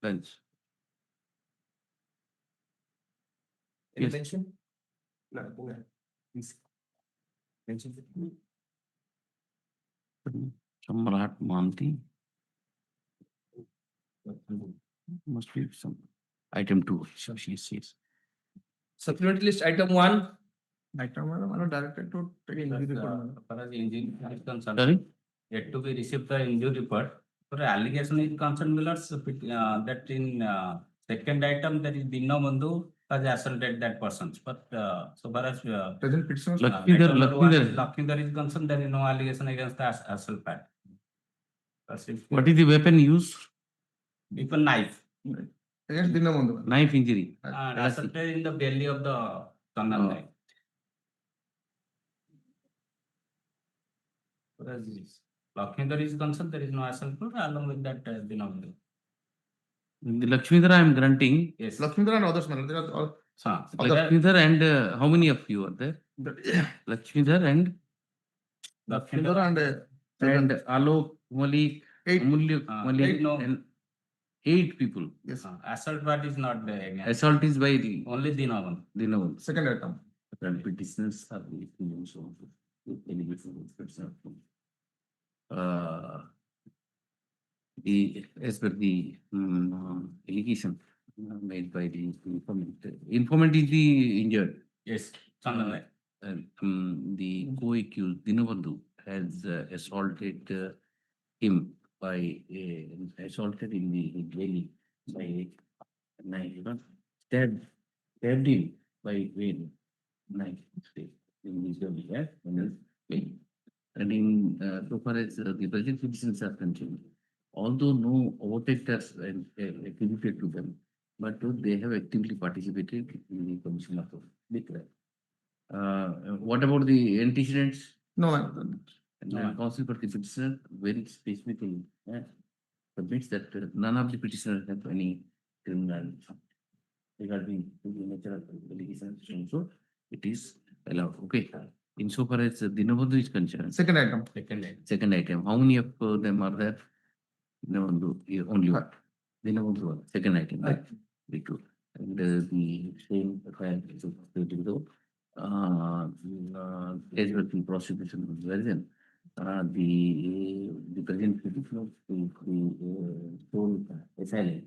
Lunch. Any Yes. mention? No, please. Mention. Samrat Manti. Must be some item 2. So she says. Supplementary list item 1. Item one, directed to take injury report. As far as injury is concerned, Sorry? yet to be received the injury report. For allegation is concerned, Millers, that in second item there is Dinno Bandhu has assaulted that person. But so far as Present petitioner. Lakshmidhar is concerned, there is no allegation against the assault fact. What is the weapon used? Weapon knife. Against Dinamandhu. Knife injury. And assaulted in the belly of the tunnel. Oh. Line. Whereas Lakshmidhar is concerned, there is no assault along with that Dinno Bandhu. The Lakshmidhar I am granting. Yes. Lakshmidhar and others, man. They are all. Lakshmidhar and how many of you are there? Lakshmidhar and Lakshmidhar and Alok, Malik, eight. Amulya, Malik, eight, no. and 8 people. Yes. Assault part is not there again. Assault is by the Only Dinno Bandhu. Dinawal. Second item. And petitioners are the opinions of any different person. As per the allegation made by the informant. Informant is the injured. Yes. Tunnel line. And the co-accused Dinabandhu has assaulted him by assaulted in the belly by knife, stabbed him by knife in his belly, yeah, in his belly. And in so far as the present petitions are concerned, although no audit has attributed to them, but they have actively participated in the commission of the crime. What about the antecedents? No, man. And counsel for the petitioner very specifically submits that none of the petitioners have any criminal regarding the nature of the allegation. So it is allowed. Okay. Insofar as Dinabandhu is concerned. Second item. Second item. How many of them are there? Dinabandhu, only one. Dinabandhu one. Second item. Right? Very good. And the same trial is also as well the prosecution version. The present petitioner sole asylum,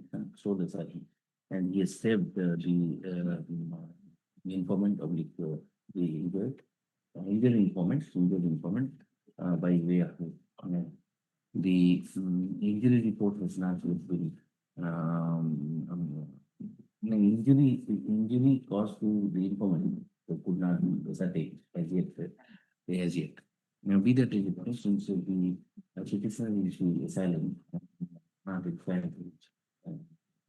and he has saved the informant of the injured informant by way of the injury report was not very injury caused to the informant could not be ascertained as yet. Now, be that as it may, since the petitioner is the asylum, not required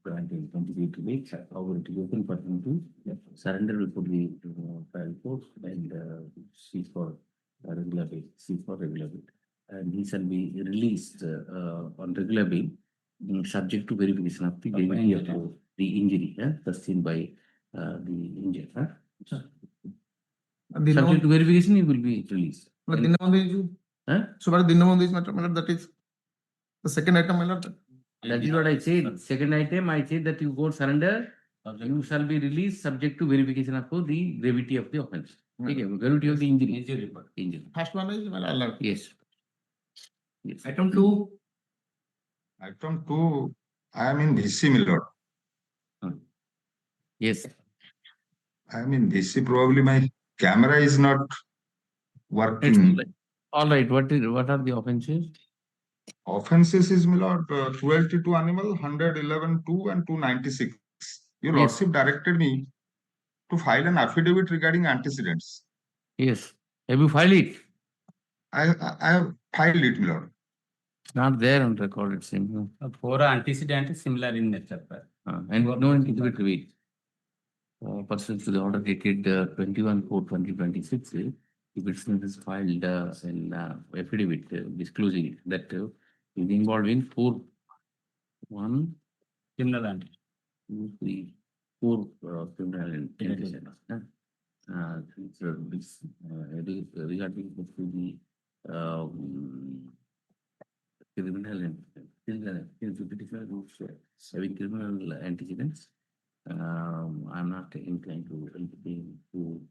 granted 28 weeks, however, it is open for him to surrender before the trial court and seek for regular bail. And he shall be released on regular bail, subject to verification of the gravity of the injury sustained by the injured. Subject to verification, he will be released. Dinamandhu is. So, but Dinamandhu is matter, that is the second item, my lord. That is what I said. Second item, I said that you go surrender, you shall be released subject to verification of the gravity of the offense. Okay, gravity of the injury. Injury. First one is my lord. Yes. Item 2. Item 2, I am in DC, my lord. Yes. I am in DC. Probably my camera is not working. All right. What are the offenses? Offenses is, my lord, cruelty to animal, 111(2) and 296. Your Yes. lordship directed me to file an affidavit regarding antecedents. Yes. Have you filed it? I have filed it, my lord. Not there on record, it seems. For antecedent is similar in nature. And no antecedent revealed. Pursuant to the order dated 21/4/2026, the petitioner has filed an affidavit disclosing that is involved in 4 Criminal and 2, 3, 4 criminal intentions. Regarding the criminal and having criminal antecedents. I'm not inclined to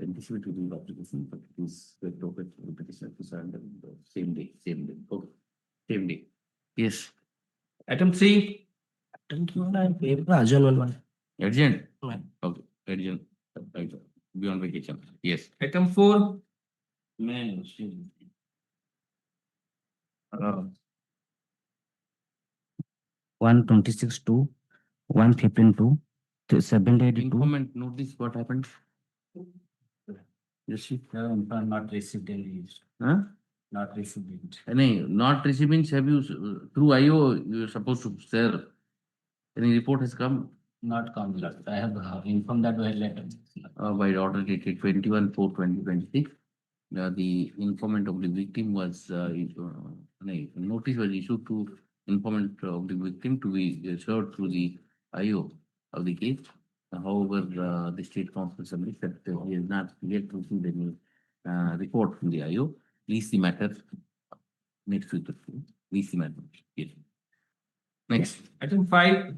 anticipate to the application, but it is the appropriate petition to surrender the same day. Okay, same day. Yes, Item 3, Urgent one. urgent. Right. Okay, urgent. Right. Beyond vacation. Yes. item 4, Man, 126-2, 115-2, 782. Informant notice what happened. Yes, see. not received any, Huh? not received it. Any not receiving, have you through IO you're supposed to share. Any report has come Not come, I have informed that by letter. by order dated 21/4/2026. The informant of the victim was notice was issued to informant of the victim to be served through the IO of the case. However, the state council submits that he has not yet received any report from the IO. Please the matter next week. Please the matter. Yes. Next. item 5,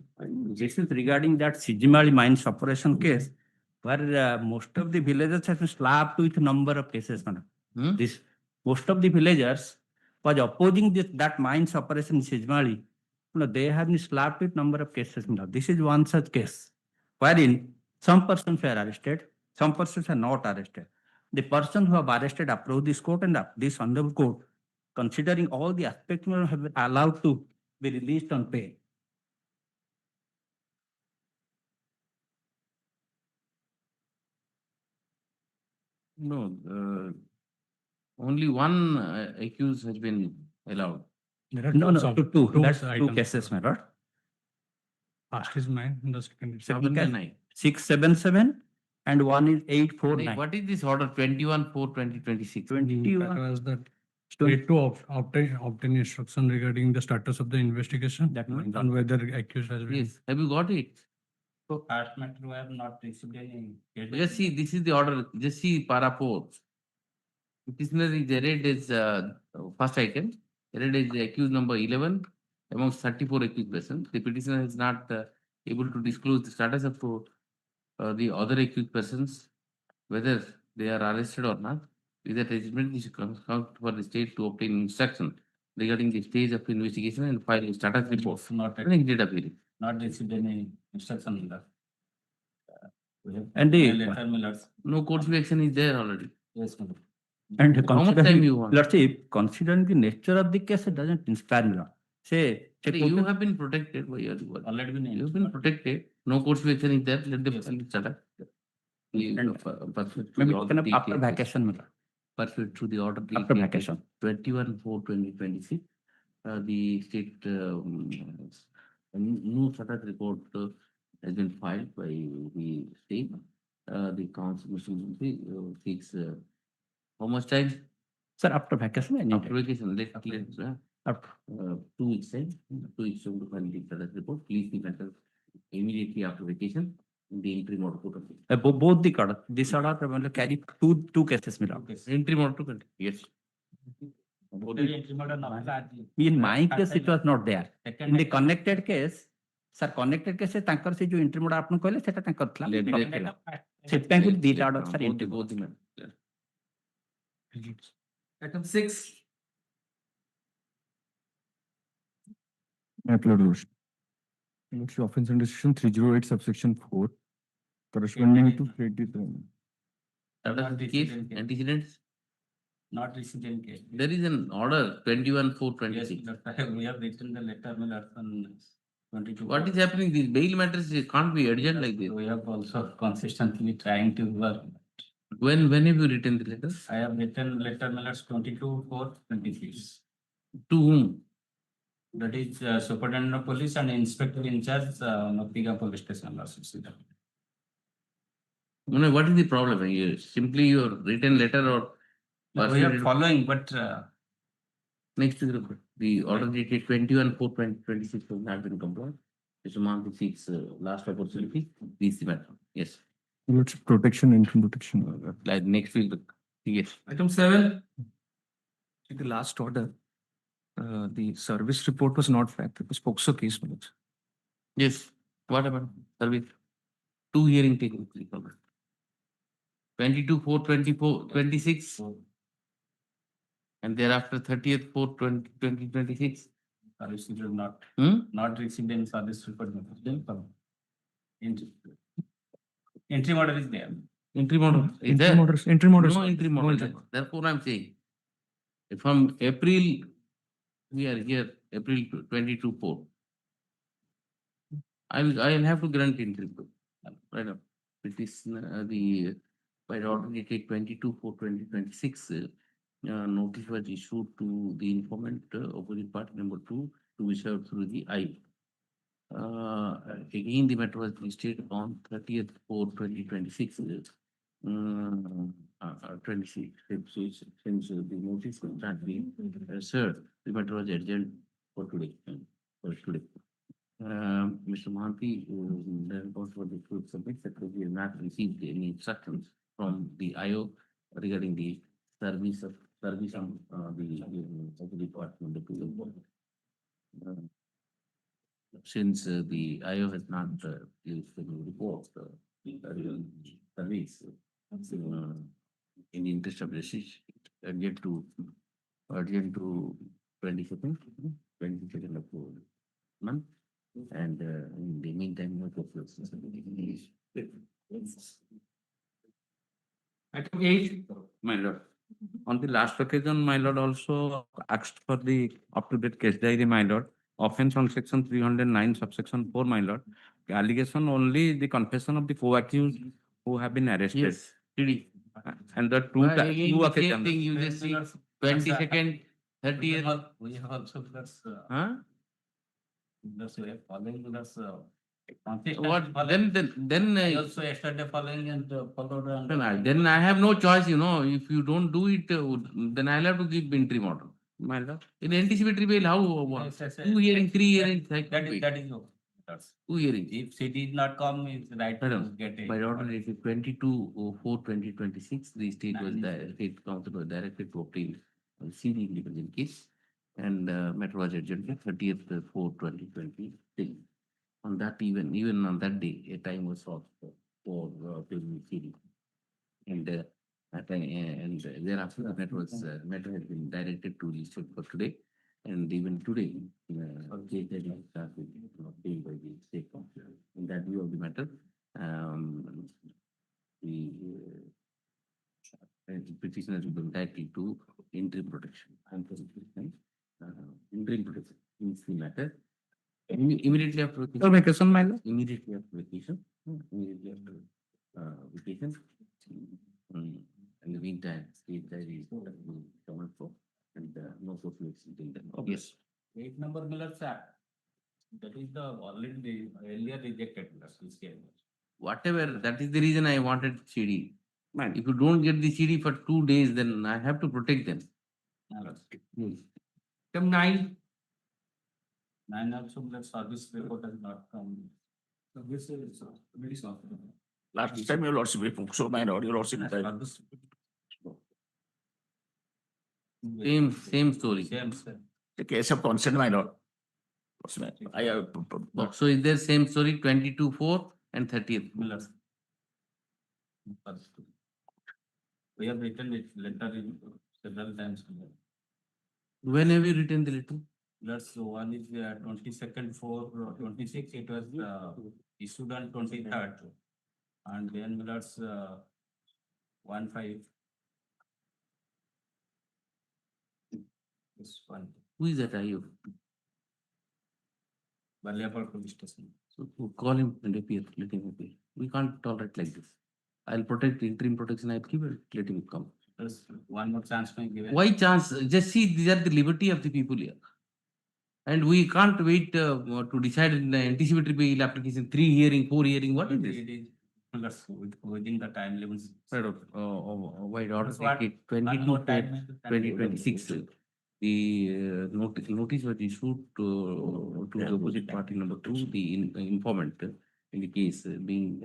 This is regarding that Sijimali mines operation case, where most of the villagers have been slapped with number of cases, madam. Hmm? This, most of the villagers was opposing that mines operation in Sijimali. They have been slapped with number of cases, madam. This is one such case, wherein some persons were arrested, some persons are not arrested. The person who have arrested approached this court, and this honorable court, considering all the aspects, have been allowed to be released on bail. No, only one accused has been allowed. No, two. That's two cases, my lord. First is 9, the second is Seven and nine. 677 and one is 849. What is this order 21/4/2026? 21. That was the state to obtain instruction regarding the status of the investigation That one. and whether accused has been. Yes, have you got it? So first matter we have not received any. Just see, this is the order, just see para 4. Petitioner is arraigned as first item, arraigned as the accused number 11 amongst 34 accused persons. The petitioner is not able to disclose the status of the other accused persons, whether they are arrested or not. With that arrangement, this comes for the state to obtain instruction regarding the stage of investigation and file a status report. Not, I think data period. not received any instruction in that. We have And the- letter mailers. No court of action is there already. Yes, madam. How And much time considering, you want? let's say, considering the nature of the case, it doesn't inspire me. Say, You have been protected by your word. already been. You have been protected. No court of action is there. Let the Yes, person start. Maybe after vacation, madam. Pursuant to the order. After vacation. 21/4/2026, the state new status report has been filed by the state. The council takes how much time? Sir, after vacation, I need After vacation, let After. 2 weeks time. 2 weeks time to file the status report. Please the matter immediately after vacation in the interim order court of appeal. Both the order, this order carry two cases, madam. Interim order to continue. Yes. In my case, it was not there. In the connected case, sir, connected case, tankar se jo interim order aapne कहले सेटा tankar thla. ସେଥିପାଇଁ କି ଦିଟା order sir interim. Both the matter. item 6, It's the offense under section 308 subsection 4 corresponding to credit. Status of the case, antecedents. Not received any case. There is an order 21/4/26. Yes, we have written the letter on 22. What is happening? These bail matters can't be urgent like this. We have also consistently trying to work. When have you written the letter? I have written letter mailers 22/4/26. To whom? That is Superintendent of Police and Inspector in charge, Mapiga Police Station. What is the problem? Simply your written letter or? We are following, but Next to the order dated 21/4/2026 has not been complied. Mr. Mohanty seeks last opportunity. Please the matter. Yes. It's protection, interim protection. Like next week. Yes. item 7, The last order, The service report was not fact, it was POCSO case. Manoj. Yes, what about service? Two hearing taken. 22/4/24/26. And thereafter 30th/4/2026. Service is not, Hmm? not received any service report. Entry model is there. Entry model is Entry there? models, entry models. No entry model. Therefore, I'm saying, from April, we are here, April 22/4. I'll have to grant entry. Right up. It is by the order dated 22/4/2026. Notice was issued to the informant, opposite party number 2, to be served through the I. Again, the matter was listed on 30th/4/2026. 26. Since the notice could not be served, the matter was adjourned for today. Mr. Mahanti, then for the truth submit that we have not received any instructions from the IO regarding the service on the department of the since the IO has not used the report service in the interest of justice, urgent to 22nd of month. And in the meantime, no proposals. Item 8. My lord, on the last occasion, my lord also asked for the up-to-date case diary, my lord. Offense on section 309, subsection 4, my lord. Allegation only the confession of the co-accused who have been arrested. Yes, TD. And the two Again, two the same occasions. thing you just see, 22nd, 30th. We have also plus, Huh? plus we are following plus, What, then, also yesterday following and followed. then I have no choice, if you don't do it, then I'll have to give entry model. My lord. In anticipatory bail, how? Yes, yes, 2 hearings, 3 hearings. That is okay. That's- 2 hearings. If she did not come, it's right to Madam, get by it. order dated 22/4/2026, the state council was directed to obtain a CD independent case, and matter was adjourned to 30th/4/2023. On that, even on that day, a time was sought for obtaining CD. And thereafter, the matter has been directed to the state for today. And even today, case that is obtained by the state council. In that view of the matter, the petitioners will be entitled to interim protection. Interim protection means the matter. Immediately after vacation, my lord. Immediately after vacation. Immediately after vacation. In the meantime, state diary is covered for, and no proceedings till then. Yes. 8 number Miller Act. That is the already earlier rejected. Whatever, that is the reason I wanted CD. If you don't get the CD for 2 days, then I have to protect them. Item 9. 9 also the service report has not come. This is very soft. Last time your lordship, so my lord, your lordship. Service- Same story. Same, same. The case of consent, my lord. I have. So is there same story 22/4 and 30th? Miller. We have written it letter in several times. When have you written the letter? That's one is 22nd/4/26. It was issued on 23rd. And then that's 1/5. This one, Who is that IO? Baliapur police station. So call him and appear, let him appear. We can't tolerate like this. I'll protect interim protection, I'll keep it, let him come. There's one more chance to give. Why chance? Just see, these are the liberty of the people here. And we can't wait to decide in the anticipatory bail application, 3 hearing, 4 hearing, what is this? It is plus within the time limits. Right, wide order That's what- dated One more 2026. The notice was issued to the opposite party number 2, the informant in the case being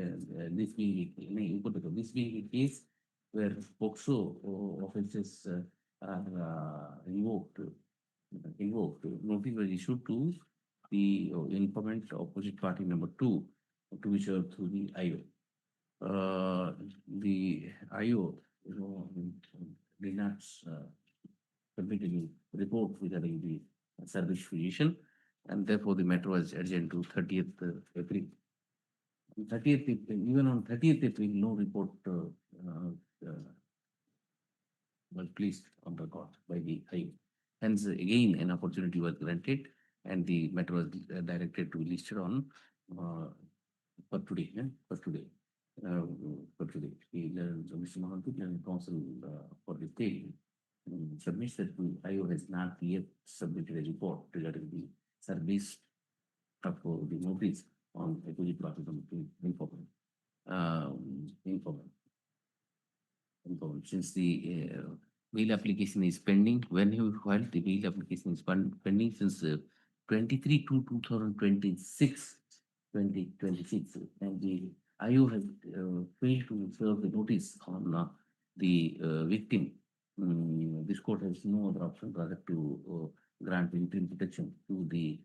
this being a case where POCSO offences are invoked. invoked, notice was issued to the informant opposite party number 2 to be served through the IO. The IO, did not submit any report regarding the service physician, and therefore the matter was adjourned to 30th April. 30th April, even on 30th April, no report was placed on record by the IO. Hence, again, an opportunity was granted, and the matter was directed to be listed on for today. For today. For today, Mr. Mahantu and Council for the state submits that the IO has not yet submitted a report regarding the service of the notice on opposite party informant. Since the bail application is pending, when have you filed the bail application is pending since 23 to 2026, and the IO has failed to serve the notice on the victim. This court has no other option rather to grant interim protection to the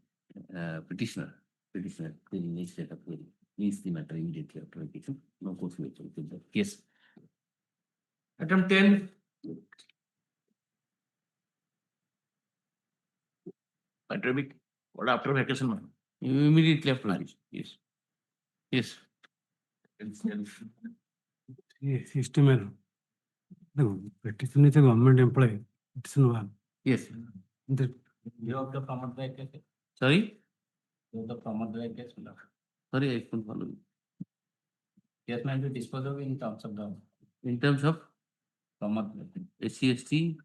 petitioner. Clearly needs that appeal. Needs the matter immediately after application. No court will take that. Yes. Item 10. Pandemic, what after vacation, man? Immediately after application. Yes. Yes. System. No, petition is a government employee. It's no. Yes. The You have the promote the case. Sorry? You have the promote the case. Sorry, I couldn't follow you. Case might be disposed of in terms of the In terms of promote. SCST,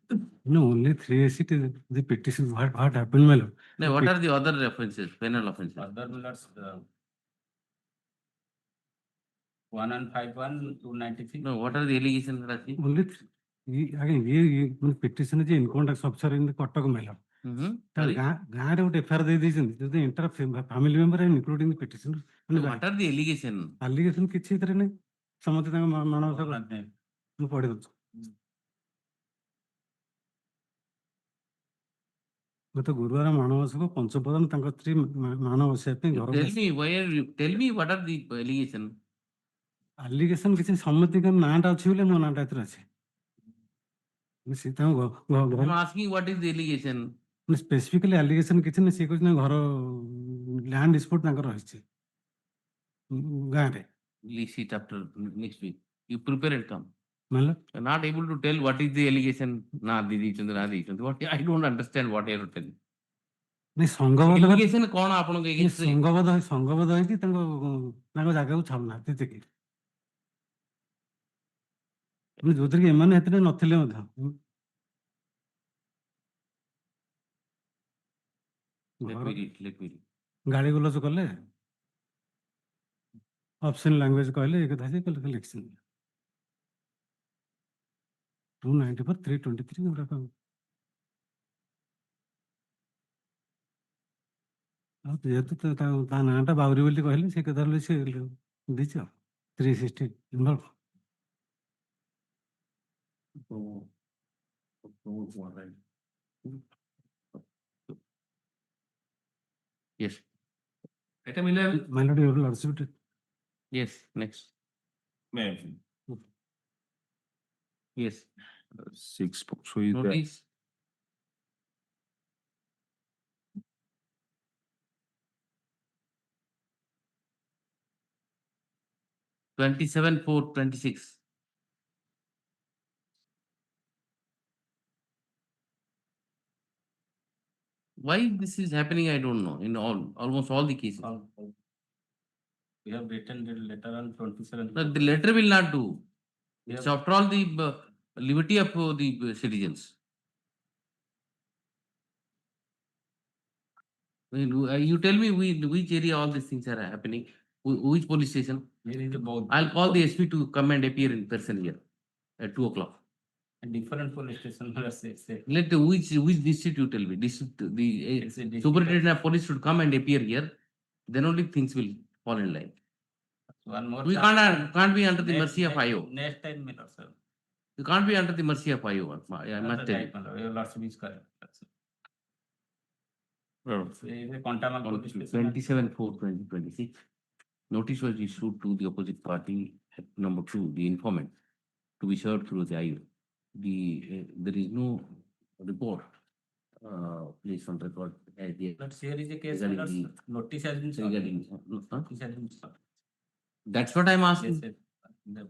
no, only 3 ACT is the petition. What happened, my lord? no, what are the other offenses, penal offenses? Other millers, 1151, 293. No, what are the allegations, Rashi? Only again, petition is in contact officer in the Kotak Mela. Sorry? Guide out FR the interrupt family member and including the petitioner. No, what are the allegations? Allegation kitchen there, some of the Manasa Podium. But the Guruvara Manavasako, Ponsopadam, Tankatri, Manavasaping, Tell me what are the allegations? allegation kitchen, something not achievable, no not at I'm asking what is the allegation? specifically allegation kitchen is equal land dispute. Release it after next week. You prepare and come. Well, You're not able to tell what is the allegation. What I don't understand what you are telling. Allegation कौन आपनों के against the- संगबद्ध है कि तांको जागा को छाड़ना तितकी जोतिर के एमाने हेतने नथिले मधा Let me read. गाड़ी गुलो जो कले ऑप्शन लैंग्वेज कहले एक था से कल कलेक्शन 290 पर 323 हमरा का अब जेतु ता नाटा बावरी बोली कहले से कथा ले से दिछ 360 number Yes. Item 11. melody or lawsuit Yes. Next. Ma'am. Yes. 6, so is that Notice. (27/4/26). Why this is happening, I don't know. In almost all the cases. We have written the letter on 27. No, the letter will not do. We It's have- after all the liberty of the citizens. You tell me which area all these things are happening, which police station? Here is about I'll call the SP to come and appear in person here at 2 o'clock. a different police station. Let's say. Let which district you tell me. District, the It's a district. superintendent of police should come and appear here. Then only things will fall in line. One more. We time. can't be under the Next- mercy of next- IO. Next time, Miller, sir. You can't be under the mercy of IO. I must tell you. Your lordship is correct. 27/4/2026, notice was issued to the opposite party at number 2, the informant, to be served through the IU. There is no report placed on record as yet. But here is a case, Regarding where notice has been served. regarding, Notice has been served. that's what I'm asking. Yes, yes.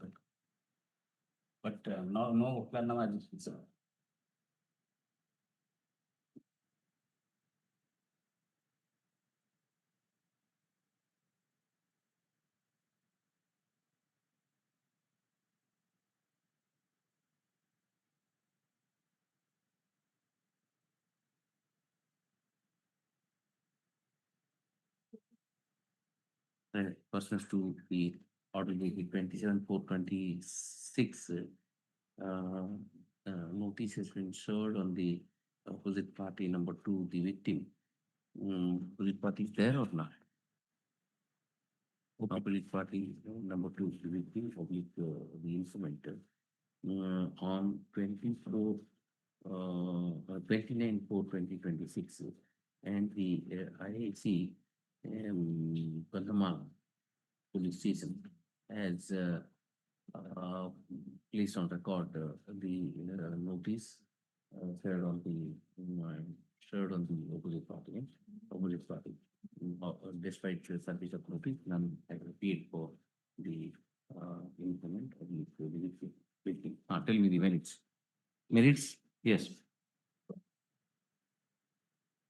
But no plan now has been served. Persons to be ordered dated 27/4/26. Notice has been served on the opposite party number 2, the victim. Opposite party is there or not? Opposite party number 2 is the victim, the informant. On 29/4/2026, and the IAC Kandhamal Police Station has placed on record the notice shared on the opposite party. Despite the service of notice, none have appeared for the informant or the victim. Tell me the merits. Merits? Yes.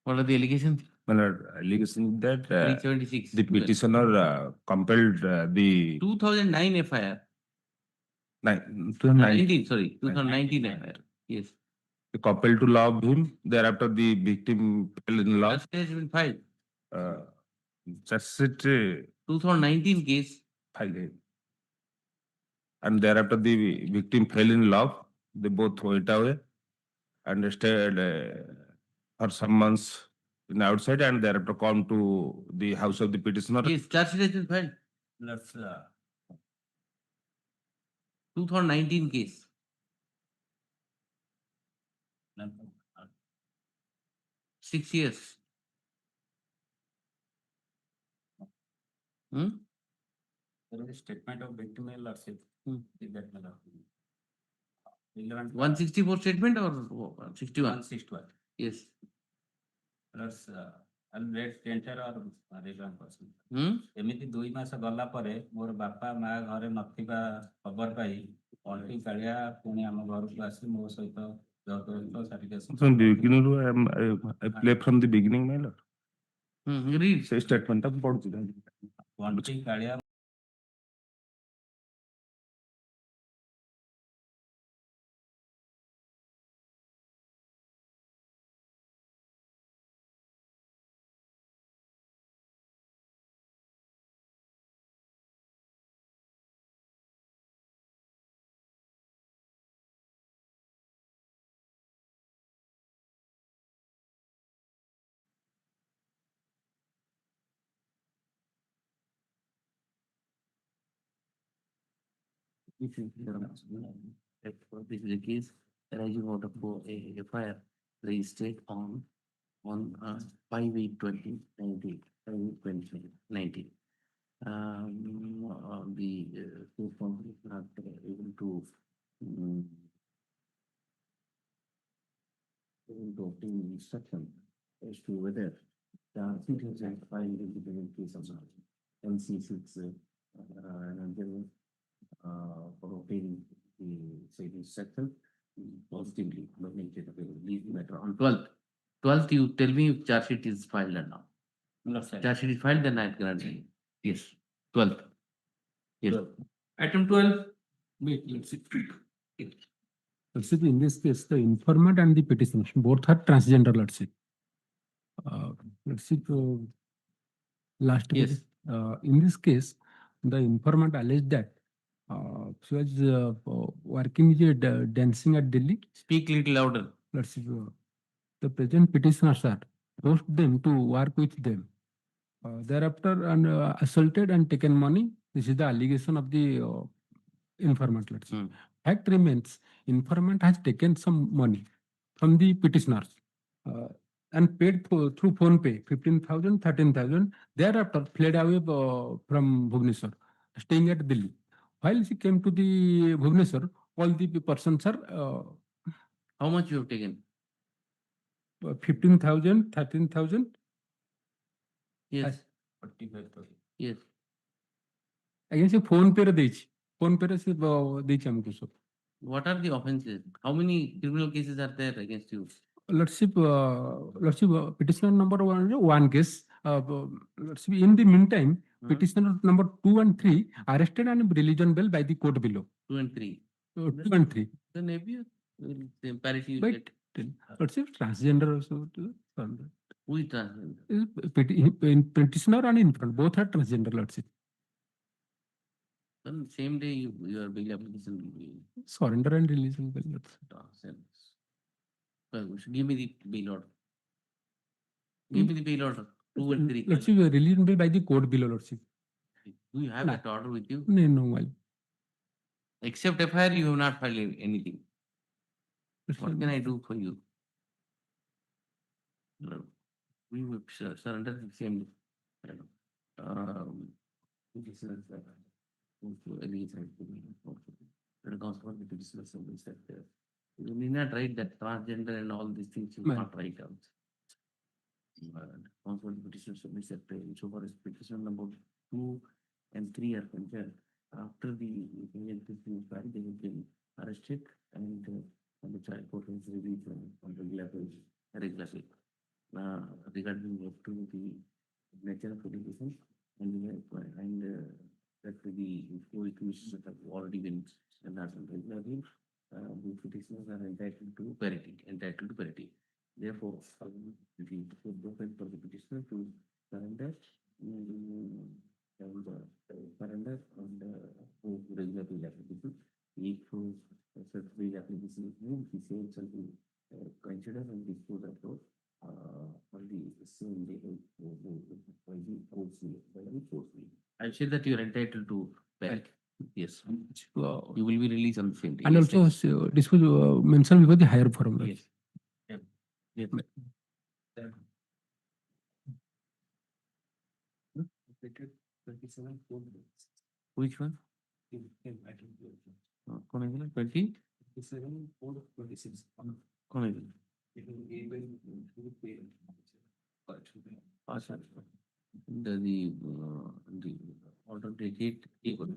What are the allegations? Allegation that 376. the petitioner compelled the 2009 FIR. 2019 2019 FIR. Yes. compelled to love him. Thereafter, the victim fell in love. Last has been filed. That's it. 2019 case. Filed. And thereafter, the victim fell in love. They both went away and stayed for some months in outside, and thereafter come to the house of the petitioner. Yes, charge sheet has been filed. Let's 2019 case. uh, 6 years. there is a statement of victim lordship. Is that relevant? 164 statement or 61? 161. Yes. Plus, unread enter or relevant person. ଏମିତି 2 ମାସ ଗଲା ପରେ ମୋର ବାପା ମା ଘରେ ନଥିବା ଖବର ପାଇ ଅଣ୍ଟି କାଳିଆ ପୁଣି ଆମ ଘରକୁ ଆସି ମୋ ସହିତ From the beginning, I play from the beginning, my lord. Read. Say statement of ଅଣ୍ଟି Kalia This is the case arising out of a FIR registered on 5/8/2019. 5/8/2019. The court found it not able to obtain instruction as to whether the seat has been filed in the case of MC6 and then for obtaining the said instruction positively nominated leave matter on 12th. You tell me if charge sheet is filed or not. No, sir. Charge sheet is filed, then I grant you. Yes. 12th. Yes. Item 12. Wait, let's see. Lordship, in this case, the informant and the petitioner both are transgender, Lordship. Lordship, last Yes. case, in this case, the informant alleged that she was working with dancing at Delhi. Speak little louder. Lordship, the present petitioners are forced them to work with them. Thereafter, and assaulted and taken money. This is the allegation of the informant. Lordship. Fact remains, informant has taken some money from the petitioners. and paid through phone pay 15,000, 13,000. Thereafter fled away from Bhubaneswar, staying at Delhi. While she came to the Bhubaneswar, all the persons are How much you have taken? 15,000, 13,000. Yes. Yes. Again, se phone pay ଦେଇଛି phone pay se ଦେଇଛି ଆମକୁ ସବୁ. What are the offenses? How many criminal cases are there against you? Let's see, petitioner number one case. Let's see, in the meantime, petitioner number 2 and 3 arrested and released on bail by the court below. 2 and 3. 2 and 3. Then maybe the parity. But let's see, transgender also. Who is transgender? Petitioner and infant, both are transgender. Let's see. Then same day your bail application will be. Surrender and release on bail. Give me the bail order. Give me the bail order. 2 and 3. Let's see, release on bail by the court below. Let's see. Do you have that order with you? No, well. Except FIR, you have not filed anything. What can I do for you? We will surrender the same. This is you need not write that transgender and all these things. You not write out. Responsible petition submits that so far as petition number 2 and 3 are concerned. After the petition filed, they have been arrested and the child court has released on regular basis. Regarding to the nature of litigation and that the co-accused have already been regularly, the petitioners are entitled to parity. Therefore, the open for the petitioner to surrender surrender on the regular bail application. If such bail application is moved, the same shall be considered and disposed of on the same day by the court. I said that you are entitled to parity. Yes. You will be released on the same day. And also, this was mentioned before the higher forum. Yes. Yes. Which one? 20? The order date was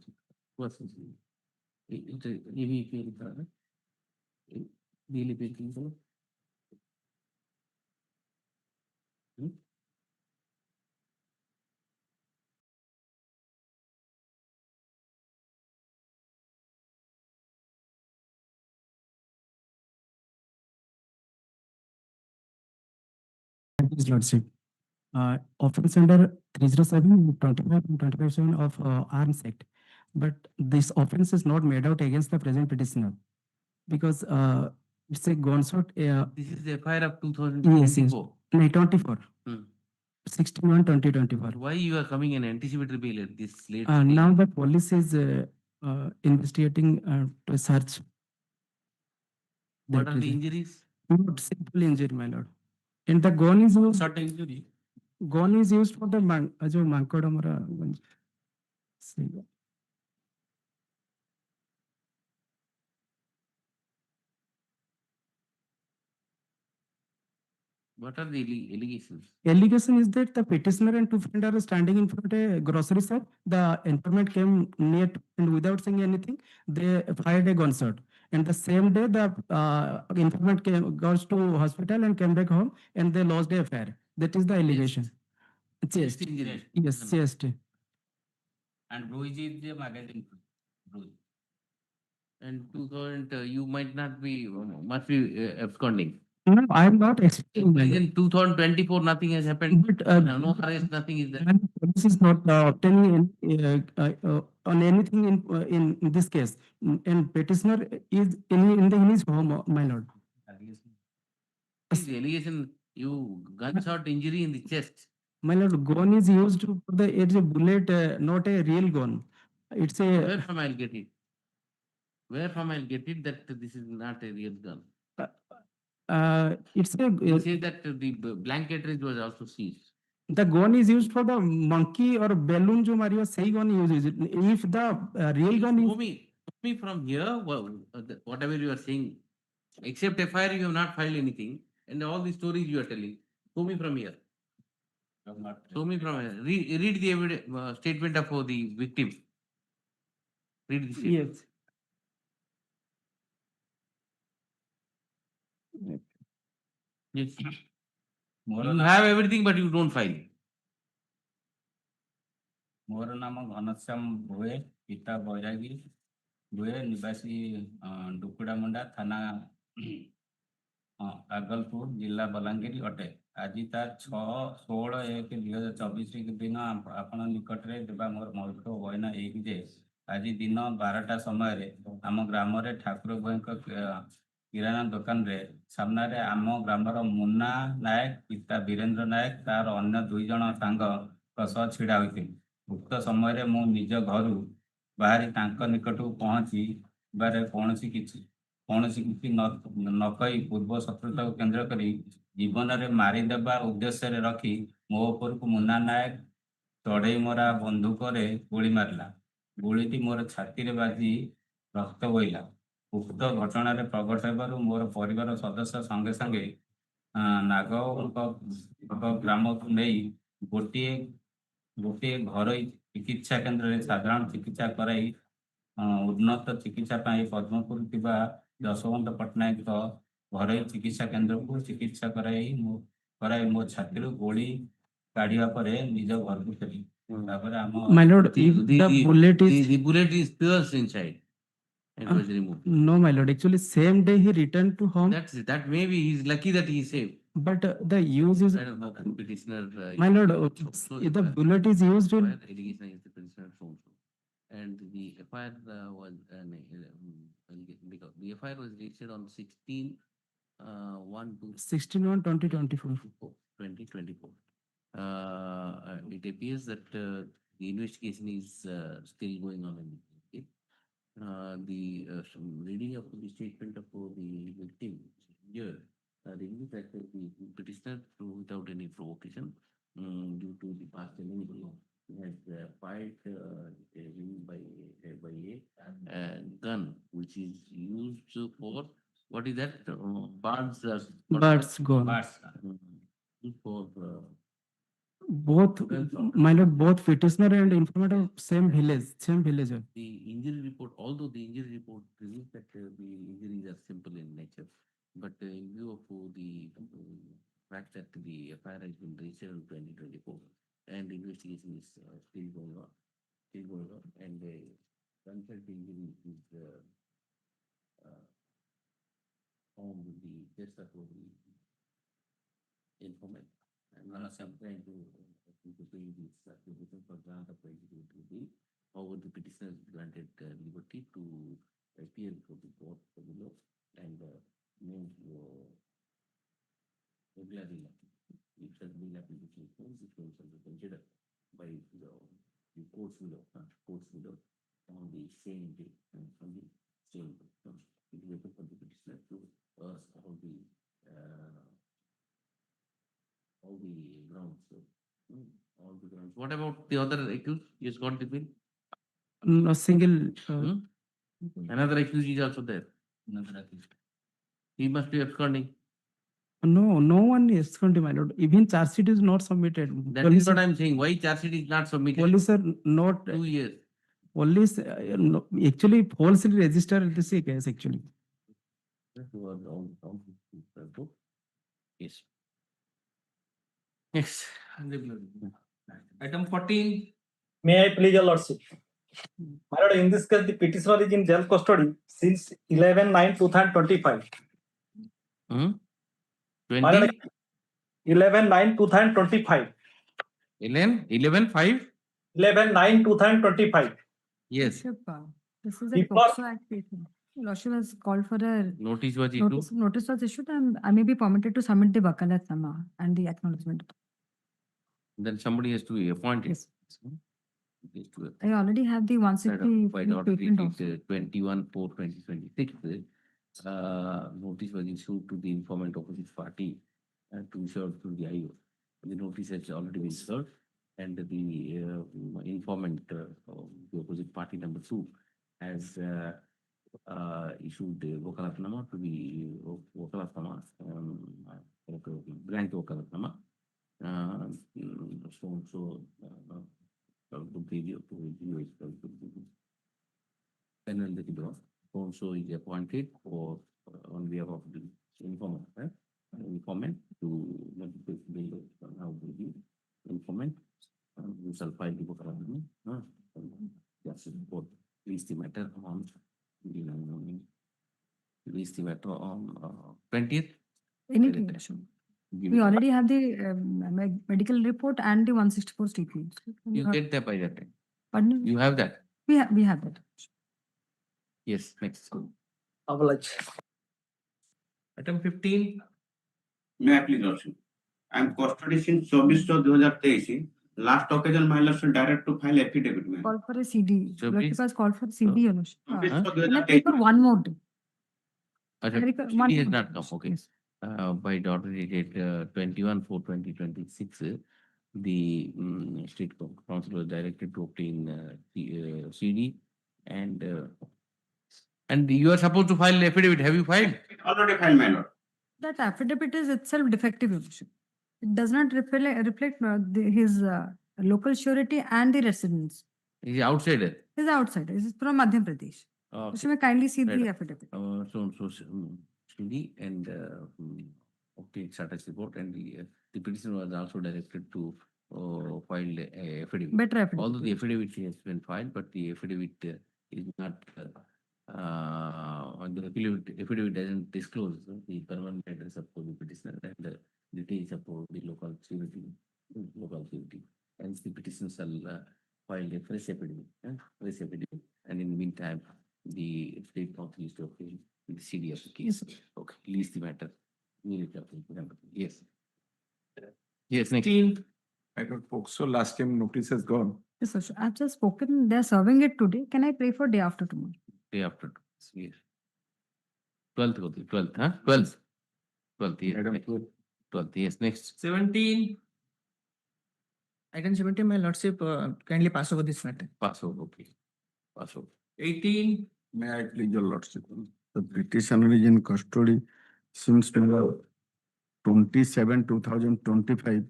His Lordship. Offense under 307, 25, and 25(7) of Arms Act. But this offense is not made out against the present petitioner because it's a gunshot. This is the FIR of 2024. No, 24. 61, 2024. Why you are coming in anticipatory bail at this late? Now the police is investigating to search. What are the injuries? Not simple injury, my lord. And the gun is used. Short injury. Gun is used for the mankod amara. What are the allegations? Allegation is that the petitioner and two friends are standing in front of a grocery shop. The informant came near and without saying anything, they fired a gunshot. And the same day, the informant goes to hospital and came back home, and they lost their affair. That is the allegation. Chest. Injury. Yes, chest. And bruise is the magazine. Bruise. And 2000, you might not be, must be absconding. No, I am not expecting. In 2024, nothing has happened. But No arrest, nothing is there. and police is not obtaining on anything in this case. And petitioner is in his home, my lord. The allegation, you gunshot injury in the chest. My lord, gun is used for it's a bullet, not a real gun. It's a. Where from I'll get it? Where from I'll get it that this is not a real gun? It's He a, says that the blank cartridge was also seized. the gun is used for the monkey or balloon jo mariwa sei gun uses it. If the real gun Show is, me from here, well, whatever you are saying, except FIR, you have not filed anything, and all the stories you are telling. Show me from here. Show me from here. Read the statement of the victim. Read the statement. yes. Yes. You have everything, but you don't file. ମୋର ନାମ ଘନଶ୍ୟାମ ଭୋଏ, ପିତା ବୈରାଗୀ ଭୋଏ, ନିବାସୀ ଡୁକୁଡାମୁଣ୍ଡା, ଥାନା ଆଗଲପୁର, ଜିଲ୍ଲା ବଲାଙ୍ଗୀର ଅଟେ। ଆଜି ତା 6/16/2024 ଦିନ ଆପଣ ନିକଟରେ ଦେବା ମୋର ମୌଳିକ ବୟାନ ଏଇକି ଯେ ଆଜି ଦିନ 12ଟା ସମୟରେ ଆମ ଗ୍ରାମରେ ଠାକୁର ଭୋଇଙ୍କ କିରାନା ଦୋକାନରେ ସାମ୍ନାରେ ଆମ ଗ୍ରାମର ମୁନା ନାୟକ, ପିତା ବୀରେନ୍ଦ୍ର ନାୟକ, ତାର ଅନ୍ୟ 2 ଜଣ ସାଙ୍ଗଙ୍କ ସହ ଛିଡ଼ା ହୋଇଥିଲେ। ଉକ୍ତ ସମୟରେ ମୁଁ ନିଜ ଘରୁ ବାହାରି ତାଙ୍କ ନିକଟକୁ ପହଞ୍ଚିବାରେ କୌଣସି କିଛି ନ କହି ପୂର୍ବ ଶତ୍ରୁତାକୁ କେନ୍ଦ୍ର କରି ଜୀବନରେ ମାରିଦେବା ଉଦ୍ଦେଶ୍ୟରେ ରଖି ମୋ ଉପରକୁ ମୁନା ନାୟକ ଚଢ଼େଇ ମରା ବନ୍ଧୁକରେ ଗୁଳି ମାରିଲା। ଗୁଳିଟି ମୋର ଛାତିରେ ବାଜି ରକ୍ତ ବୋହିଲା। ଉକ୍ତ ଘଟଣାରେ ପ୍ରଘଟ ହେବାରୁ ମୋର ପରିବାର ସଦସ୍ୟ ସଙ୍ଗେ ସଙ୍ଗେ ନାଗଙ୍କ ଗ୍ରାମକୁ ନେଇ ଗୋଟିଏ ଘରୋଇ ଚିକିତ୍ସା କେନ୍ଦ୍ରରେ ସାଧାରଣ ଚିକିତ୍ସା କରାଇ ଉନ୍ନତ ଚିକିତ୍ସା ପାଇଁ ପଦ୍ମପୁର ଥିବା ଯଶୋବନ୍ତ ପଟ୍ଟନାୟକ ଘରୋଇ ଚିକିତ୍ସା କେନ୍ଦ୍ରକୁ ଚିକିତ୍ସା କରାଇ ମୋ ଛାତିରୁ ଗୁଳି କାଢିବା ପରେ ନିଜ ଘରକୁ ଫେରି। ତାପରେ ଆମ My lord, if the bullet is, The bullet is pierced inside and was removed. no, my lord, actually same day he returned to home, That maybe he's lucky that he is safe. but the use is, I don't know, the petitioner. my lord, So if the bullet is used in, FIR allegation against the petitioner so and so. And the FIR was because the FIR was registered on 16/1/2024. 2024. It appears that the investigation is still going on in the case. The reading of the statement of the victim here reveals that the petitioner, without any provocation, due to the past enemy, has fired him by a gun which is used for, what is that? Birds gun. For Both, my lord, both petitioner and informant same villager. the injury report, although the injury report reveals that the injuries are simple in nature, but in view of the fact that the FIR has been registered in 2024 and the investigation is still going on, and the concerned injury is found with the test of the informant. And I'm trying to pay this application for grant of executive. However, the petitioner is granted liberty to appear before the court below and move regularly. If such bill application is made, it will be considered by the courts below on the same day and on the same day. It will be for the petitioner to us all the grounds. All the grounds. What about the other accused? He has got the bill. No single. Another accused is also there. He must be absconding. No one is absconding, my lord. Even charge sheet is not submitted. That is what I'm saying. Why charge sheet is not submitted? Police are not. 2 years. Police actually falsely registered this case actually. Yes. Next. Item 14. May I please your lordship? My lord, in this case, the petitioner is in jail custody since 11/9/2025. My lord, 11/9/2025. 11/5? 11/9/2025. Yes. This is a Before- POCSO Act case. Lordship has called for a Notice was issued. notice was issued and I may be permitted to submit the wakalatnama and the acknowledgement. Then somebody has to be appointed. Yes. Has to I already have the by 160 the order patent dated also. 21/4/2026. notice was issued to the informant opposite party to be served through the IO. The notice has already been served, and the informant of the opposite party number 2 has issued the Vokalatnama to the Vokalatnama, grant Vokalatnama. Panel the Kiddo also is appointed for on behalf of the informant, informant to now the informant who shall file the Vokalatnama. Just report, release the matter on release the matter on 20th. Anything. We already have the medical report and the 164 statements. You get that by that time. Pardon? You have that. We have that. Yes, next. Item 15. May I please also? I am custody since 24/2023. Last occasion, my lord should direct to file affidavit. Ma'am. Call for a CD. So Blood please- papers call for CD. Your Lordship. Notice for Can I 2008. pay for one more day? Ajay, One he has more not day. come, okay. Yes. By the order dated 21/4/2026, the State Council was directed to obtain the CD and you are supposed to file affidavit. Have you filed? Already filed, my lord. That affidavit is itself defective. Your Lordship. It does not reflect his local surety and the residence. Is outsider? He's outside. This is from Madhya Pradesh. Okay. So may kindly see Right. the affidavit. CD and obtain status report, and the petition was also directed to file a affidavit. Better affidavit. Although the affidavit has been filed, but the affidavit is not the affidavit doesn't disclose the permanent address of the petitioner and the details of the local security, and the petitioner shall file a fresh affidavit, and in the meantime, the State Council is to obtain the CD of the case. Okay, release the matter. Yes. Yes, next. 15. I don't think so. Last time notice has gone. Yes, sir. I've just spoken. They're serving it today. Can I pray for day after tomorrow? Day after, yes. 12th, huh? 12th. 12th, yes. Madam, Next. 12th, yes, next. 17. Item 17, my lordship, kindly pass over this matter. Pass over, okay. Pass over. 18. May I please your lordship? The petitioner is in custody since 27/2025.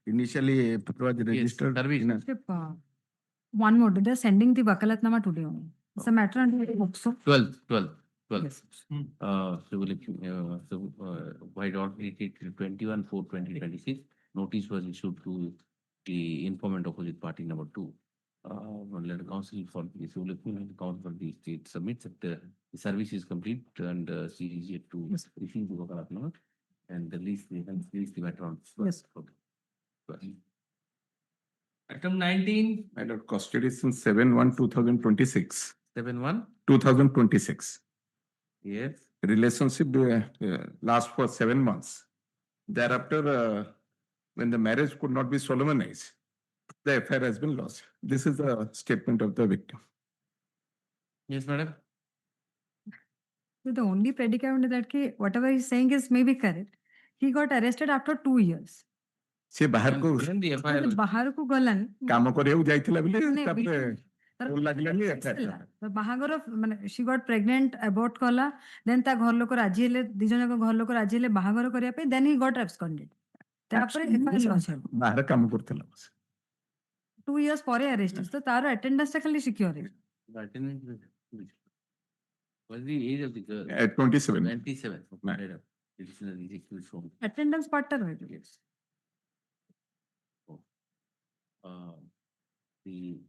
Initially, it was registered. service. in a- Lordship, one more. They're sending the Vakalatnama today only. It's a matter under the book. So 12th. yes. By order dated 21/4/2026, notice was issued to the informant opposite party number 2. Let the council for the civil and council for the state submits that the service is complete and she is yet to receive the Vakalatnama and release the matter on. Yes. Okay. Well, Item 19. My lord, custody since 7/1/2026. 7/1. 2026. Yes. Relationship lasts for 7 months. Thereafter, when the marriage could not be solemnized, the affair has been lost. This is the statement of the victim. Yes, madam. So the only predicament is that whatever he's saying is maybe correct. He got arrested after 2 years. ସେ ବାହାରକୁ When the FIR ବାହାରକୁ ଗଲାନି କାମ କରିବାକୁ ଯାଇଥିଲା ବୋଲି ନାଇଁ, ତାପରେ ତାର ଭଲ ଲାଗିଲାନି fix affair ଥିଲା। ହେଲା। ତ ବାହାଘର ମାନେ she got pregnant, abort କଲା, then ତା ଘର ଲୋକ ରାଜି ହେଲେ, ଦି ଜଣଙ୍କ ଘର ଲୋକ ରାଜି ହେଲେ ବାହାଘର କରିବା ପାଇଁ, then he got absconded. ତାପରେ FIR lodge ହେଲା। ବାହାରେ କାମ କରୁଥିଲା। 2 years ପରେ arrest ହେଇଛି। ତ ତାର attendance ଟା ଖାଲି secure ହେଇଛି। was the age of the girl? At 27. 27. Right. Right up. It is a ridiculous form. Attendance part ଟା ରହିବ। Yes. During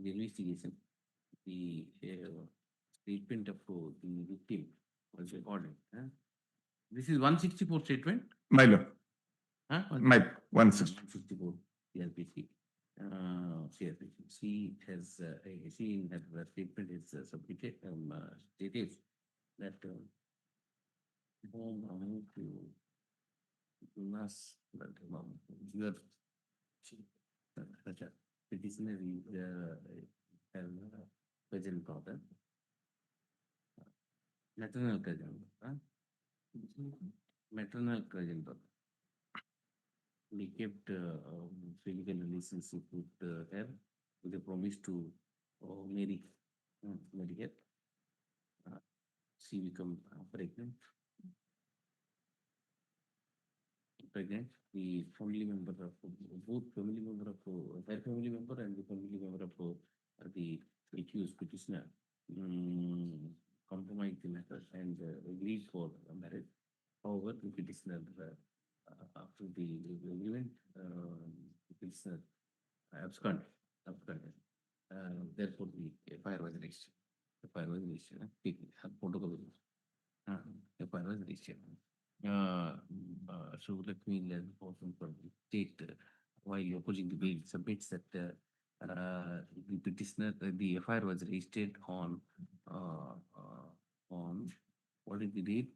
the investigation, the statement of the victim was recorded. This is 164 statement. My lord, Huh? my 160. 164 CRPC. She has, she in her statement is submitted, stated that your petitioner is present problem. maternal cousin, huh? Maternal cousin. We kept physical relationship with her with a promise to marry her. She become pregnant. The family member of both family member of her family member and the family member of the accused petitioner compromised the matter and agreed for marriage. However, the petitioner after the agreement, the petitioner absconded. Therefore, the FIR was registered. FIR was registered. Photocopy. FIR was registered. So let me learn from the state while opposing the bill submits that the petitioner, the FIR was registered on what is the date?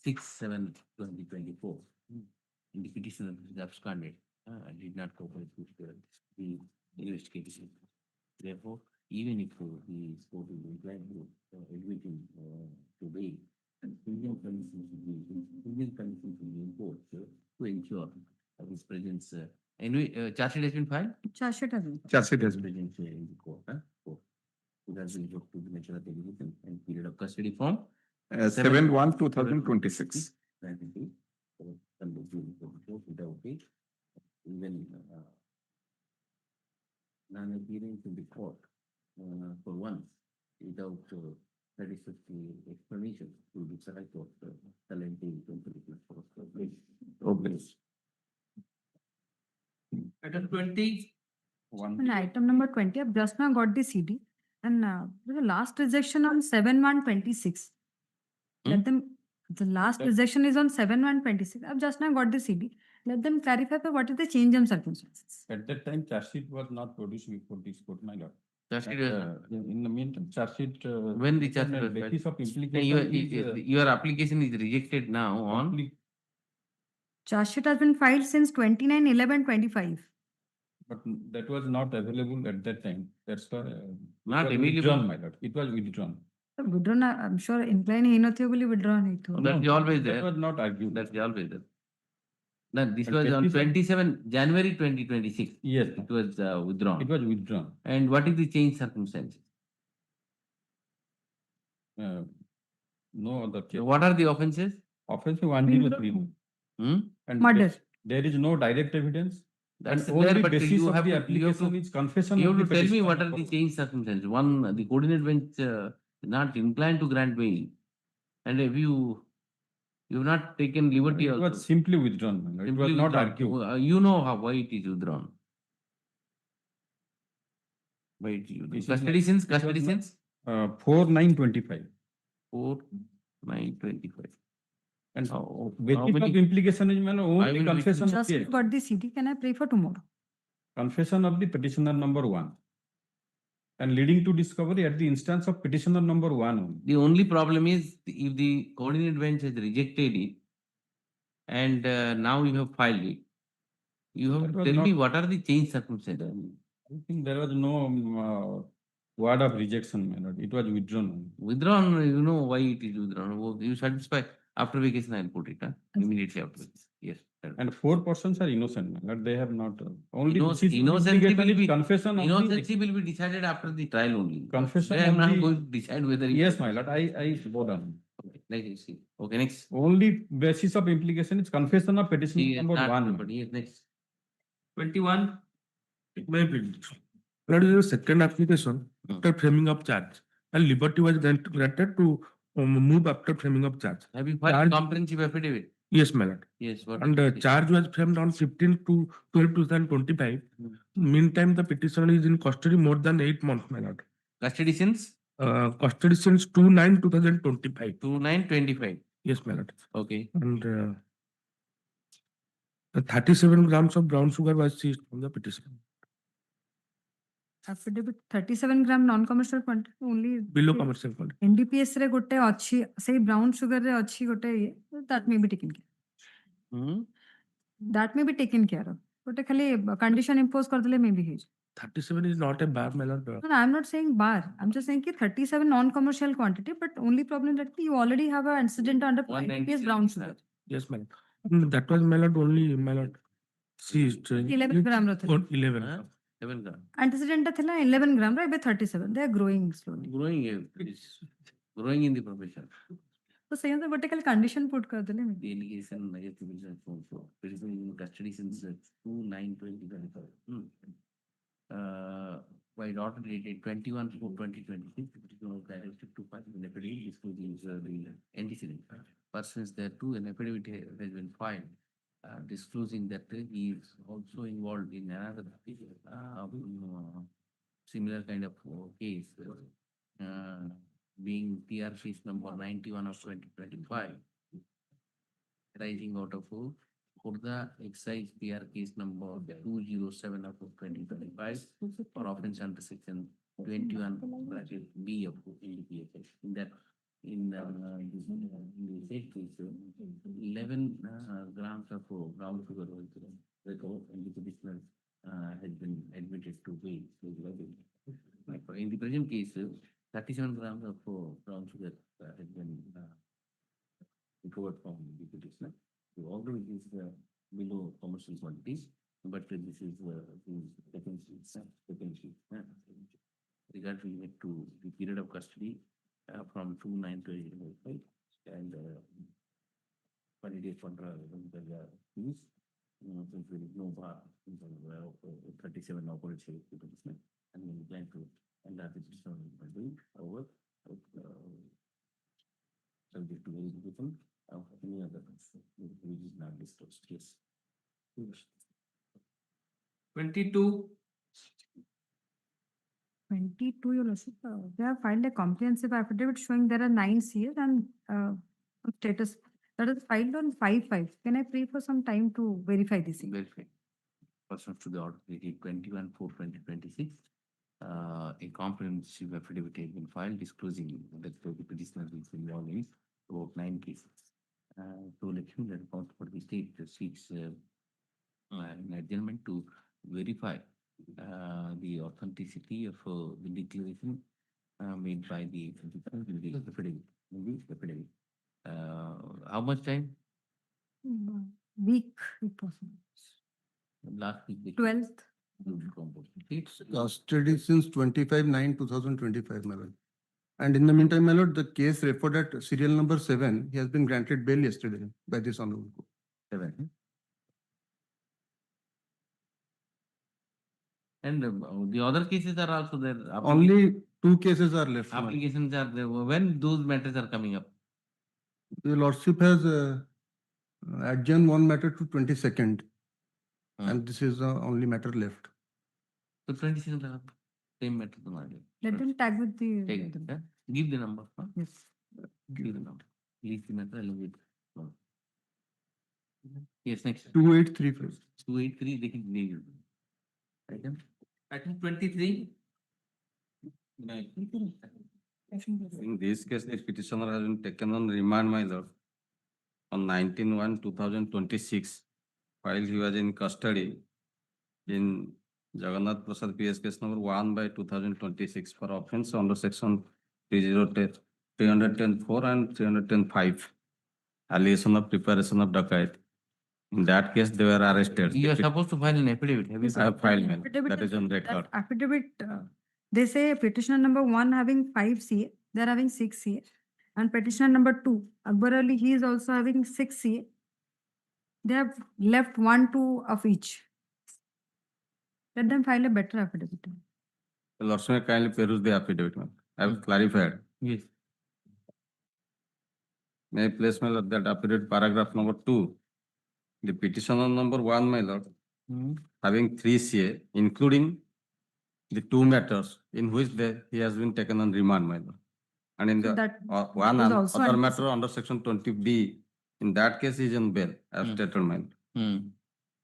6/7/2024. The petitioner is absconded. Did not cooperate with the investigation. Therefore, even if the court is inclined to admit him to bail, Indian conditions will be imposed to ensure his presence. Anyway, charge sheet has been filed. Charge sheet has been. Charge sheet has Presence in the court. Court. It has been looked to the nature of the execution and period of custody from 7/1/2026. Without it, even non-appearance in the court for once without satisfactory explanation to the High Court talented progress. Item 20. And item number 20, I've just now got the CD and the last rejection on 7/1/26. Let them, the last rejection is on 7/1/26. I've just now got the CD. Let them clarify what is the change in circumstances. At that time, charge sheet was not produced before this court, my lord. Charge sheet In the meantime, charge sheet. when the charge sheet was basis filed? of implication Your application is rejected now on. Charge sheet has been filed since 29/11/25. But that was not available at that time. That's why. Not available. Withdrawn, my lord. It was withdrawn. Withdrawn, I'm sure incline ହେଇନଥିବ ବୋଲି withdrawn ହେଇଥିବ. That's always there. That was not argued. That's always there. No, this And was on 27 27 January 2026. Yes, It was withdrawn. it was withdrawn. And what is the change circumstances? No other case. What are the offenses? Offensive 103. And Murder. there is no direct evidence. That's And only there, but basis you of have the to, application is confession. you of have the to tell me petitioner. what are the change circumstances. One, the coordinate bench is not inclined to grant bail. And if you've not taken liberty It also. was simply withdrawn. my lord. It was Simply not withdrawn. argued. You know why it is withdrawn. Why it is withdrawn. This is Custody not- since, it was custody not- since? 4/9/25. 4/9/25. And How basis of many- implication is I only will confession of Just the got the CD. Can I pray for tomorrow? confession of the petitioner number 1. And leading to discovery at the instance of petitioner number 1 only. The only problem is if the coordinate bench has rejected it and now you have filed it, you have That to was tell me not- what are the change circumstances. I think there was no word of rejection, my lord. It was withdrawn only. Withdrawn, you know why it is withdrawn. You satisfy after vacation, I'll put it, immediately after vacation. Yes. And 4 persons are innocent, my lord. They have not. Only Innocency this is will be confession of innocency will be decided after the trial only. Confession I am of not the- going to decide whether. it- Yes, my lord. I vote on. Okay, let's see. Okay, next. Only basis of implication is confession of petitioner He is number not 1. somebody. Yes, next. 21. That is the second application after framing of charge, and liberty was granted to move after framing of charge. Have you filed Charge- comprehensive affidavit? Yes, my lord. Yes. What? And charge was framed on 15/12/2025. Meantime, the petitioner is in custody more than 8 months, my lord. Custody since Custody since 2/9/2025. 2/9/25. Yes, my lord. Okay. And 37 grams of brown sugar was seized from the petitioner. Affidavit 37 gram non-commercial quantity only. Below commercial quantity. NDPS रे गोटे अच्छी say brown sugar रे अच्छी गोटे that may be taken care. That may be taken care of. गोटे खाली condition impose कर देले may be ହେଇଯିବ. 37 is not a bar, my lord. No, I'm not saying bar. I'm just saying ki 37 non-commercial quantity, but only problem that you already have an incident under 5 kps brown sugar. Yes, my lord. That was, my lord, only, my lord. Seized. 11 gram ro thila. 11. Huh? 7 gram. Antecedent thila 11 gram, right? By 37. They are growing slowly. Growing in the profession. So same the vertical condition put kar dele. The allegation against the business also. Petitioner in custody since 2/9/2025. By order dated 21/4/2026, the petitioner was directed to file an affidavit disclosing the antecedent. Persons thereto, an affidavit has been filed disclosing that he is also involved in another similar kind of case, being TR case number 91 of 2025, arising out of Khurda Excise PR case number 207 of 2025 for offence under section 21(b) of NDPS. In that, in the said case, 11 grams of brown sugar was recovered, and the petitioner has been admitted to bail. In the present case, 37 grams of brown sugar has been recovered from the petitioner. Although it is below commercial quantities, but this is second sheet. Regard related to the period of custody from 2/9/2025 and 20 days for the fees. Since there is no bar in terms of 37 operating petitioner, and we plan to enlarge the petitioner by doing our subject to verification of any other which is not disclosed. Yes. 22. 22, Your Lordship, they have filed a comprehensive affidavit showing there are 9 CS and status that is filed on 5/5. Can I pray for some time to verify this? Verify. Pursuant to the order dated 21/4/2026, a comprehensive affidavit has been filed disclosing that the petitioner is involved in about 9 cases. To election that account for the state seeks an adjournment to verify the authenticity of the declaration made by the affidavit. How much time? Week, if possible. Last week. 12th. It's Custody since 25/9/2025, my lord. And in the meantime, my lord, the case referred at serial number 7, he has been granted bail yesterday by this honorable court. 7. And the other cases are also there. Only 2 cases are left. my lord. Applications are there. When those matters are coming up? The lordship has adjourned one matter to 22nd. And this is the only matter left. So 26 same matter. Let them tag with the. Take it, yeah? Give the number. Huh? Yes. Give the number. Leave the matter along with. Yes, next. 2835. 283, they can leave. Item? Item 23. In this case, the petitioner has been taken on remand, my lord, on 19/1/2026, while he was in custody in Jagannath Prasad PS case number 1/2026 for offence under section 310(4) and 310(5), allegation of preparation of dacoit. In that case, they were arrested. You are supposed to file an affidavit. Have you? I have filed, man. Affidavit That is on record. That affidavit, they say petitioner number 1 having 5 CA, they're having 6 CA. And petitioner number 2, Akbar Ali, he is also having 6 CA. They have left 1, 2 of each. Let them file a better affidavit. The lordship may kindly peruse the affidavit, ma'am. I have clarified. Yes. May I place, my lord, that affidavit paragraph number 2. The petitioner number 1, my lord, having 3 CA, including the 2 matters in which he has been taken on remand, my lord. And in So the that one is also other anticipated. matter under section 20B, in that case, he is on bail as stated, my lord.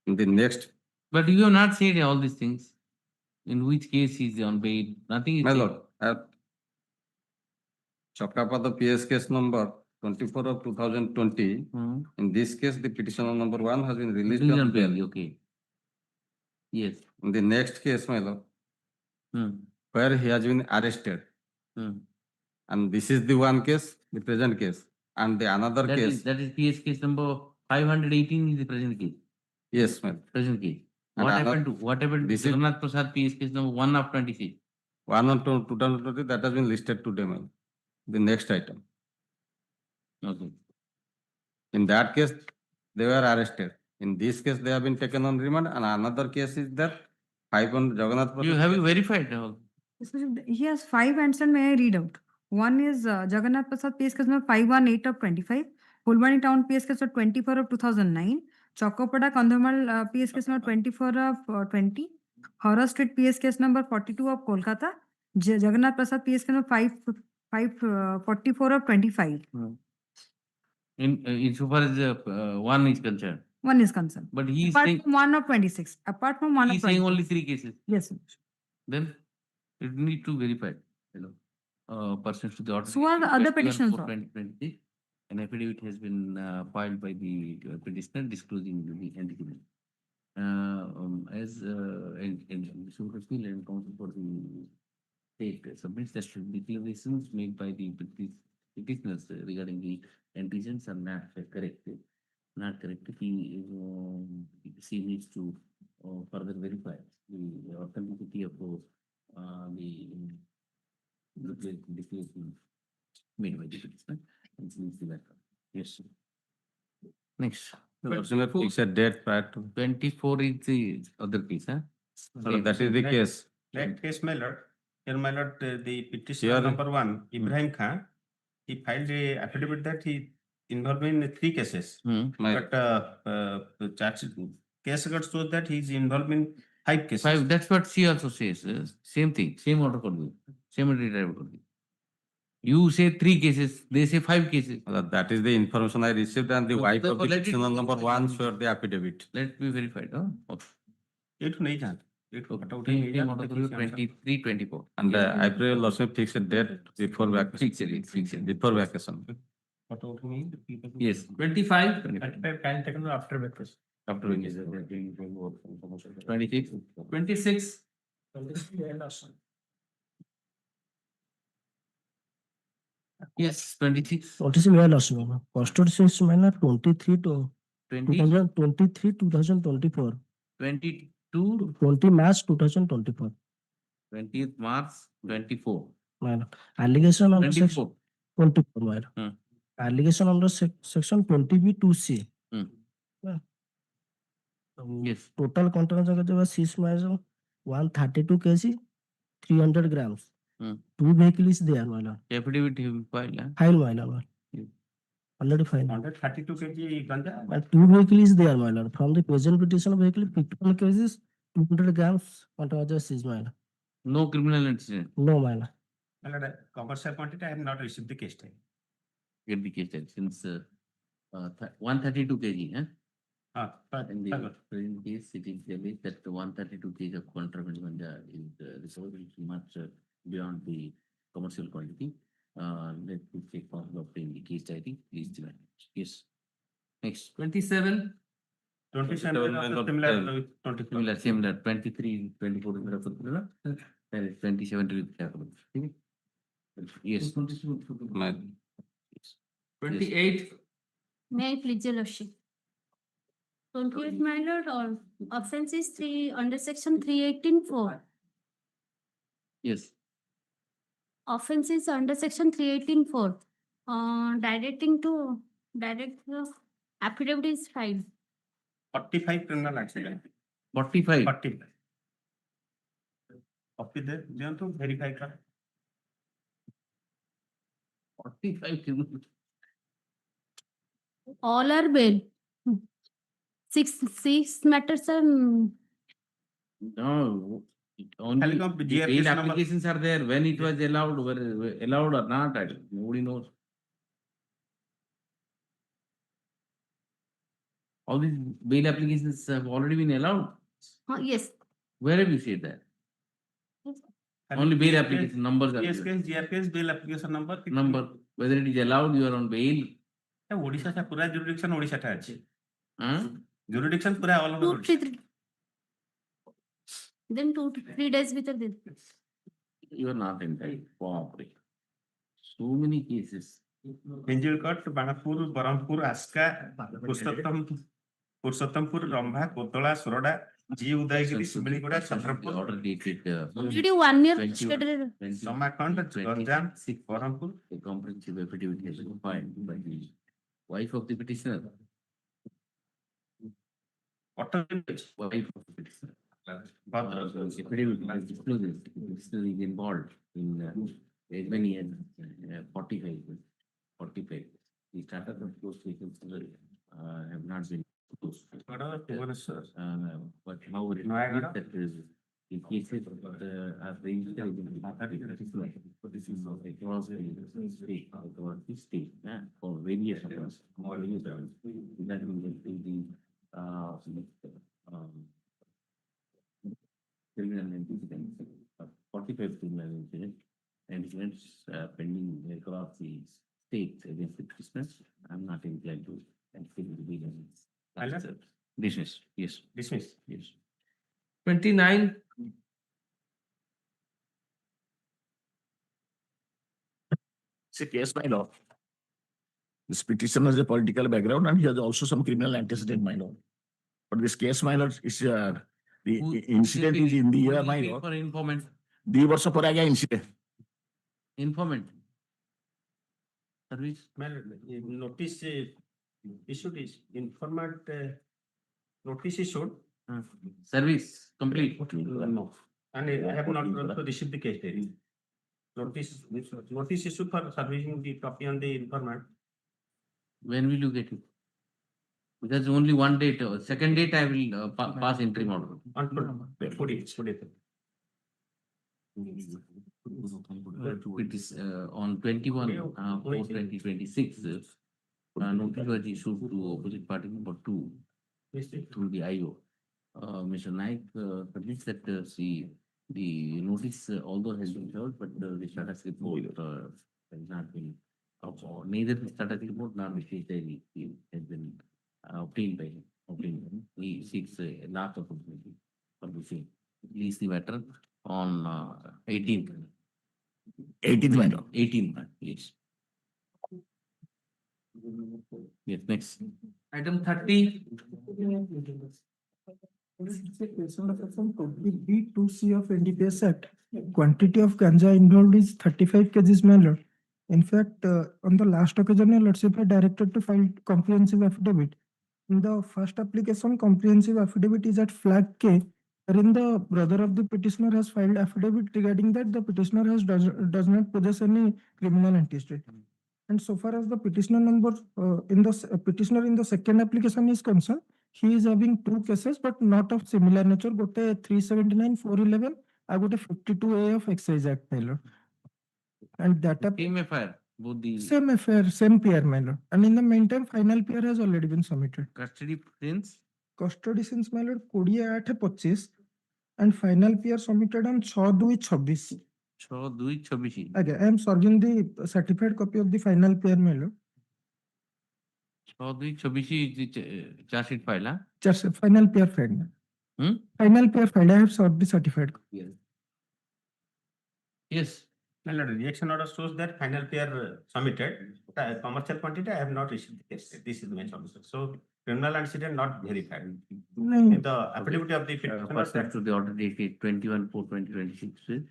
In the next, But you have not said all these things. In which case he is on bail? Nothing is my said. lord, at Chakapada PS case number 24 of 2020, in this case, the petitioner number 1 has been released on bail. Okay. Yes. In the next case, my lord, where he has been arrested. And this is the one case, the present case. And the another case. That is PS case number 518 is the present case. Yes, ma'am. Present case. And What another- happened to this is- Jagannath Prasad PS case number 1 of 26? 1 on 2020, that has been listed today, ma'am. The next item. Okay. In that case, they were arrested. In this case, they have been taken on remand, and another case is that 5 on Jagannath. You have you verified? He has 5 answers. May I read out? One is Jagannath Prasad PS case number 518 of 25, Fulbani Town PS case number 24 of 2009, Chokopada Kandhamal PS case number 24 of 20, Horror Street PS case number 42 of Kolkata, Jagannath Prasad PS case number 544 of 25. In so far as one is concerned. One is concerned. But he is Apart saying, from 1 of 26. Apart from 1 he of is saying 26. only 3 cases. Yes. Sir. Then it need to verify. Persons to the order. So what are the other petitions, sir? 2020, an affidavit has been filed by the petitioner disclosing the entity. As Mr. Appeal and Counsel for the State submits that declarations made by the petitioners regarding the antecedents are not correct. Not correct. She needs to further verify the authenticity of the declaration made by the petitioner. And she needs to verify. Yes. Sir. Next. Fix a date prior to. 24 is the other case, huh? No, that is the case. Next case, my lord. Here, my lord, the petitioner Here- number 1, Ibrahim Khan, he filed a affidavit that he involved in 3 cases. But the charge case record shows that he is involved in 5 cases. 5, that's what she also says. Same thing, same order code. Same order code. You say 3 cases, they say 5 cases. That is the information I received, and the So wife of therefore, the let it- petitioner number 1 showed the affidavit. Let me verify. Okay. It नहीं जानते. It Okay. photo Team नहीं order जानते. code 23, 24. And I pray also fix a date before vacation. Fix it. Before vacation. Photo नहीं, the people. Yes. 25. 25 can taken after breakfast. After vacation. 26. 26. Yes, 26. Notice my last one. Custody since manner 23 to 20, 2023 2024. 22, 20 March 2024. 20th March 24. Minor. Allegation under section 24. 24. Minor. Hmm. Allegation under section 20B2C. Yes. Total content was 6 miles, 132 kg, 300 grams. 2 vehicles there, minor. Affidavit you filed, huh? File, minor. Yeah. Already filed. 132 kg ganja. But 2 vehicles there, minor. From the present petition vehicle, 51 kgs, 200 grams, what was the seized, minor. No criminal incident. No, minor. My lord, commercial quantity, I have not received the case type. Get the case type since 132 kg, huh? In the present case, it is alleged that the 132 kg of contraband ganja is resolved much beyond the commercial quantity. Let me take part of obtain the case diary. Please divide. Yes. Next. 27. 27 also similar with 24. Similar. 23, 24 is similar. That is 27 to be careful. Yes. 28. May I please your lordship? 28, my lord, or offense is 3 under section 318(4). Yes. Offense is under section 318(4). Direct affidavit is filed. 45 criminal accident. 45. 45. Copy there, to verify. 45 criminal. All are bail. Six matters are No. Only Telecom the GRPS bail number. applications are there. When it was allowed, were allowed or not, I don't, nobody knows. All these bail applications have already been allowed. yes. Where have you said that? Only bail application numbers are Yes, there. GRPS bill application number. Number, whether it is allowed, you are on bail. Odisha से पूरा jurisdiction Odisha टा अछि. Huh? Jurisdiction पूरा all over. 2 3 then 2 3 days with this. you are not entitled to cooperate. So many cases. Hinjilkot, Banapur, Barampur, Aska, Pursottampur, Rambha, Kotola, Soroda, G. Udayagiri, Sibiligoda, The Chandrapur, order dated. Already 1 year 21, stated. some account, Ganjam, 26, Barampur. a comprehensive affidavit has been filed by the wife of the petitioner. What Wife of the petitioner. Affidavit has disclosed it. The petitioner is involved in as many as 45. The started of those cases have not been closed. But how it is that is the cases are registered in across the state for various reasons. That will get to the criminal incidents, 45 criminal incidents pending across the states against the prisoners. I'm not inclined to consider the evidence. Dismiss, yes. Dismiss. Yes. 29, It's a case, my lord. This petitioner has a political background and he has also some criminal antecedent, my lord. But this case, my lord, is the incident is in the year, my lord. For informant. 2 वर्ष पर आ गया incident. Informant. Service. Notice issued is informant notice issued. Service complete. No. And I have not also received the case diary. Notice issued for servicing the copy on the informant. When will you get it? Because only one date, second date I will pass interim order. On 48. It is on 21 4/2026. Notice was issued to opposite party number 2 through the IO. Mr. Naik admits that the notice although has been served, but the status report has not been neither the status report nor the case diary has been obtained by him. He seeks a last opportunity for the same. Release the matter on 18th. 18th, my lord. 18th, yes. Yes, next. item 30, B2C of NDPS Act. Quantity of ganja involved is 35 kgs, my lord. In fact, on the last occasion, your lordship had directed to file comprehensive affidavit. In the first application, comprehensive affidavit is at flag K, wherein the brother of the petitioner has filed affidavit regarding that the petitioner does not possess any criminal antecedent. And so far as the petitioner number petitioner in the second application is concerned, he is having 2 cases, but not of similar nature. Gote 379, 411, I got a 52A of Excise Act, my lord. And that Same FIR, both the same affair, same PR, my lord. And in the meantime, final PR has already been submitted. custody since Custody since, my lord, 28/25, and final PR submitted on 6/2/26. 6/2/26. Okay, I am serving the certified copy of the final PR, my lord. 6/2/26 is the charge sheet file, huh? Just final PR filed. Final PR filed. I have served the certified copy. Yes. My lord, reaction order shows that final PR submitted. Commercial quantity, I have not received the case. This is my submission. So criminal incident not verified. No. In the affidavit of the petitioner. Pursuant to the order dated 21/4/2026,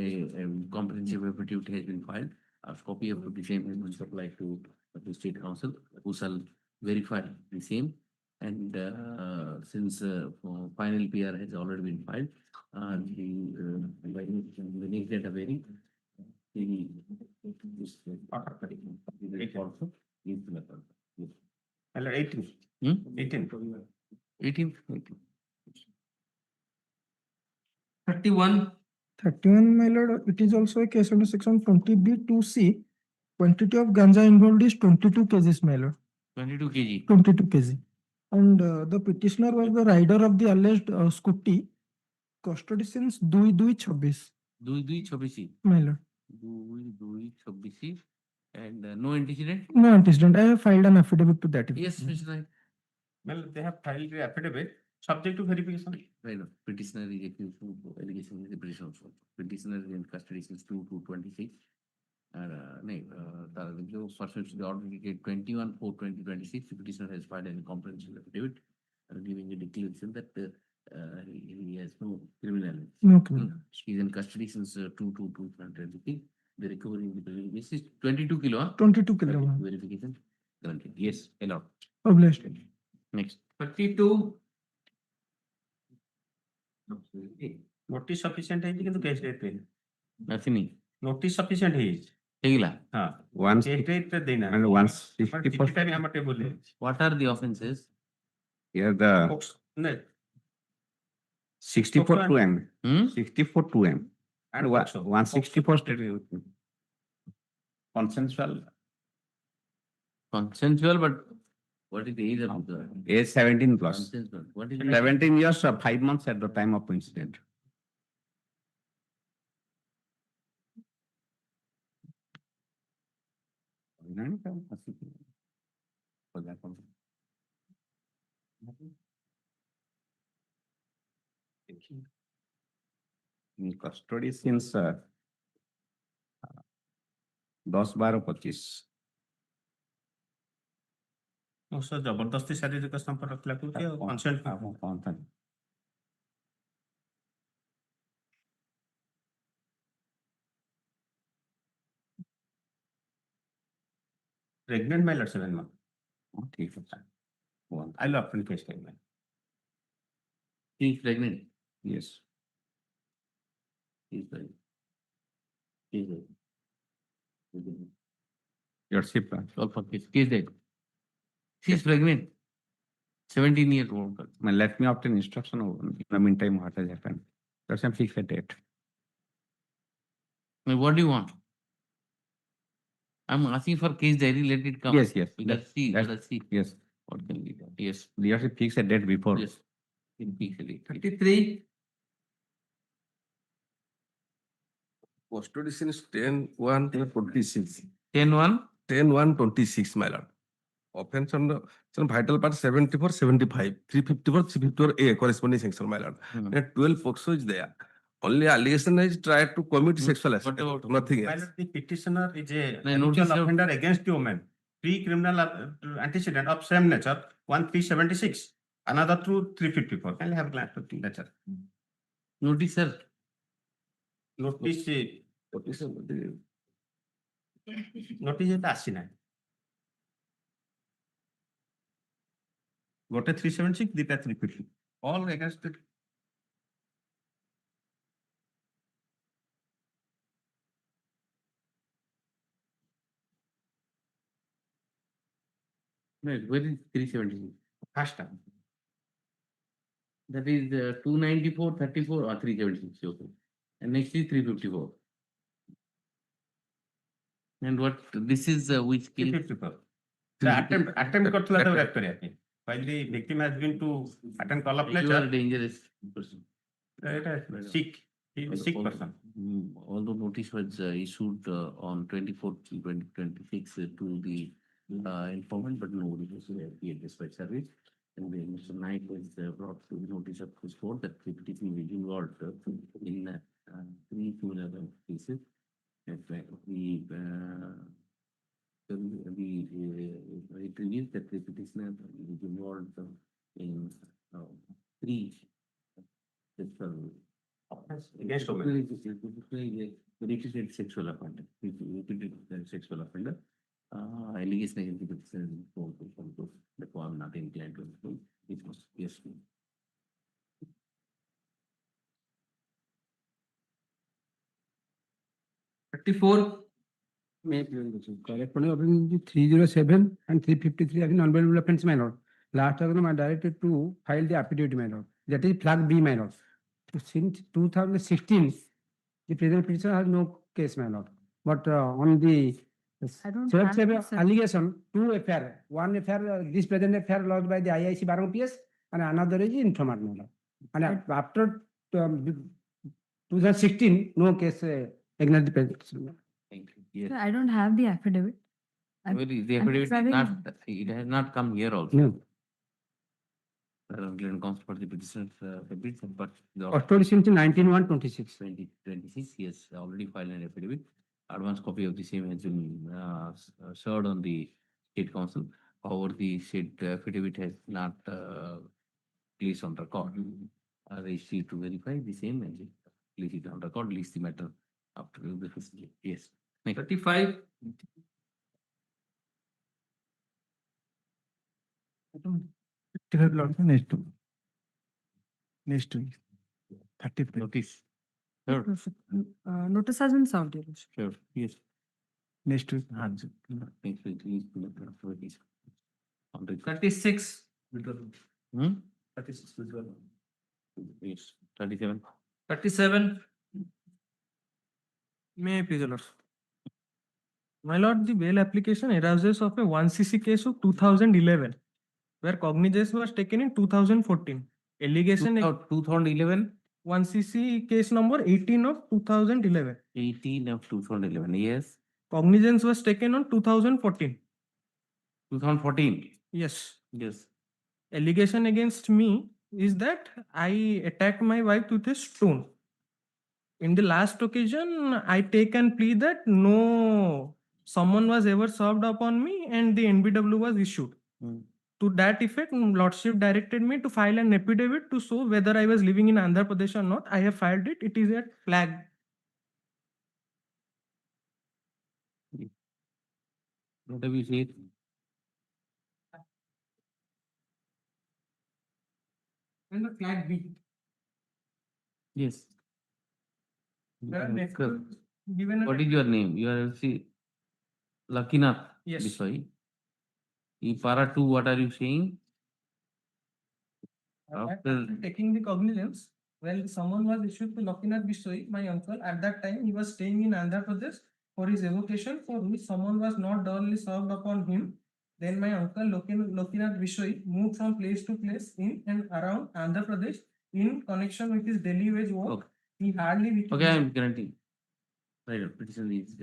a comprehensive affidavit has been filed. A copy of the same has been supplied to the state council, who shall verify the same. And since final PR has already been filed, the next data very also is the method. My lord, 18. 18. 31, 31, my lord, it is also a case under section 20B2C. Quantity of ganja involved is 22 kgs, my lord. 22 kg. 22 kg. And the petitioner was the rider of the alleged scooty. Custody since 2/2/26. 2/2/26. My lord. 2/2/26. And no antecedent? No antecedent. I have filed an affidavit to that effect. Yes, Mr. Rai. Well, they have filed the affidavit. Subject to verification. Right, no, petitioner is accused of allegation is the petition also. Petitioner is in custody since 2/2/26. And, pursuant to the order dated 21/4/2026, the petitioner has filed a comprehensive affidavit giving a declaration that he has no criminal. No criminal. He is in custody since 2/2/2023. The recovery in the present case is 22 kilo. 22 kilo. Verification granted. Yes, allowed. Published. Next. 32. Notice sufficient है किंतु case date पे Nothing. notice sufficient है Tegila. हाँ Once case date पे देना and once पर कितने time हम टेबल है What are the offenses? here the Folks, नहीं 64 to M, Hmm? 64 to M, and Foxo. 164 state consensual Consensual, but what is the age of the age 17 plus. consensual? What is 17 years, 5 months at the time of incident. In custody since 10/12/25. उससे जबरदस्ती शारीरिक संपर्क रखला क्योंकि consent pregnant my lord 7 months. ठीक है sir. I love अपनी case statement. She is pregnant. Yes. She is pregnant. She is pregnant. Your ship. All for case. Case date. She is pregnant. 17-year-old girl. Let me obtain instruction in the meantime what has happened. Let's fix a date. What do you want? I'm asking for case diary, let it come. Yes, yes. Let's see, That's- let's see. Yes. What can be done? Yes, You have to fix a date before. yes. In peace, 33. Custody since 10/1/26. 10-1. 10/1/26, my lord. Offense on the vital part 74, 75, 354, 354A corresponding section, my lord. Hmm. And 12 POCSO is there. Only allegation is tried to commit sexual assault. What about- Nothing My else. lord, the petitioner is a No, notice habitual of- offender against the woman. Pre-criminal antecedent of same nature, 1/376. Another through 354. Can I have a glance to the nature? Notice, sir. Notice এটা আসছি না গোটে 376 দুইটা 350 all against it. Wait, where is 376? First time. That is 294, 34 or 376. Okay. And next is 354. And what, this is which case? 354. The attempt করছিল তো rape করে আপনি while the victim has been to attend call of You are nature a dangerous person. এটা sick he is a sick person. Although notice was issued on 24/2026 to the informant, but nobody was appeared despite service. And then Mr. Naik was brought to the notice of his court that the petition is involved in 3 similar cases. And it reveals that the petitioner is involved in 3 sexual Offense against women. repeated sexual offender. Repeated sexual offender. Allegation against the petitioner is that I'm not inclined to include. It was yes. 34. Corresponding offense 307 and 353 are non-bailable offense, my lord. Last time I directed to file the affidavit, my lord. That is flag B, my lord. Since 2016, the present petitioner has no case, my lord. But on the I don't self have this, sir. allegation, 2 FR, 1 FR, this present FR lodged by the IIC Barang PS and another is informant, my lord. And after 2016, no case against the petitioner. Thank you. Yes. Sir, I don't have the affidavit. Well, the I'm affidavit is having- not, it has not come here also. No. Glenn comes for the petitioners, bit, but the Custody since 19/1/26. 2026, he has already filed an affidavit. Advance copy of the same has been served on the state council. However, the state affidavit has not placed on record. Registry to verify the same and place it on record, release the matter after the first day. Yes. Next. 35. Next to. Next to. 35. Notice. Sure. Notice has been served, Your Worship. Sure. Yes. Next week. Next week, release the matter after release. On the 36. 36. Yes. 37. 37. May I please, Your Lord? My lord, the bail application arises of a 1cc case of 2011, where cognizance was taken in 2014. Allegation 2011. 1cc case number 18 of 2011. 18 of 2011. Yes. Cognizance was taken on 2014. 2014. Yes. Yes. Allegation against me is that I attacked my wife with a stone. In the last occasion, I take and plea that no someone was ever served upon me and the NBW was issued. To that effect, Lordship directed me to file an affidavit to show whether I was living in Andhra Pradesh or not. I have filed it. It is a flag. What have you said? And the flag B. Yes. Given What is your name? You are Lakinath. Yes. Biswai. In para 2, what are you saying? After taking the cognizance, when someone was issued to Lakinath Biswai, my uncle, at that time he was staying in Andhra Pradesh for his evocation, for which someone was not duly served upon him. Then my uncle Lakinath Biswai moved from place to place in and around Andhra Pradesh in connection with his daily wage work. Okay. He hardly Okay, I am granting. Right, petition is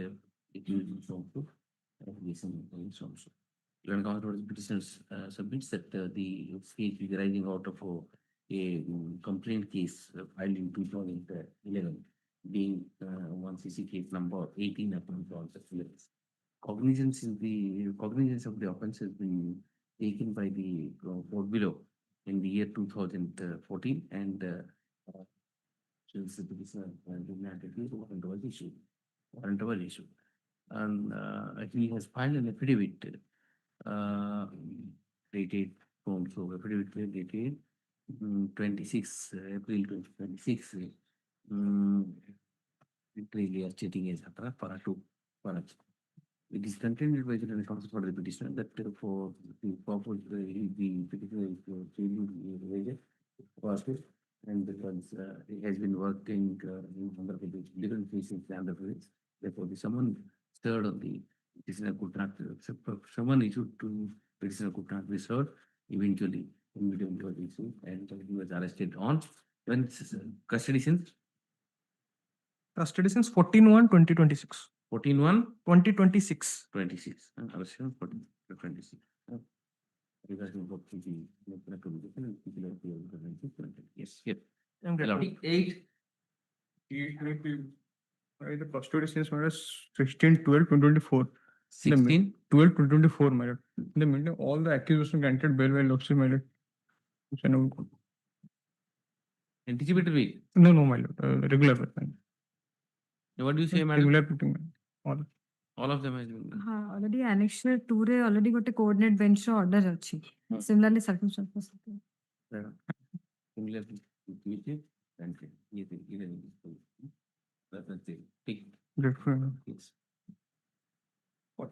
it is also. Learn Council petitioners submits that the case is arising out of a complaint case filed in 2011, being 1cc case number 18 upon all the cognizance of the offence has been taken by the court below in the year 2014 and since the petitioner warrant was issued. And he has filed an affidavit dated affidavit dated 26 April 2026. Really are stating as para 2. It is contended by the counsel for the petitioner that for the purpose the petitioner was and because it has been working in Andhra Pradesh, different places in Andhra Pradesh. Therefore, the someone served on the petitioner could not, someone issued to petitioner could not be served. Eventually, immediately was issued and he was arrested on when custody since 14/1/2026. 14/1/2026. 26. Arrested on 14/26. Regarding what yes, yes. 8. The custody since 16/12/2024. 16/12/2024, my lord. In the meantime, all the accusations granted bail by Lordship, my lord. Anticipatory. No, my lord. Regular. What do you say, madam? Regular. All of them has been. Already annexure 2 रे already got a coordinate bench order अछि. Similarly circumstances. Similarly, and that's it. Tick. Yes.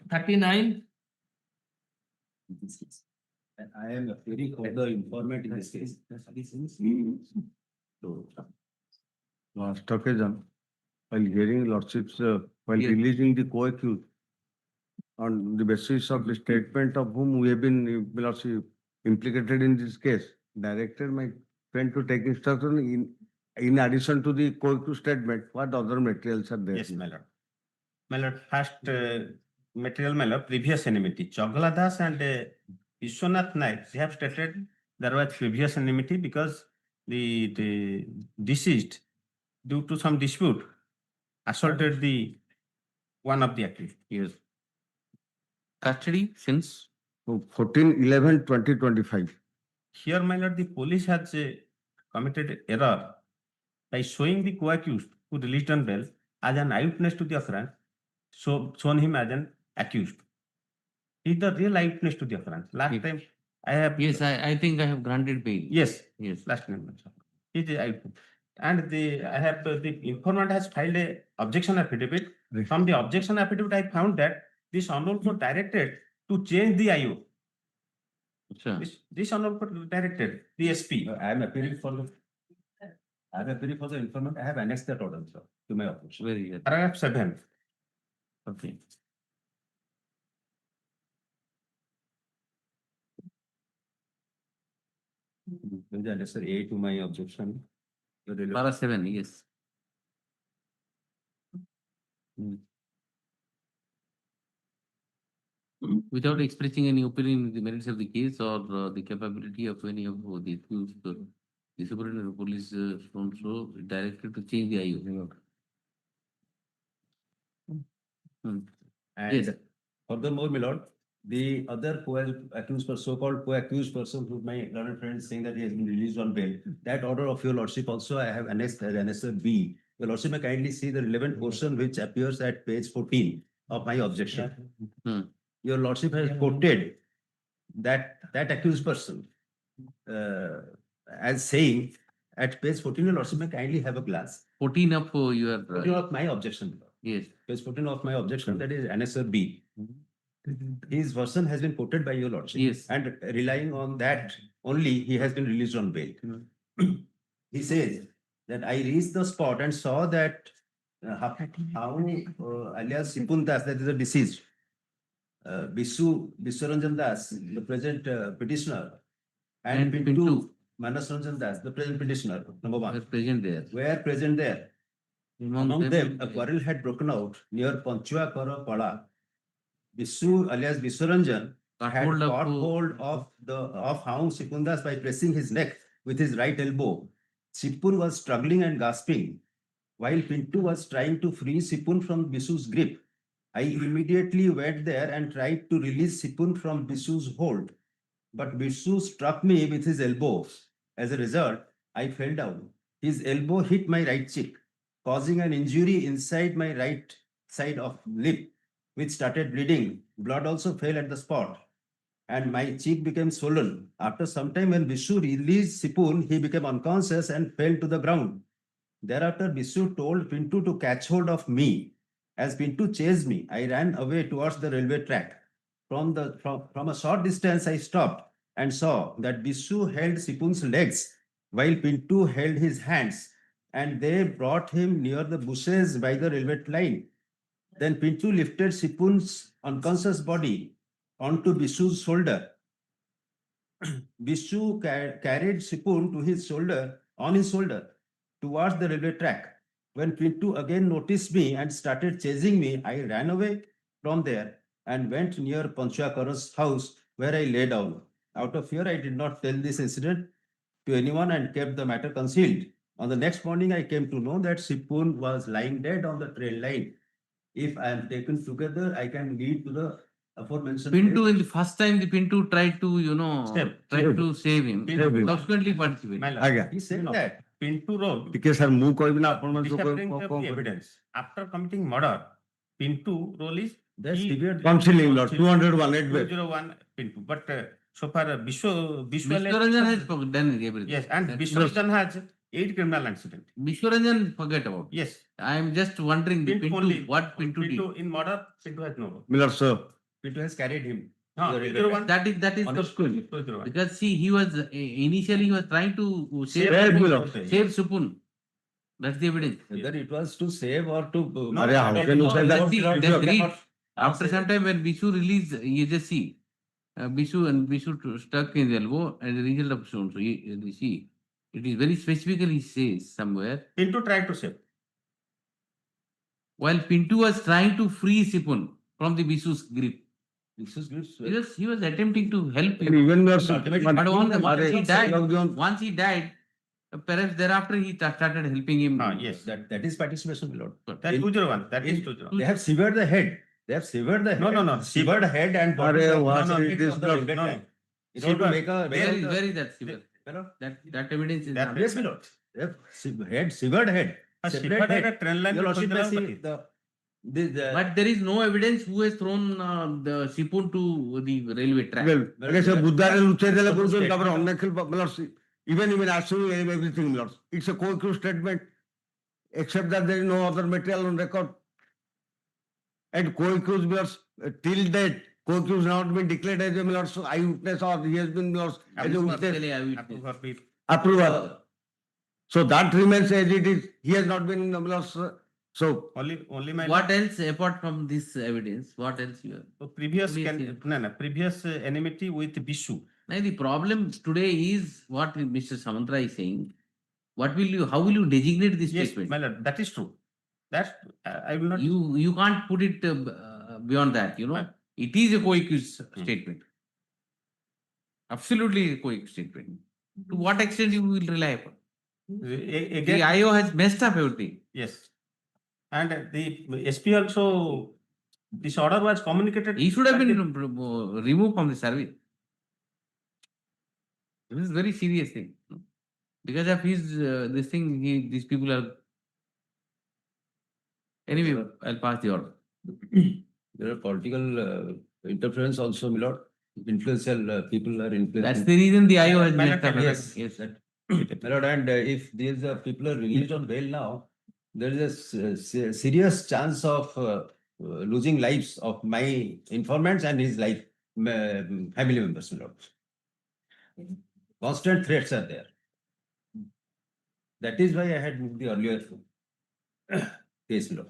39. And I am very further informant in this case. So, Last occasion, while hearing Lordships, while Yes. releasing the co-accused, on the basis of the statement of whom we have been Lordship implicated in this case, directed my friend to take instruction in addition to the co-accused statement, what other materials are there? Yes, my lord. My lord, first material, my lord, previous enmity. Chagla Das and Vishwanath Naik, they have stated there was previous enmity because the deceased, due to some dispute, assaulted the one of the accused. Yes. Custody since 14/11/2025. Here, my lord, the police has committed error by showing the co-accused who released on bail as an eyewitness to the occurrence, so shown him as an accused. He is the real eyewitness to the occurrence. Last Yes. time I have. Yes, I think I have granted bail. Yes. Yes. Last time. He is the eyewitness. And I have the informant has filed a objection affidavit. From the objection affidavit, I found that this honorable was directed to change the IO. Sure. This honorable directed the SP. I am appealing for the informant. I have annexed that order, sir, to my office. Very good. Paragraph 7. Okay. There is annexure A to my objection. Para 7, yes. Without expressing any opinion in the merits of the case or the capability of any of the accused, the Superintendent of Police so directed to change the IO. And Yes. furthermore, my lord, the other accused person, so-called co-accused person, who my learned friend is saying that he has been released on bail, that order of your lordship also I have annexed as annexure B. Your lordship may kindly see the relevant portion which appears at page 14 of my objection. Your lordship has quoted that accused person as saying at page 14, your lordship may kindly have a glance. 14 of your 14 of my objection. Yes. Page 14 of my objection, that is annexure B. His version has been quoted by your lordship. Yes. And relying on that only, he has been released on bail. He says that I reached the spot and saw that how alias Sipun Das, that is the deceased, Biswaranjan Das, the present petitioner, and Pintu Manas Ranjan Das, the present petitioner, number one, were present there. were present there. Among them, a quarrel had broken out near Panchua Kara Pala. Bisu alias Biswaranjan had caught hold of Haung Sipundas by pressing his neck with his right elbow. Sipun was struggling and gasping, while Pintu was trying to free Sipun from Bisu's grip. I immediately went there and tried to release Sipun from Bisu's hold, but Bisu struck me with his elbow. As a result, I fell down. His elbow hit my right cheek, causing an injury inside my right side of lip, which started bleeding. Blood also fell at the spot, and my cheek became swollen. After some time, when Bisu released Sipun, he became unconscious and fell to the ground. Thereafter, Bisu told Pintu to catch hold of me. As Pintu chased me, I ran away towards the railway track. From a short distance, I stopped and saw that Bisu held Sipun's legs while Pintu held his hands, and they brought him near the bushes by the railway line. Then Pintu lifted Sipun's unconscious body onto Bisu's shoulder. Bisu carried Sipun on his shoulder towards the railway track. When Pintu again noticed me and started chasing me, I ran away from there and went near Panchua Kara's house, where I lay down. Out of fear, I did not tell this incident to anyone and kept the matter concealed. On the next morning, I came to know that Sipun was lying dead on the trail line. If I am taken together, I can lead to the aforementioned. Pintu, in the first time, the Pintu tried to, to save him. Save him. Subsequently participated. He said that Pintu wrote disappearing of the evidence. After committing murder, Pintu role is Counseling, Lord, 201 201 Pintu. But so far, Biswaranjan has done everything. Yes, and Biswaranjan has 8 criminal incidents. Biswaranjan forget about. Yes. I am just wondering the Pintu, what Pintu did. In murder, Pintu has no role. Miller, sir. Pintu has carried him. That is the school. Because see, he was initially he was trying to save Supun. That's the evidence. Whether it was to save or to. How can you say that? After some time, when Bisu released, you just see Bisu stuck in the elbow and the result of stone. So you see, it is very specifically he says somewhere. Pintu tried to save. While Pintu was trying to free Sipun from the Bisu's grip. Because he was attempting to help And you. even your But once he died, lockdown. once he died, perhaps thereafter he started helping him. Yes, that is participation, my lord. That is 201, that is 201. They have severed the head. They have severed the head. No. Severed the head and bottom. Arey, No, what no, is it this was the blood? limit No, time. In order to make a. Where is that civil? My lord. That evidence is not. Yes, my lord. They have severed head. Separate severed head. head, trend line Your lordship between may the see the. But there is no evidence who has thrown the Sipun to the railway track. Well, I guess Buddha Lucha de la Gurdu Statement cover of- on the even assuming everything, Lord. It's a co-accused statement, except that there is no other material on record. And co-accused Lords, till date, co-accused not been declared as a Lord's eyewitness or he has been Lord's as a witness. Approval. So that remains as it is. He has not been Lord's. So Only my. What else apart from this evidence? What else you have? So previous Please, previous enmity with Bishu. Now the problem today is what Mr. Samantra is saying. How will you designate this Yes, statement? my lord, that is true. That I will not. You can't put it beyond that. It is a co-accused statement. Absolutely a co-accused statement. To what extent you will rely upon? Again, The IO has messed up everything. yes. And the SP also, this order was communicated. He should have been removed from the service. This is a very serious thing. Because of his this thing, these people are. Anyway, I'll pass the order. There are political interference also, my lord. Influential people are influencing. That's the reason the IO has messed up. Yes. Yes. My lord, and if these people are released on bail now, there is a serious chance of losing lives of my informants and his life family members, my lord. Constant threats are there. That is why I had moved the earlier case, my lord.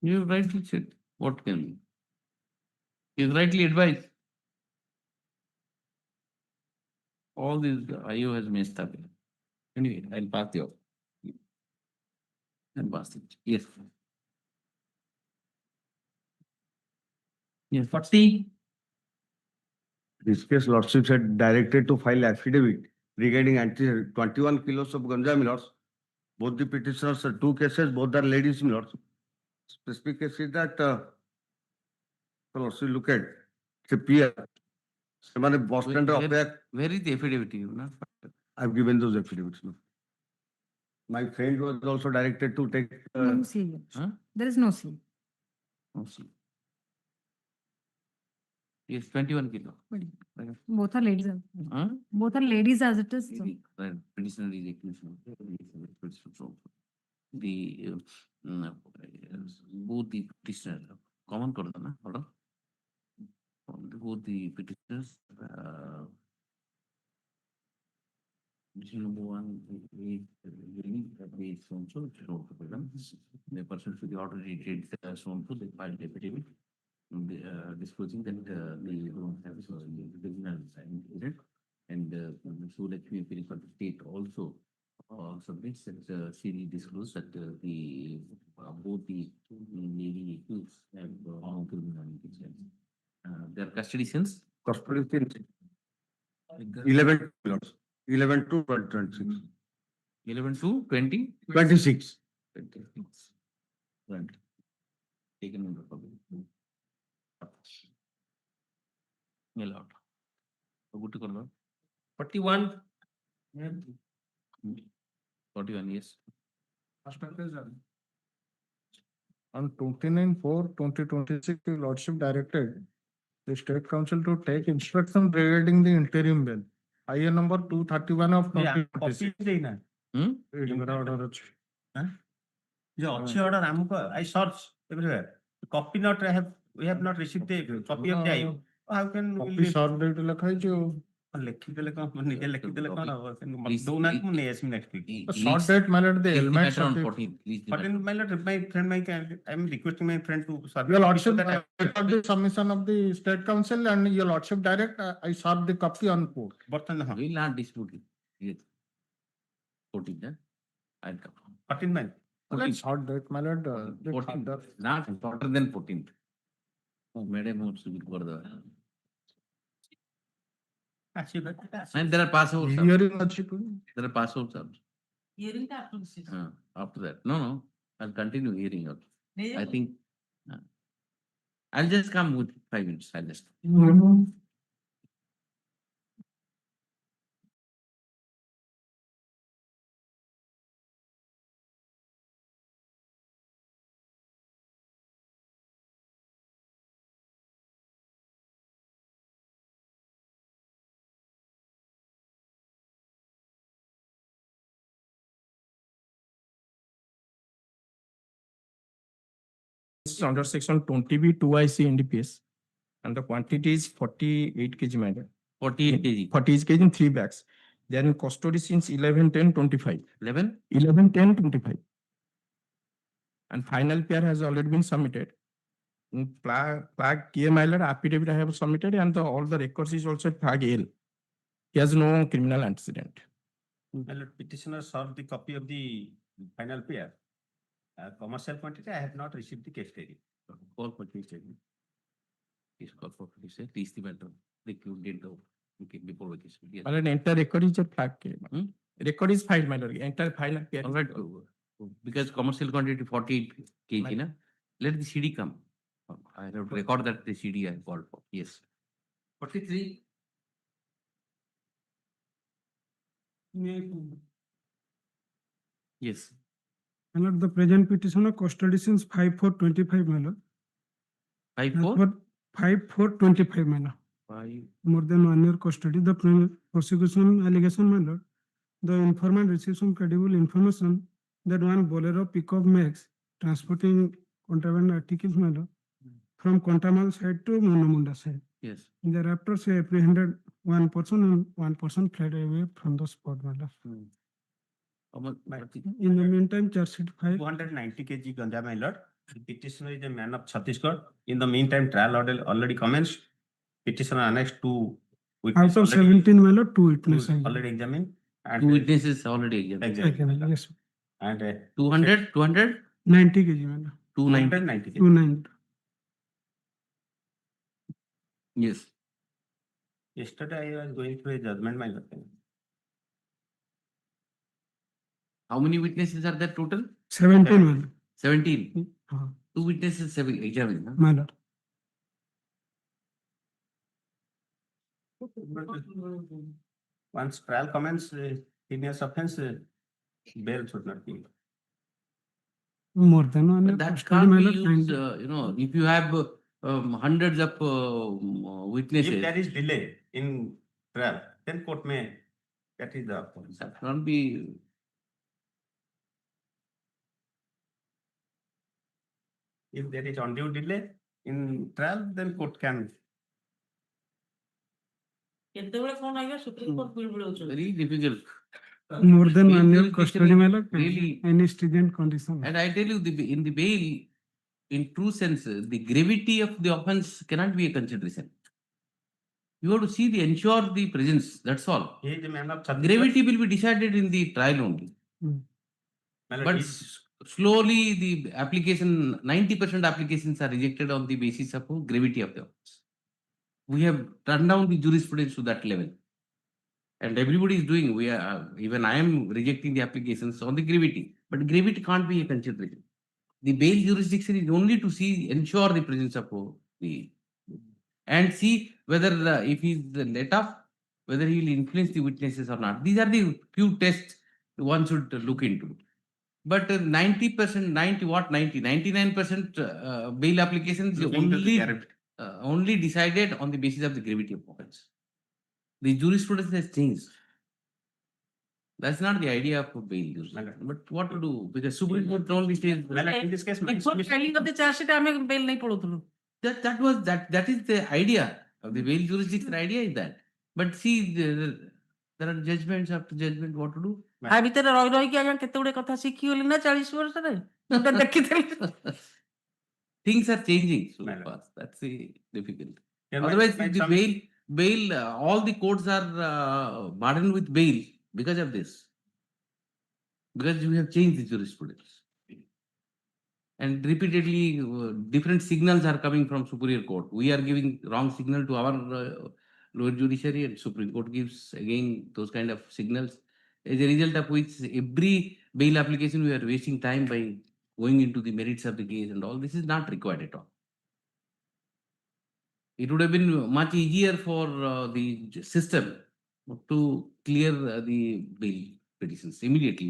You rightly said. What can be? He rightly advised. All this the IO has messed up. Anyway, I'll pass the order. I'll pass it. Yes. Yes, 40. This case, Lordship had directed to file affidavit regarding 21 kilos of ganja, my lords. Both the petitioners are two cases, both are ladies, my lords. Specific case is that, Lordship, look at, it's a peer. Someone bus stand Where is the affidavit? I've given those affidavits. No. My friend was also directed to take. No seal. There is no seal. No seal. Yes, 21 kilo. Both are ladies. Huh? Both are ladies as it is. So. Petitioner is accused. The both the petitioner common na order. Both the petitioners. Number one, the person to the order dated so they filed affidavit disclosing that they don't have criminal incident, and so let me appeal for the state also submits that she disclosed that the both the lady accused have no criminal incident. Their custody since Custody since 11 kilos. 11 to 26. 11 to 20? 26. 26. Right. Taken into public. Allowed. Good to call. 41. 41, yes. On 29/4/2026, the Lordship directed the State Council to take instruction regarding the interim bail. IA number 231 of 2026. Order I search everywhere. Copy not we have not received the copy of the IO. How can Copy served it ଲେଖା ହେଇଛି ଆଉ ଲେଖିଦେଲେ କଣ ନିଜେ ଲେଖିଦେଲେ କଣ ହବ Please, ଦଉନାହାନ୍ତି ମୁଁ ନେଇ ଆସିବି next week. Short date, my lord, the Please the elements matter of on the. 14th. Please the 14, matter. my lord, my friend, I am requesting my friend to serve. Your lordship, That of the submission of the state council and your lordship direct, I serve the copy on court. ବର୍ତ୍ତମାନ ହଁ We'll not dispute it. Yes. 14th, huh? I'll come. 14 man. Let's short date, my lord. the 14th, shorter. not shorter than 14th. Oh, madam, wants to be for the. And there are passovers. also. Hearing lordship. There are passovers. also. Hearing after this. After that. No, I'll continue hearing out. I think. I'll just come with 5 minutes. I'll just. Under section 20B 2IC NDPS, and the quantity is 48 kg matter. 48 kg. 48 kg in 3 bags. They are in custody since 11/10/25. 11? 11/10/25. And final PR has already been submitted. Flag KMILR affidavit I have submitted, and all the records is also flag L. He has no criminal antecedent. My lord, petitioner served the copy of the final PR. Commercial quantity, I have not received the case diary. Call for case statement. Please call for case statement. Please the matter. The queue did the. Okay, before vacation. Yes. My lord, entire record is a flag K. Record is filed, my lord. Entire final PR. All right. Because commercial quantity 48 kg, na? Let the CD come. I have to record that the CD I called for. Yes. 43. Yes. My lord, the present petitioner custody since 5/4/25, my lord. 5/4? 5/4/25, my lord. 5. More than 1 year custody. The prosecution allegation, my lord. The informant received some credible information that one Bolero pickup makes transporting contraband articles, my lord, from Contamal side to Monamunda side. Yes. Thereafter, she apprehended one person and one person fled away from the spot, my lord. In the meantime, charge sheet 5. 290 kg ganja, my lord. The petitioner is a man of Chhattisgarh. In the meantime, trial order already commenced. Petitioner annexed 2 witnesses. Out of 17, my lord, 2 witnesses. Already examined. And 2 witnesses already examined. Exactly. Yes. And 200? 90 kg, my lord. 290. 290. Yes. Yesterday I was going through a judgment, my lord. How many witnesses are there total? 17, my lord. 17. 2 witnesses have examined. Huh? My lord. Once trial commence, heinous offense, bail should not be. More than 1 year But that custody, can't my be lord. used, if you have hundreds of witnesses. If there is delay in trial, then court may, that is the point. That can't be. If there is undue delay in trial, then court can. Very difficult. More than 1 year Bail custody, my lord. really. Any stringent condition. And I tell you, in the bail, in true sense, the gravity of the offense cannot be a consideration. You have to see ensure the presence. That's all. He is a man of Chhattisgarh. Gravity will be decided in the trial only. But slowly the application, 90% applications are rejected on the basis of gravity of the offense. We have turned down the jurisprudence to that level. And everybody is doing, even I am rejecting the applications on the gravity. But gravity can't be a consideration. The bail jurisdiction is only to ensure the presence of the, and see whether if he is let off, whether he will influence the witnesses or not. These are the few tests one should look into. But 90%, 99% bail applications only decided on the basis of the gravity of offense. The jurisprudence has changed. That's not the idea of bail. But what to do? Because Supreme Court only says. In this case, before filing of the charge sheet, I am bail nahi pado. That is the idea of the bail jurisdiction. Idea is that But see, there are judgments after judgment, what to do? ତା ଭିତରେ ରହି ରହିକି ଆଜ୍ଞା କେତେ ଗୁଡେ କଥା ଶିଖିଗଲି ନା 40 ବର୍ଷରେ ଯୋଉଟା ଦେଖିଥିଲି। Things are changing so Madam. fast. That's the difficulty. Yeah, Otherwise, my the bail, all the courts are burdened with bail because of this. Because we have changed the jurisprudence. And repeatedly, different signals are coming from Superior Court. We are giving wrong signal to our lower judiciary, and Supreme Court gives again those kind of signals. As a result of which, every bail application we are wasting time by going into the merits of the case and all. This is not required at all. It would have been much easier for the system to clear the bail petitions immediately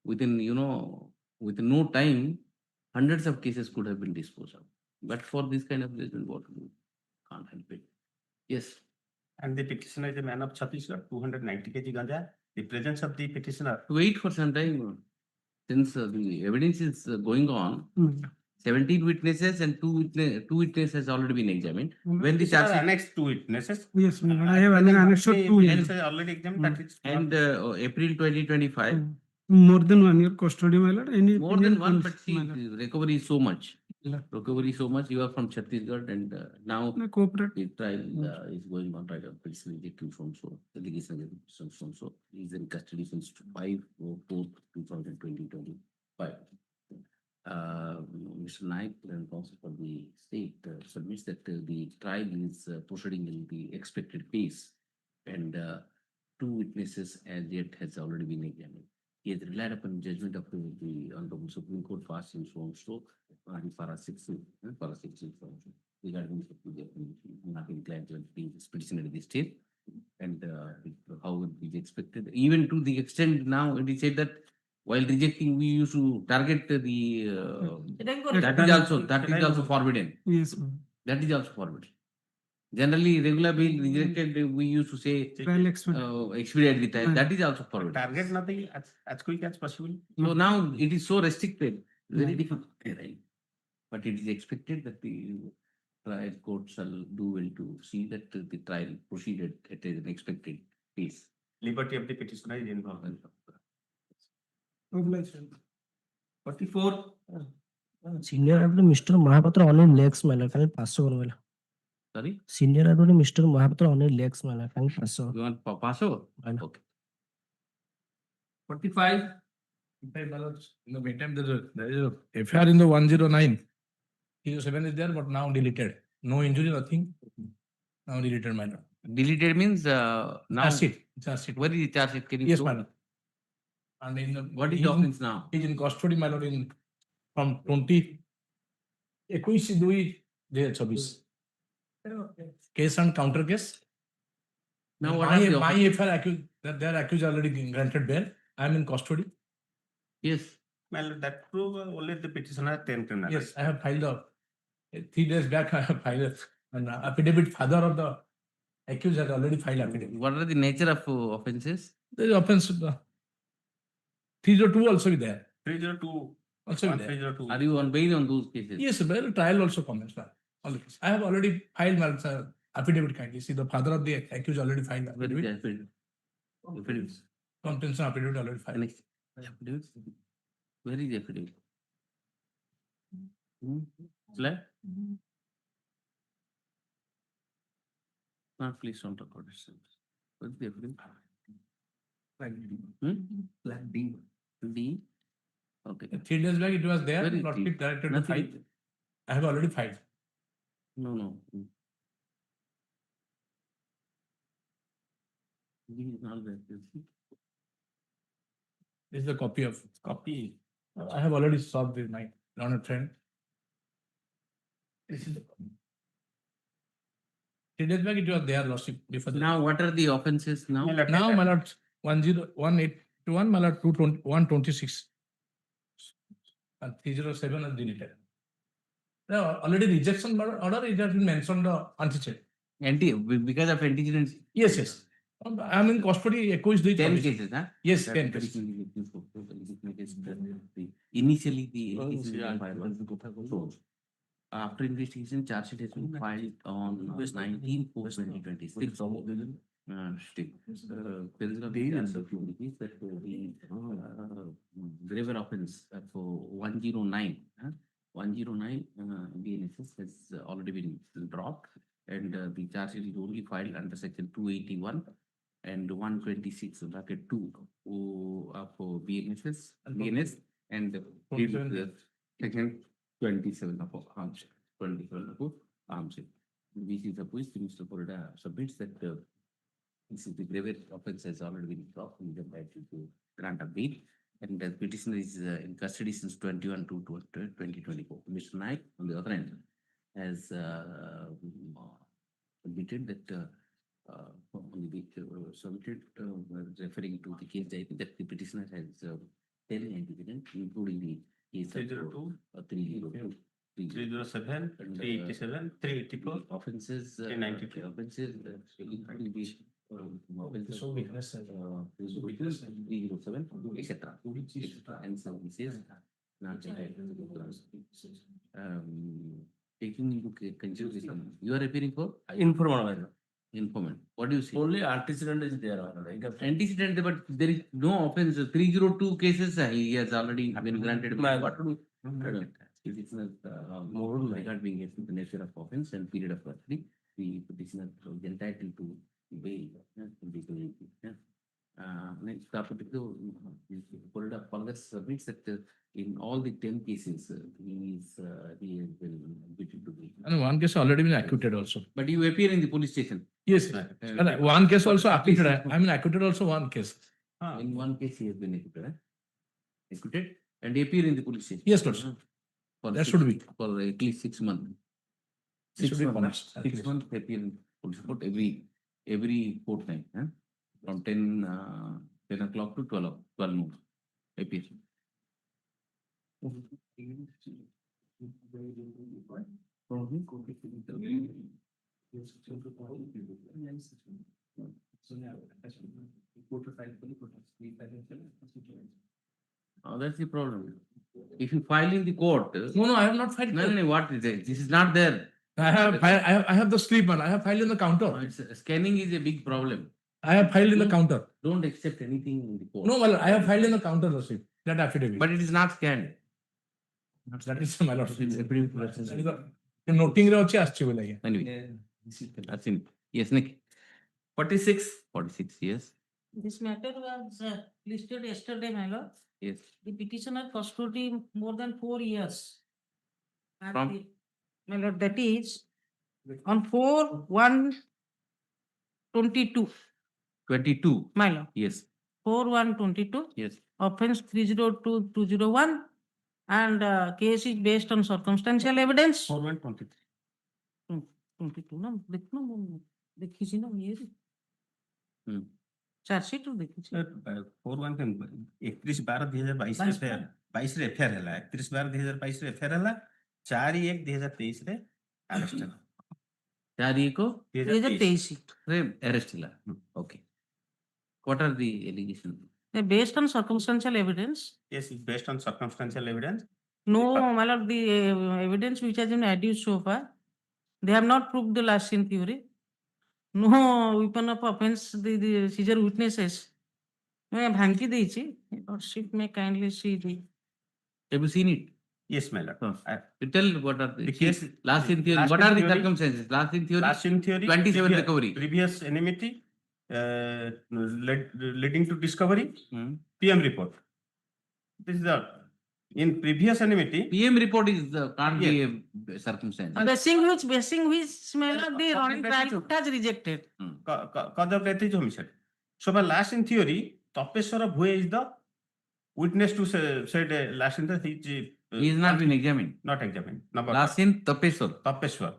within no time. Hundreds of cases could have been disposed of. But for this kind of judgment, what to do? Can't help it. Yes. And the petitioner is a man of Chhattisgarh, 290 kg ganja. The presence of the petitioner. Wait for some time. Since the evidence is going on, 17 witnesses and two witnesses has already been examined. When the charge annexed 2 witnesses. Yes, my lord, I have annexed 2 years. Witnesses already examined. That is and April 2025. More than 1 year custody, my lord. More than one, but see, the recovery is so much. Recovery is so much. You are from Chhattisgarh, and now the trial is going on right now. It's accused also. The litigation also. He is in custody since 5/4/2025. Mr. Naik, and counsel for the state, submits that the trial is proceeding in the expected pace, and 2 witnesses as yet has already been examined. He has relied upon judgment of the Honorable Supreme Court fast in so and so, and para 6 regarding not inclined to entertain this petition at this stage, and how it is expected. Even to the extent now, it is said that while rejecting, we used to target the that is also forbidden. Yes, that is also forbidden. Generally, regular bail rejected, we used to say expedite the time. That is also forbidden. Target nothing as quick as possible. So now it is so restricted, very difficult. Right? But it is expected that the trial court shall do well to see that the trial proceeded at an expected pace. Liberty of the petitioner is involved. 44. Senior attorney Mr. Mahapatra on his legs, my lord. Can you pass over, my lord? Sorry? Senior attorney Mr. Mahapatra on his legs, my lord. Can you pass over? You want pass over? Okay. 45. In the meantime, there is a FIR in the 109. TO7 is there, but now deleted. No injury, nothing. Now deleted, my lord. Deleted means now. Charge sheet. Where is the charge sheet? Can you Yes, show? my lord. And in the, What is the offense now? He is in custody, my lord, from 21/2/2024. Case and counter case. Now what are the my FIR accused, that they are accused already granted bail. I am in custody. Yes. Well, that prove only the petitioner 10 criminal. Yes, I have filed 3 days back. I have filed an affidavit. Father of the accused has already filed affidavit. What are the nature of offenses? There is offense. 302 also be there. 302. Also be there. 302. Are you on bail on those cases? Yes, bail trial also comments. I have already filed my affidavit. Kindly see, the father of the accused already filed affidavit. Affidavit. Contention affidavit already filed. Next. Affidavit. Where is the affidavit? Slide? No, please don't record it. Where is the affidavit? Flag D. D. Okay. 3 days back it was there. Where is Not D? directed to Nothing. file. I have already filed. No. D is not there. This is the copy of copy. I have already solved with my learned friend. This is the copy. 3 days back it was there, lordship. Before Now what are the offenses now? Now, my lord, 10821, my lord, 126. And 307 is deleted. Now, already rejection order, it has been mentioned antecedent. Because of antecedents? Yes. I am in custody, 10 cases, huh? Yes, 10 cases. Initially, the after investigation, charge sheet has been filed on 19/4/2026. There is a basis of that the graver offense for 109. 109 BNSS has already been dropped, and the charge sheet is only filed under section 281 and 126(2) for BNSS, BNS, and section 27 of arms, 27 of arms. Which is the police, Mr. Purada submits that this is the graver offense has already been dropped in the to grant a bail, and the petitioner is in custody since 21/2/2024. Mr. Naik, on the other hand, has admitted that on the submitted referring to the case that the petitioner has 10 antecedents, including the case of 302, 307, 387, 384 offenses, 392 offenses, including the offenses, 307, etc. And so he says, taking into consideration, you are appearing for Informant. informant. What do you say? Only antecedent is there. Antecedent, but there is no offense. 302 cases he has already been granted. What to do? It is not regard being the nature of offense and period of custody. The petitioner is entitled to bail. Next topic, Congress submits that in all the 10 cases, he has been admitted to bail. And one case already been acquitted also. But you appear in the police station. Yes, and one case also acquitted. I mean, acquitted also one case. In one case, he has been acquitted. Acquitted and appear in the police station. Yes, Lord. That should be. For at least 6 months. 6 months. 6 months appear in police court every fortnight. From 10 o'clock to 12 noon. Appear. That's the problem. If you file in the court. No, I have not filed. No, what is it? This is not there. I have the slip, man. I have filed in the counter. Scanning is a big problem. I have filed in the counter. Don't accept anything in the court. No, well, I have filed in the counter the slip, that affidavit. But it is not scanned. That is my lord. Noting Anyway, that's in. Yes, Nick. 46. 46, yes. This matter was listed yesterday, my lord. Yes. The petitioner custody more than 4 years. And From? my lord, that is on 4/1/22. 22. My lord. Yes. 4/1/22. Yes. Offense 302/201. And case is based on circumstantial evidence. 4/1/23. 22 ना देखी थी ना ये chargesheet तो देखी थी 31/12/2022 रे FIR हैला 31/12/2022 रे एफआईआर हैला 4/1/2023 रे अरेस्ट हैला 4/1/2023 रे अरेस्ट हैला okay. What are the allegations? They're based on circumstantial evidence. Yes, it's based on circumstantial evidence. No, my lord, the evidence which has been adduced so far, they have not proved the last seen theory. No weapon of offense, the seizure witnesses. मैं भांकी दी थी. Lordship may kindly see the. Have you seen it? Yes, my lord. You tell what are the case last in theory. What are the circumstances? Last in theory. 27 recovery. Previous enmity leading to discovery. PM report. This is the in previous enmity. PM report is can't be a circumstance. Basing which my lord, the wrong trial has rejected. Cause of death is homicide. So by last in theory, Tapeswara Bhuye is the witness to said last in the he is not been examined. Not examined. Last in Tapeswar.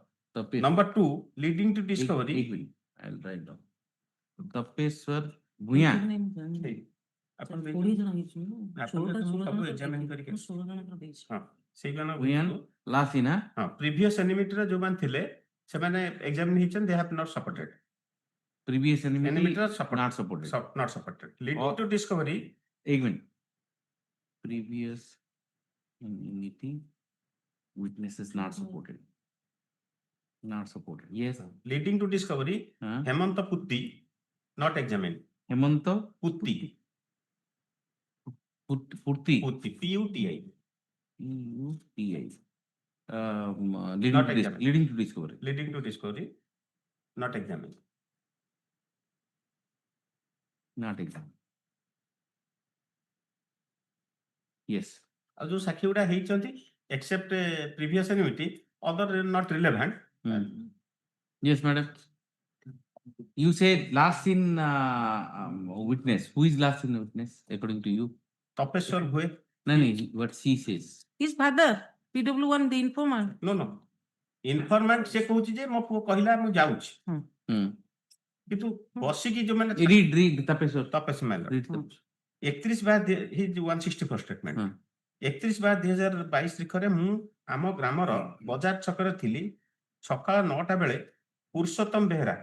Number 2, leading to discovery. I'll write down. Tapeswar Bhuya. Upon examine करके हां से गाना last in हां previous एनिमिटी रे जो मान थिले से माने एग्जामिन हिचन they have not supported previous enmity not supported leading to discovery एक मिनट previous enmity witnesses not supported Not supported. Yes. Leading to discovery, Hemanta Putti, not examined. Hemanta Putti. Putti. Putti. P-U-T-I. P-U-T-I. Not examined. Leading to discovery. Leading to discovery, not examined. Not examined. Yes. ଆଉ ଯୋଉ ସାକ୍ଷୀ ଗୁଡା ହେଇଛନ୍ତି except previous annuity, other not relevant. Yes, madam. You said last in witness. Who is last in witness according to you? Tapeshwar Bhue. No, what she says. His father, PW1, the informant. No, no. Informant ସେ କହୁଛି ଯେ ମୋ ପୁଅ କହିଲା ମୁଁ ଯାଉଛି କିନ୍ତୁ ବସିକି ଯୋଉମାନେ Read Tapeshwar. Tapeshwar Miller 31/161 statement 31/2022 ତାରିଖରେ ମୁଁ ଆମ ଗ୍ରାମର ବଜାର ଛକରେ ଥିଲି ସକାଳ 9ଟା ବେଳେ Purushottam Behera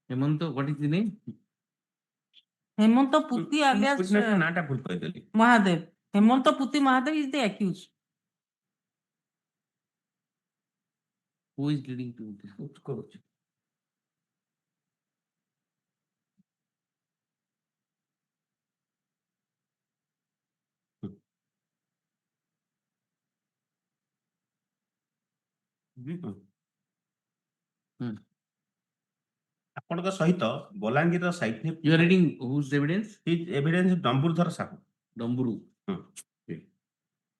Hemanta, what is the name? Hemanta Putti alias witness ନାଟା ଭୁଲ କହିଦେଲି Mahadev. Hemanta Putti Mahadev is the accused. Who is leading to this? କହୁଛି ଆପଣଙ୍କ ସହିତ ବଲାଙ୍ଗୀରର scientific You are reading whose evidence? Evidence Dambarudhar Sahu Damburu.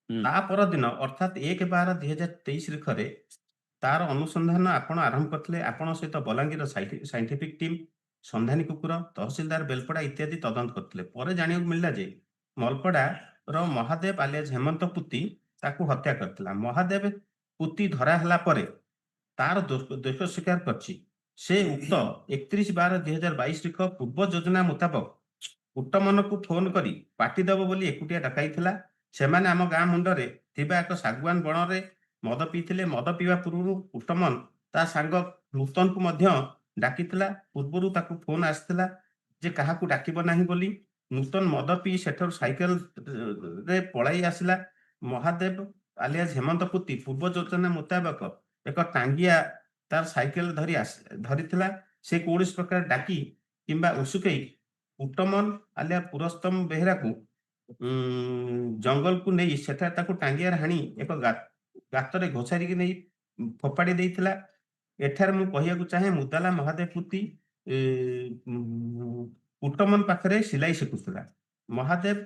ତା ପରଦିନ ଅର୍ଥାତ୍ 1/12/2023 ତାରିଖରେ ତାର ଅନୁସନ୍ଧାନ ଆପଣ ଆରମ୍ଭ କରିଥିଲେ ଆପଣଙ୍କ ସହିତ ବଲାଙ୍ଗୀରର ସାଇଣ୍ଟିଫିକ ଟିମ୍ ସନ୍ଧାନୀ କୁକୁର ତହସିଲଦାର ବେଲପଡା ଇତ୍ୟାଦି ତଦନ୍ତ କରିଥିଲେ ପରେ ଜାଣିବାକୁ ମିଳିଲା ଯେ ମଲପଡାର ମହାଦେବ ଆଲିଆସ ହେମନ୍ତ ପୁତି ତାକୁ ହତ୍ୟା କରିଥିଲା ମହାଦେବ ପୁତି ଧରା ହେଲା ପରେ ତାର ଦୋଷ ସ୍ୱୀକାର କରିଛି ସେ ଉକ୍ତ 31/12/2022 ତାରିଖ ପୂର୍ବ ଯୋଜନା ମୁତାବକ କୁଟମନକୁ ଫୋନ କରି ପାଟି ଦେବ ବୋଲି ଏକୁଟିଆ ଡକାଇଥିଲା ସେମାନେ ଆମ ଗାଁ ମୁଣ୍ଡରେ ଥିବା ଏକ ଶାଗୁଆନ ବଣରେ ମଦ ପିଇଥିଲେ ମଦ ପିଇବା ପୂର୍ବରୁ କୁଟମନ ତା ସାଙ୍ଗ ନୂତନକୁ ମଧ୍ୟ ଡାକିଥିଲା ପୂର୍ବରୁ ତାକୁ ଫୋନ ଆସିଥିଲା ଯେ କାହାକୁ ଡାକିବ ନାହିଁ ବୋଲି ନୂତନ ମଦ ପିଇ ସେଠାରୁ ସାଇକେଲରେ ପଳାଇ ଆସିଲା ମହାଦେବ ଆଲିଆସ ହେମନ୍ତ ପୁତି ପୂର୍ବ ଯୋଜନା ମୁତାବକ ଏକ ଟାଙ୍ଗିଆ ତାର ସାଇକେଲ ଧରିଥିଲା ସେ କୌଣସି ପ୍ରକାର ଡାକି କିମ୍ବା ଉସୁକେଇ କୁଟମନ ଆଲିଆ ପୁରସ୍ତମ ବେହେରାକୁ ଜଙ୍ଗଲକୁ ନେଇ ସେଠାରେ ତାକୁ ଟାଙ୍ଗିଆରେ ହାଣି ଏକ ଗାତରେ ଘୋଷାରିକି ନେଇ ଫୋପାଡ଼ି ଦେଇଥିଲା ଏଠାରେ ମୁଁ କହିବାକୁ ଚାହେଁ ମୁଦାଲା ମହାଦେବ ପୁତି କୁଟମନ ପାଖରେ ସିଲାଇ ଶିଖୁଥିଲା ମହାଦେବ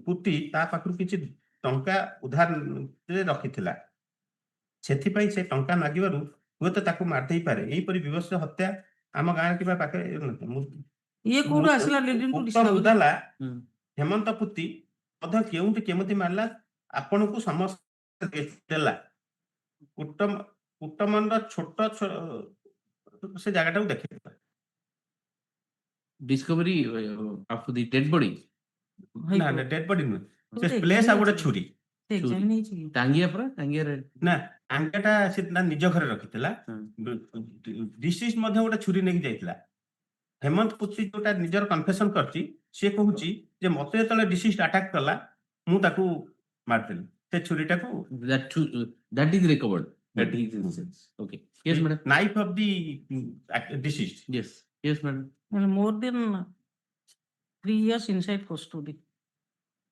ପୁତି ତା ପାଖରୁ କିଛି ଟଙ୍କା ଉଧାରରେ ରଖିଥିଲା ସେଥିପାଇଁ ସେ ଟଙ୍କା ମାଗିବାରୁ ହୁଏତ ତାକୁ ମାରିଦେଇପାରେ ଏହିପରି ବିଭତ୍ସ ହତ୍ୟା ଆମ ଗାଁରେ କିମ୍ବା ପାଖରେ ଇଏ କୋଉଠୁ ଆସିଲା leading to discovery? ମୁଦାଲା ହେମନ୍ତ ପୁତି ମଧ୍ୟ କେଉଁଠି କେମିତି ମାରିଲା ଆପଣଙ୍କୁ ସମସ୍ତେ ଦେଲା କୁଟମନର ଛୋଟ ସେ ଜାଗାଟାକୁ ଦେଖେଇଥିଲା Discovery of the dead body. ନା ନା ଡେଡ୍ ବଡି ନୁହେଁ ସେ ପ୍ଲେସ୍ ଆଉ ଗୋଟେ ଛୁରୀ ଟାଙ୍ଗିଆ ପରା ଟାଙ୍ଗିଆରେ ନା ଟାଙ୍ଗିଆଟା ସେ ନିଜ ଘରେ ରଖିଥିଲା ଡିସିଜ ମଧ୍ୟ ଗୋଟେ ଛୁରୀ ନେଇକି ଯାଇଥିଲା ହେମନ୍ତ ପୁତି ଯୋଉଟା ନିଜର କନଫେସନ କରିଛି ସିଏ କହୁଛି ଯେ ମତେ ଯେତେବେଳେ ଡିସିଜ ଆଟାକ୍ କଲା ମୁଁ ତାକୁ ମାରିଦେଲି ସେ ଛୁରୀଟାକୁ that is recovered. That is innocence. Okay. Yes, madam. knife of the deceased. Yes. Yes, madam. And more than 3 years inside custody.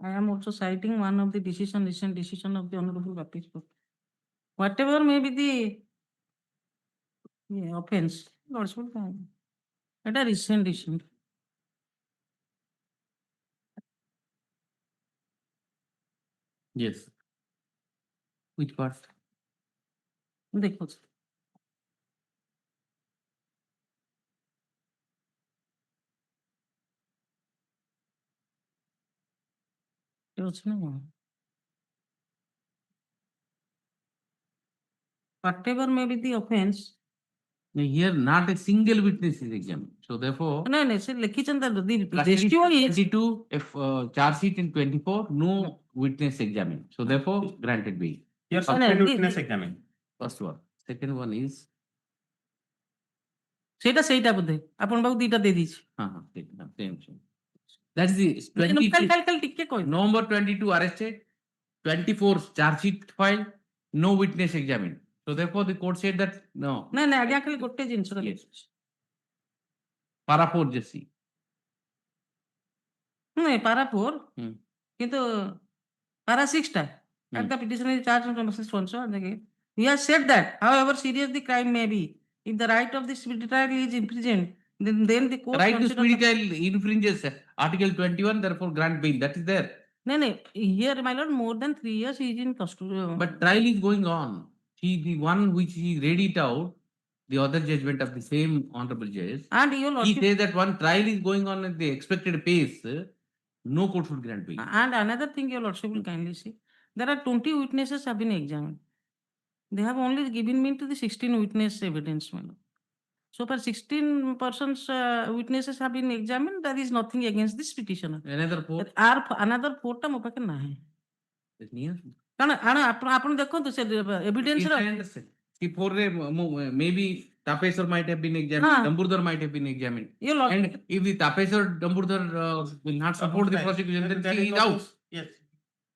I am also citing one of the recent decision of the Honorable Appeal Court. Whatever may be the offense, Lordship, at a recent decision. Yes. Which part? देखो sir. Whatever may be the offense. Here not a single witness is examined. So therefore. No, sir, the ratio is 22, if charge sheet in 24, no witness examined. So therefore granted bail. Here suspended witness examined. First one. Second one is. ସେଇଟା ବୋଧେ ଆପଣ ପାଖକୁ ଦିଟା ଦେଇ ଦେଇଛି that is the 22 ଟିକେ କହିବେ November 22 arrested, 24 charge sheet filed, no witness examined. So therefore the court said that no. ନାଇଁ ଆଜ୍ଞା ଖାଲି ଗୋଟେ ଜିନିଷ para 4 just see. ନାଇଁ para 4 କିନ୍ତୁ para 6 ଟା at the petition is charged on so he has said that however serious the crime may be, if the right of the speedy trial is infringed, then the court right to speedy trial infringes Article 21, therefore grant bail. That is there. No, here my lord, more than 3 years he is in custody. But trial is going on. The one which he read it out, the other judgment of the same honorable judge, and he says that one trial is going on at the expected pace, no court should grant bail. And another thing your lordship will kindly see, there are 20 witnesses have been examined. They have only given me to the 16 witness evidence. So far 16 persons witnesses have been examined. There is nothing against this petitioner. Another 4? Another 4 टा मो पाखे नाही. कारण आपण देखंतु से evidence रा. See 4 maybe Tapeswar might have been examined, Damburdhar might have been examined. And if the Tapeswar, Damburdhar will not support the prosecution, then he is out. Yes.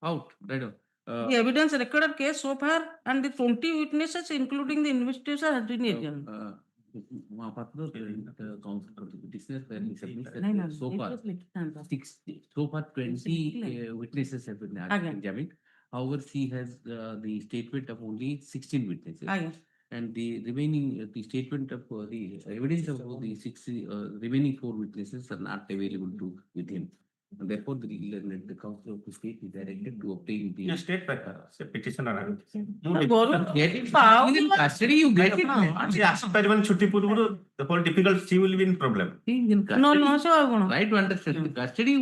Out. Right on. The evidence recorded case so far and the 20 witnesses including the investigator has been examined. So far 20 witnesses have been examined. However, she has the statement of only 16 witnesses. And the remaining, the statement of the evidence of the 6 remaining 4 witnesses are not available with him. And therefore, the council of the state is directed to obtain the state petitioner. Get it in custody, you get it. The whole difficult, she will be in problem. Try to understand the custody.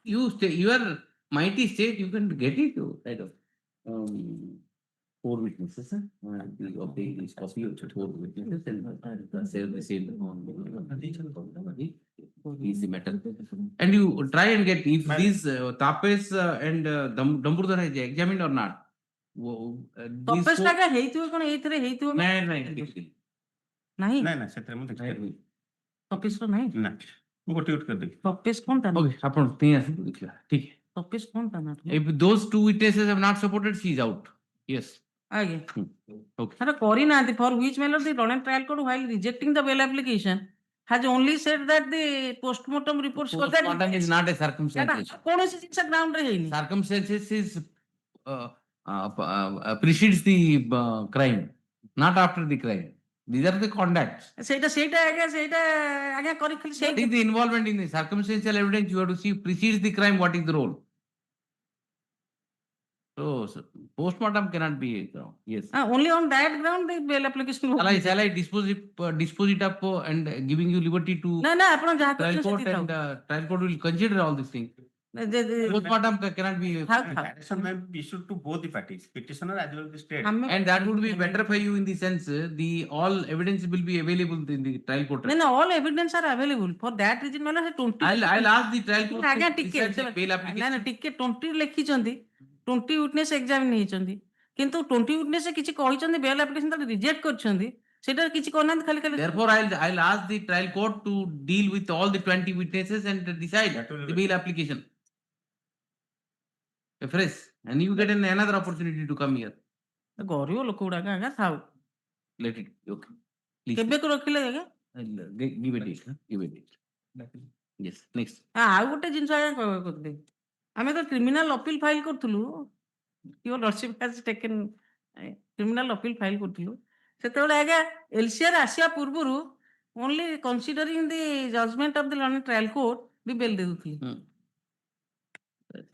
Your mighty state, you can get it. Right of 4 witnesses. We obtain this copy of 4 witnesses and say the same on is the matter. And you try and get if these Tapes and Damburdhar is examined or not. Tapes टाका ହେଇଥିବ କଣ ଏଇଥିରେ ହେଇଥିବ नहीं नहीं ସେଥିରେ ମୁଁ ଦେଖିବି Tapes ର ନାହିଁ ନା ମୁଁ ଗୋଟି କରି ଦେବି Tapes कोन ता ओके आपण तीन आसी देखिला ठीक है Tapes कोन ता ना if those 2 witnesses have not supported, she is out. Yes. आगे okay सर करी ना for which matter the London trial court while rejecting the bail application has only said that the postmortem report shows that postmortem is not a circumstance. कौन सी चीज ground रे हैनी circumstances is precedes the crime, not after the crime. These are the conducts. ସେଇଟା आगे करी खाली what is the involvement in the circumstantial evidence? You have to see precedes the crime, what is the role. So postmortem cannot be yes. Only on that ground the bail application. Shall I dispose it up and giving you liberty to no आपण जहाँ trial court and trial court will consider all these things. Postmortem cannot be. Petition may be issued to both the parties, petitioner as well as the state. And that would be better for you in the sense the all evidence will be available in the trial court. No, all evidence are available. For that reason, I 20. I'll ask the trial court. आगे टिके bail application. ना टिके 20 लिखिचंदी 20 witness examine ହେଇचंदी किंतु 20 witness किछि कहिचंदी bail application त reject करचंदी सेटा किछि कोनांत खाली खाली. Therefore I'll ask the trial court to deal with all the 20 witnesses and decide the bail application. fresh, and you get another opportunity to come here. ଗରିବ ଲୋକ ଗୁଡାକ ଆଜ୍ଞା ଥାଉ Let it, okay. Please. କେବେକୁ ରଖିଲେ ଆଜ୍ଞା Give a date, huh? Give a date. Yes, next. ଆଉ ଗୋଟେ ଜିନିଷ ଆଜ୍ଞା କହିବାକୁ କହୁଥିଲି ଆମେ ତ କ୍ରିମିନାଲ ଅପିଲ ଫାଇଲ କରୁଥିଲୁ your lordship has taken criminal appeal file କରୁଥିଲୁ ସେତେବେଳେ ଆଜ୍ଞା ଏଲସିଆର ଆସିବା ପୂର୍ବରୁ only considering the judgement of the learned trial court ବି ବେଲ ଦେଇ ଦଉଥିଲି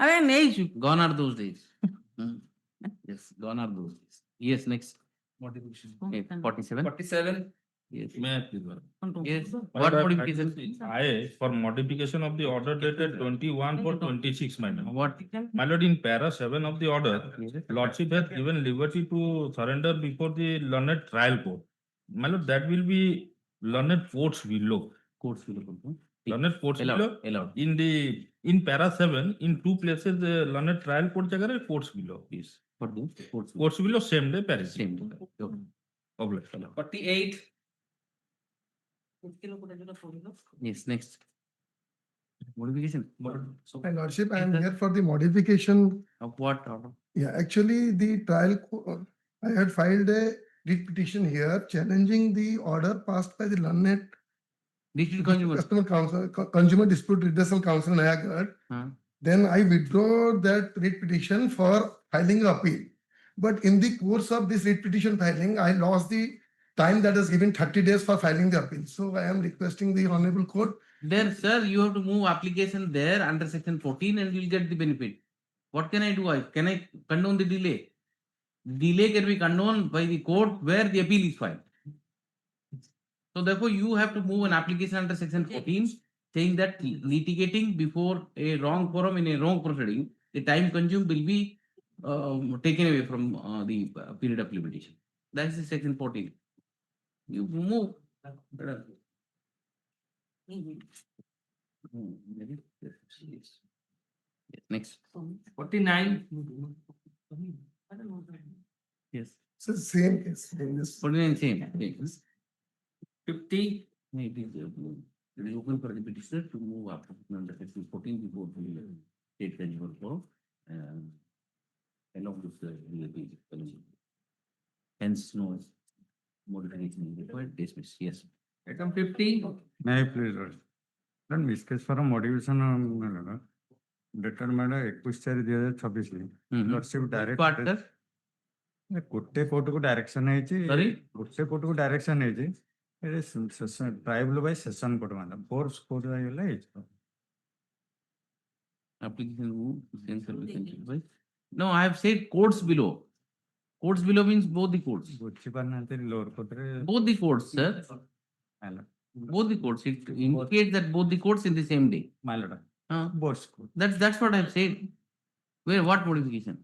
ଆମେ ନେଇଛୁ Gone are those days. Yes, gone are those days. Yes, next. Modification. 47. 47. Yes. May I please? Yes. My What lord, modification? I for modification of the order dated 21/26, my lord. What? My lord, in para 7 of the order, lordship has given liberty to surrender before the learned trial court. My lord, that will be learned courts below. Courts below. Learned courts Allowed, below. allowed. In para 7, in two places, the learned trial court jagare courts below. Yes. For the courts. Courts below same day Paris. Same day. Okay. Obligation. 48. Yes, next. Modification. My lordship, I am here for the modification. Of what order? Yeah, actually, the I had filed a writ petition here challenging the order passed by the learned District Consumer Dispute Redressal Council, Nayagarh. Then I withdraw that writ petition for filing an appeal. But in the course of this writ petition filing, I lost the time that is given 30 days for filing the appeal. So I am requesting the Honorable Court. There, sir, you have to move application there under section 14 and you'll get the benefit. What can I do? Can I condone the delay? Delay can be condoned by the court where the appeal is filed. So therefore, you have to move an application under section 14 saying that litigating before a wrong forum in a wrong proceeding, the time consumed will be taken away from the period of limitation. That is section 14. You move. Next. 49. Yes. So same case. 49 same. 50. It is open for the petitioner to move after under section 14 before the state consumer forum along with the eligibility. Hence, no modification is required. Dismiss. Yes. Item 50. May I please, Lord? Then miscase for a modification dated matter 21/4/2026. Lordship direct. ଗୋଟେ କୋର୍ଟକୁ direction ହେଇଛି ଗୋଟେ କୋର୍ଟକୁ direction ହେଇଛି ଟ୍ରାଇବୁଲ Bai session court ମାନେ force court ହେଇଗଲା ହେଇଛି Application no, I have said courts below. Courts below means both the courts. ବୁଝିପାରୁନାହାନ୍ତି ଲୋଅର କୋର୍ଟରେ Both the courts, sir. Both the courts. It indicates that both the courts in the same day. ମାଲଟା That's what I have said. Where what modification?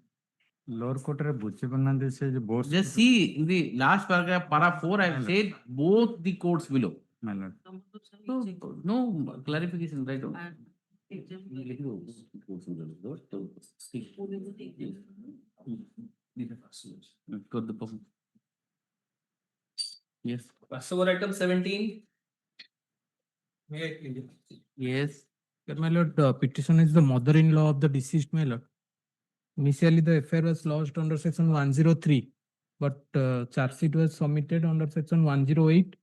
Lower court re ବୁଝିପାରୁନାହାନ୍ତି ସେ ଯେ both. Just see in the last paragraph, para 4, I have said both the courts below. No clarification right on. Yes. Passover item 17. Yes. My lord, petition is the mother-in-law of the deceased, my lord. Initially, the affair was lodged under section 103, but charge sheet was submitted under section 108,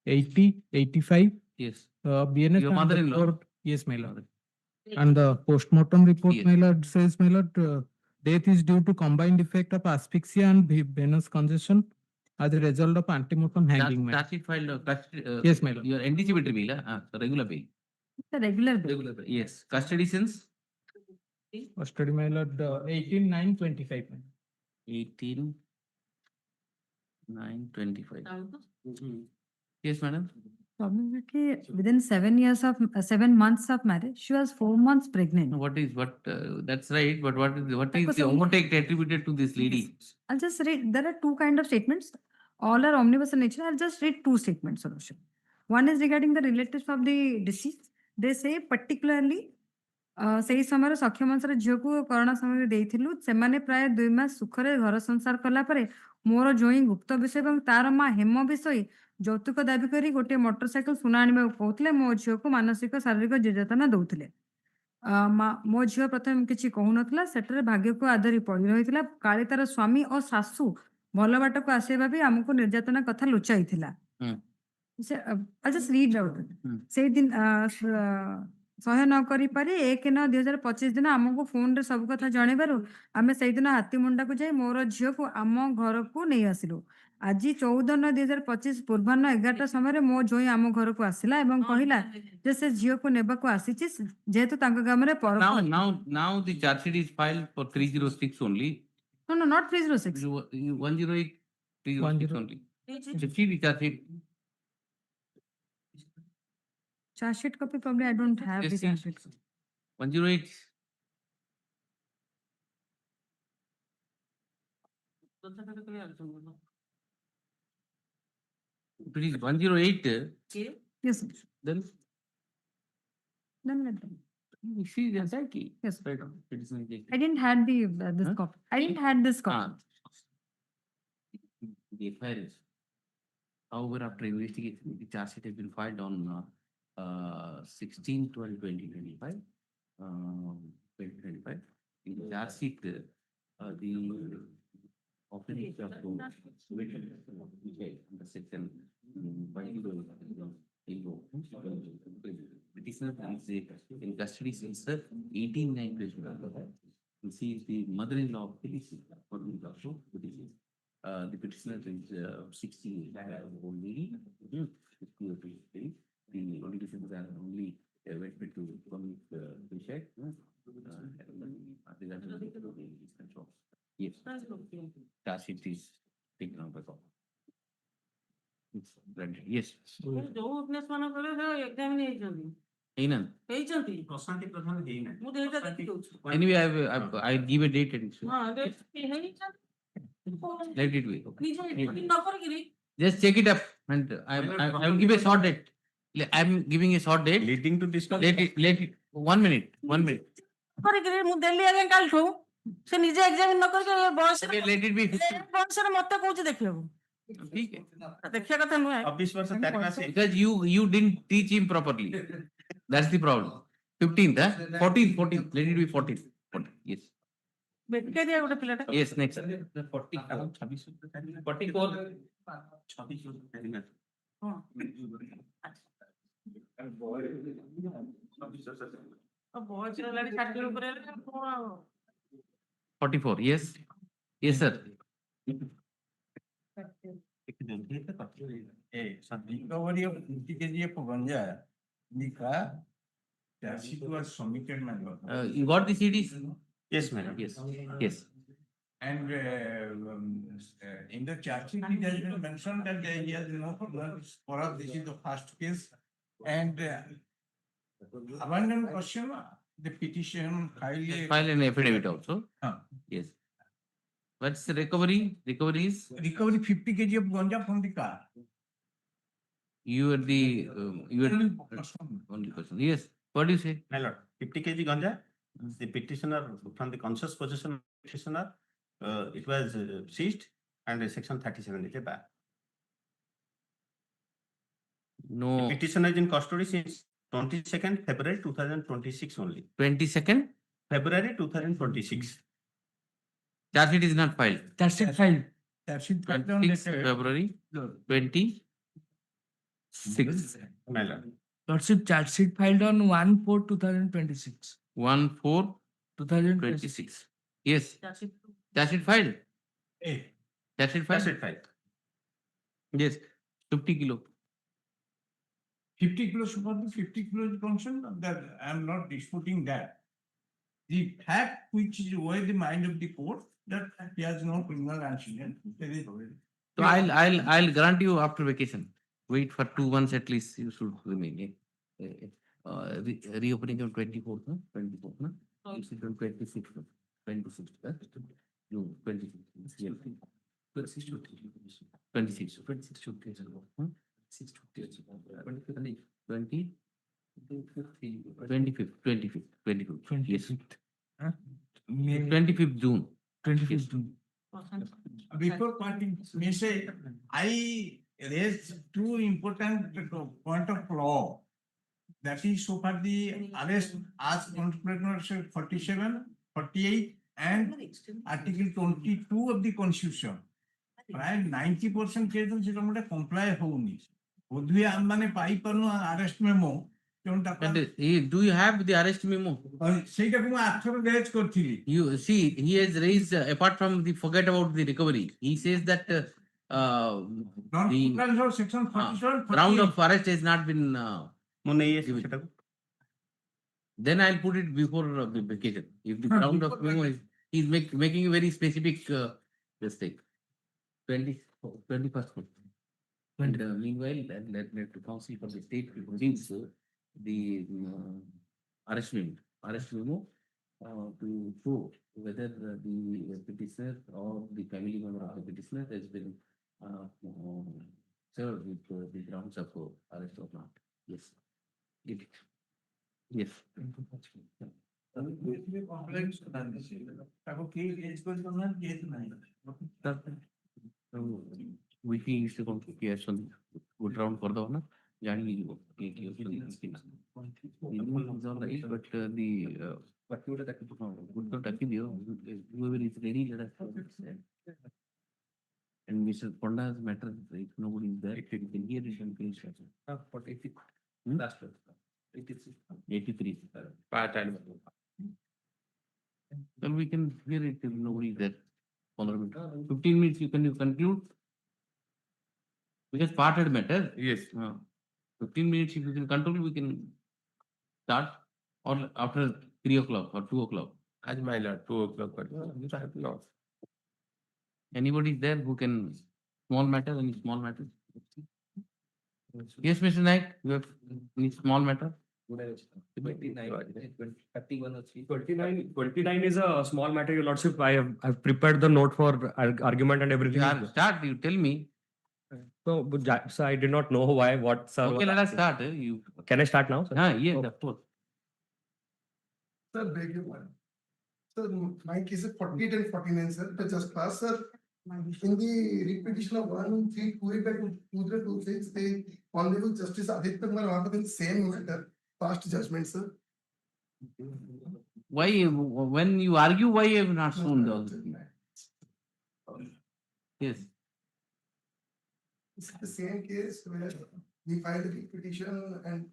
80, 85. Yes. BNS. Your mother-in-law? Yes, my lord. And the postmortem report, Yes. my lord, says, my lord, death is due to combined effect of asphyxia and venous congestion as a result of antemortem hanging. Charge sheet filed. Yes, my lord. Your anticipatory bill, regular bill. It's a regular bill. Regular bill. Yes. Custody since Custody, my lord, 18/9/25. 18/9/25. Yes, madam. Problem is that within 7 months of marriage, she was 4 months pregnant. That's right. But what is the overtake attributed to this lady? I'll just read. There are two kind of statements. All are omnibus in nature. I'll just read two statements. Solution. One is regarding the relatives of the deceased. They say particularly ସେଇ ସମୟରେ ସକ୍ଷମ ବଂଶର ଝିଅକୁ corona ସମୟରେ ଦେଇଥିଲୁ ସେମାନେ ପ୍ରାୟ 2 ମାସ ସୁଖରେ ଘର ସଂସାର କଲା ପରେ ମୋର ଜୋଇଁ ଗୁପ୍ତ ବିଷୟ ଏବଂ ତାର ମା ହେମ ବିଷୟ ଯୌତୁକ ଦାବି କରି ଗୋଟିଏ ମୋଟର ସାଇକେଲ ସୁନା ଆଣିବାକୁ କହୁଥିଲେ ମୋ ଝିଅକୁ ମାନସିକ ଶାରୀରିକ ନିର୍ଯାତନା ଦଉଥିଲେ ମୋ ଝିଅ ପ୍ରଥମେ କିଛି କହୁନଥିଲା, ସେଠାରେ ଭାଗ୍ୟକୁ ଆଦରି ପଡି ରହିଥିଲା। କାଳେ ତାର ସ୍ୱାମୀ ଓ ଶାଶୁ ଭଲ ବାଟକୁ ଆସିବା ଭାବି ଆମକୁ ନିର୍ଯାତନା କଥା ଲୁଚାଇଥିଲା। I'll just read out. ସେଇଦିନ ସହ୍ୟ ନ କରିପାରି 1/9/2025 ଦିନ ଆମକୁ ଫୋନରେ ସବୁ କଥା ଜଣେଇବାରୁ ଆମେ ସେଇଦିନ ହାତୀମୁଣ୍ଡାକୁ ଯାଇ ମୋର ଝିଅକୁ ଆମ ଘରକୁ ନେଇ ଆସିଲୁ। ଆଜି 14/9/2025 ପୂର୍ବାହ୍ନ 11ଟା ସମୟରେ ମୋ ଜ୍ୱାଇଁ ଆମ ଘରକୁ ଆସିଲା ଏବଂ କହିଲା ଯେ ସେ ଝିଅକୁ ନେବାକୁ ଆସିଛି, ଯେହେତୁ ତାଙ୍କ ଗ୍ରାମରେ Now the charge sheet is filed for 306 only. No, not 306. 108, 306 only. The sheet is charge sheet. Charge sheet copy probably I don't have Yes, the charge see. sheet. 108. If it is 108, Yes, sir. then Then let them. you see exactly. Yes. Right on. It is not I didn't had this Huh? copy. I didn't had this copy. The FIR is. However, after investigation, the charge sheet has been filed on 16/12/2025. 2025. In the charge sheet, the offense of the section petitioner is in custody since 18/9/2025. She is the mother-in-law of the deceased. The petitioner is 60-year-old lady. The only decisions are only went to commit suicide. Yes. Charge sheet is taken out by court. It's granted. Yes. ଯୋଉ witness ମାନଙ୍କର ଏକ୍ସାମିନ୍ ହେଇଛନ୍ତି Einan. ହେଇଛନ୍ତି ପ୍ରଶାନ୍ତି ପ୍ରଧାନ ହେଇନାହିଁ। ମୁଁ ଏଇଟା ଦେଖିଦଉଛି। Anyway, I give a date and it's. ହଁ ହେଇଛନ୍ତି Let it be. ନିଜେ ନ କରିକିରି Just check it up and I will give a short date. I'm giving a short date. Leading to discuss. Let it, 1 minute. କରିକିରି ମୁଁ ଦେଲି ଆଜ୍ଞା କାଲିଠୁ ସେ ନିଜେ ଏକ୍ସାମିନ୍ ନ କରିକି ବୟସରେ Let it be 50. ବୟସରେ ମତେ କହୁଛି ଦେଖିବାକୁ ठीक है. ଦେଖିବା କଥା ନୁହେଁ 24 ବର୍ଷ 4 ମାସ Because you didn't teach him properly. That's the problem. 15th, huh? 14th. Let it be 14th. Yes. ବେକାରିଆ ଗୋଟେ ପିଲାଟା Yes, next. 44 ବୟସ ହେଲାଣି 60 ଉପରେ ହେଲେ କଣ ଆଉ 44. Yes. Yes, sir. Recovery of 50 kg of ganja, Nika, charge sheet was submitted, my lord. You got the CDs? Yes, madam. Yes. And in the charge sheet, it has been mentioned that he has no CORAM, this is the first case. And abandoned question, the petition File an affidavit also. Yes. What's the recovery? Recovery is? recovery 50 kg of ganja from the car. You are the only person. Yes. What do you say? My lord, 50 kg ganja, the petitioner, from the conscious possession of petitioner, it was seized and section 37 is a bar. No. The petitioner is in custody since 22nd February 2026 only. 22nd? February 2026. Charge sheet is not filed. Charge sheet filed. Charge sheet filed on 26 February 26. My lord. Lordship charge sheet filed on 1/4/2026. 1/4/2026. Yes. Charge sheet filed. Charge sheet filed. Charge sheet filed. Yes. 50 kilo. 50 kilos for the 50 kilos concerned, that I am not disputing that. The fact which is over the mind of the court, that he has no criminal antecedent. So I'll grant you after vacation. Wait for 2 months at least. You should remain. Reopening on 24th, no? 24th, no? You said on 26th, no? 26th, June 26th. 26th. 25th. Yes. 25th June. 25th June. Before pointing, may say, I raised two important point of law. That is so far the arrest as contemplated 47, 48 and Article 22 of the Constitution. Right, 90% case সেটা মোটে comply হউনি বোধহয় আমমানে পাই পারনু arrest memo Do you have the arrest memo? সেইটাকে ମୁଁ ଆଥର raise କରିଥିଲି. You see, he has raised, apart from the forget about the recovery, he says that the section 47, ground of arrest has not been given. Then I'll put it before the vacation. If the ground of memo is, he's making a very specific mistake. 21st. And meanwhile, let the council for the state brings the arrest memo to show whether the petitioner or the family member of the petitioner has been served with the grounds of arrest or not. Yes. Get it. Yes. Wiki is the complication. Good round for the one. Jani is all right, but the good whoever is ready, let us. And Mr. Ponda's matter, if nobody is there, you can hear it and finish. 83. Part and. Well, we can hear it if nobody is there. 15 minutes, you can conclude? Because parted matter. Yes. 15 minutes, if you can control, we can start, or after 3 o'clock or 2 o'clock. As my lord, 2 o'clock. I have lost. Anybody is there who can, small matter, any small matter? Yes, Mr. Naik, you have any small matter? 29 is a small matter, Your Lordship. I've prepared the note for argument and everything. Start, you tell me. So I did not know what sir. Okay, let us start. Can I start now, sir? Yes, of course. Sir, beg your pardon. Sir, my case is 48 and 49, sir. But just class, sir. In the repetition of 132 by 2026, the Honorable Justice Aditya Kumar in the same matter, past judgment, sir. Why, when you argue, why you have not shown those? Yes. It's the same case where we filed the repetition and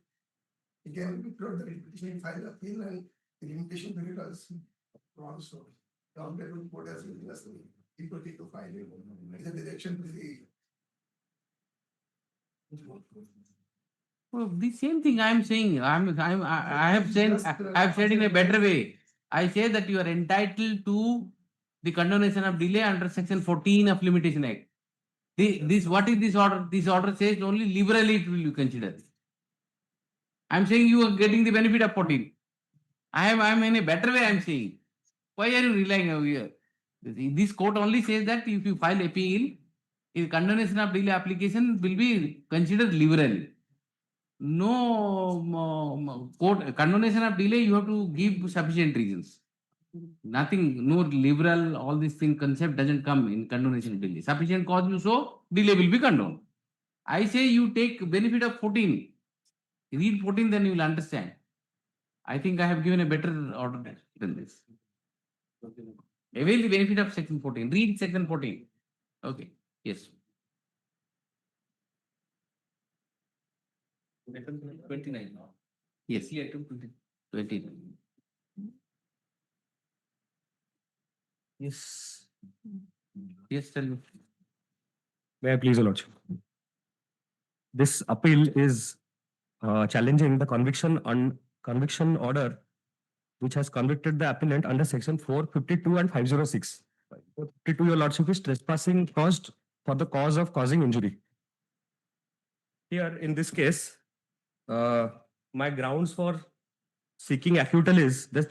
again we brought the repetition, filed appeal and the limitation period was also. The Honorable Court has given us the equity to file it. The direction to the. Well, the same thing I am saying. I have said in a better way. I say that you are entitled to the condonation of delay under section 14 of Limitation Act. What is this order? This order says only liberally it will be considered. I am saying you are getting the benefit of 14. I am in a better way I am saying. Why are you relying over here? This court only says that if you file appeal, the condonation of delay application will be considered liberally. No court condonation of delay, you have to give sufficient reasons. Nothing, no liberal, all this thing concept doesn't come in condonation of delay. Sufficient cause you show, delay will be condoned. I say you take benefit of 14. Read 14, then you will understand. I think I have given a better order than this. Avail the benefit of section 14. Read section 14. Okay. Yes. 29 now. Yes. 29. Yes. Yes, tell me. May I please, Your Lordship? This appeal is challenging the conviction order which has convicted the appellant under section 452 and 506. 452, Your Lordship, is trespassing caused for the cause of causing injury. Here, in this case, my grounds for seeking acquittal is that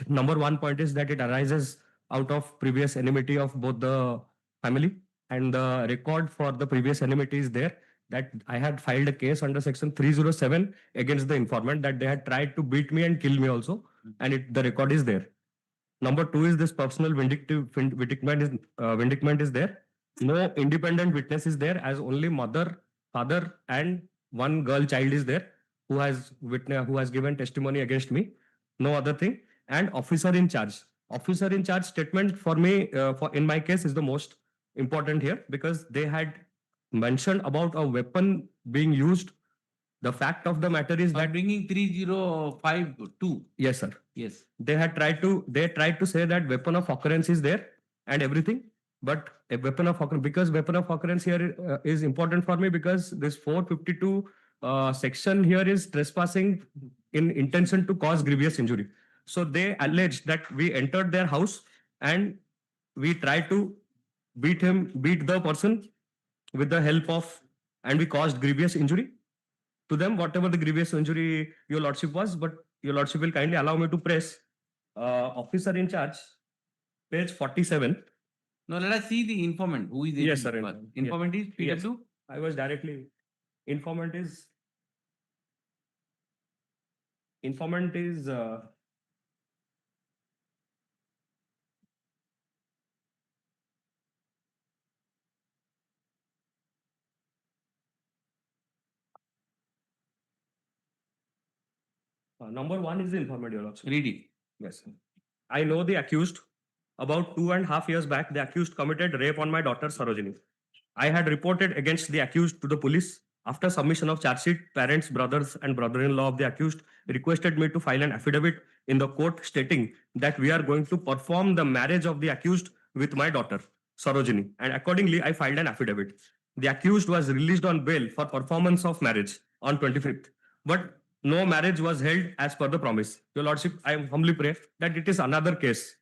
number one point is that it arises out of previous enmity of both the family, and the record for the previous enmity is there, that I had filed a case under section 307 against the informant, that they had tried to beat me and kill me also, and the record is there. Number two is this personal vindictment is there. No independent witness is there, as only mother, father, and one girl child is there. who has given testimony against me. No other thing. And officer in charge. Officer in charge statement for me, in my case, is the most important here because they had mentioned about a weapon being used. The fact of the matter is that bringing 3052. yes, sir. Yes. They tried to say that weapon of occurrence is there and everything, but a weapon of occurrence, because weapon of occurrence here is important for me because this 452 section here is trespassing in intention to cause grievous injury. So they alleged that we entered their house and we tried to beat the person with the help of, and we caused grievous injury to them, whatever the grievous injury your lordship was. But your lordship will kindly allow me to press officer in charge, page 47. No, let us see the informant. Who is the Yes, sir. informant is PW? Yes. I was directly, informant is number 1 is the informant, your lordship. Read it. Yes. I know the accused. About 2.5 years back, the accused committed rape on my daughter Sarojini. I had reported against the accused to the police. After submission of charge sheet, parents, brothers, and brother-in-law of the accused requested me to file an affidavit in the court stating that we are going to perform the marriage of the accused with my daughter Sarojini, and accordingly, I filed an affidavit. The accused was released on bail for performance of marriage on 25th, but no marriage was held as per the promise. Your lordship, I humbly pray that it is another case.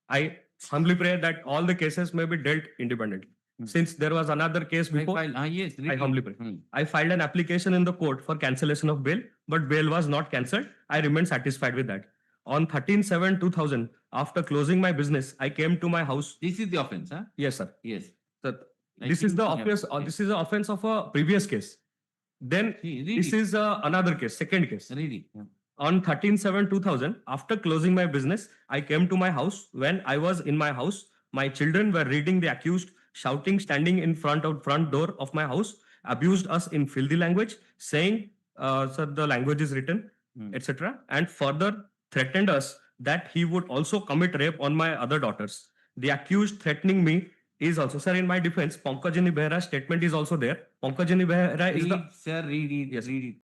I humbly pray that all the cases may be dealt independently. Since there was another case before, Yes, I humbly pray. I filed an application in the court for cancellation of bail, but bail was not cancelled. I remain satisfied with that. On 13/7/2000, after closing my business, I came to my house. This is the offense, huh? Yes, sir. Yes. Sir, this is the offense. This is the offense of a previous case. Then this is another case, second case. Read it. Yeah. On 13/7/2000, after closing my business, I came to my house. When I was in my house, my children were reading the accused, shouting, standing in front door of my house, abused us in filthy language, saying, sir, the language is written, etc. And further threatened us that he would also commit rape on my other daughters. The accused threatening me is also, sir, in my defense, Pankajini Behra's statement is also there. Pankajini Behra is the... Sir, read it. Yes. Read it.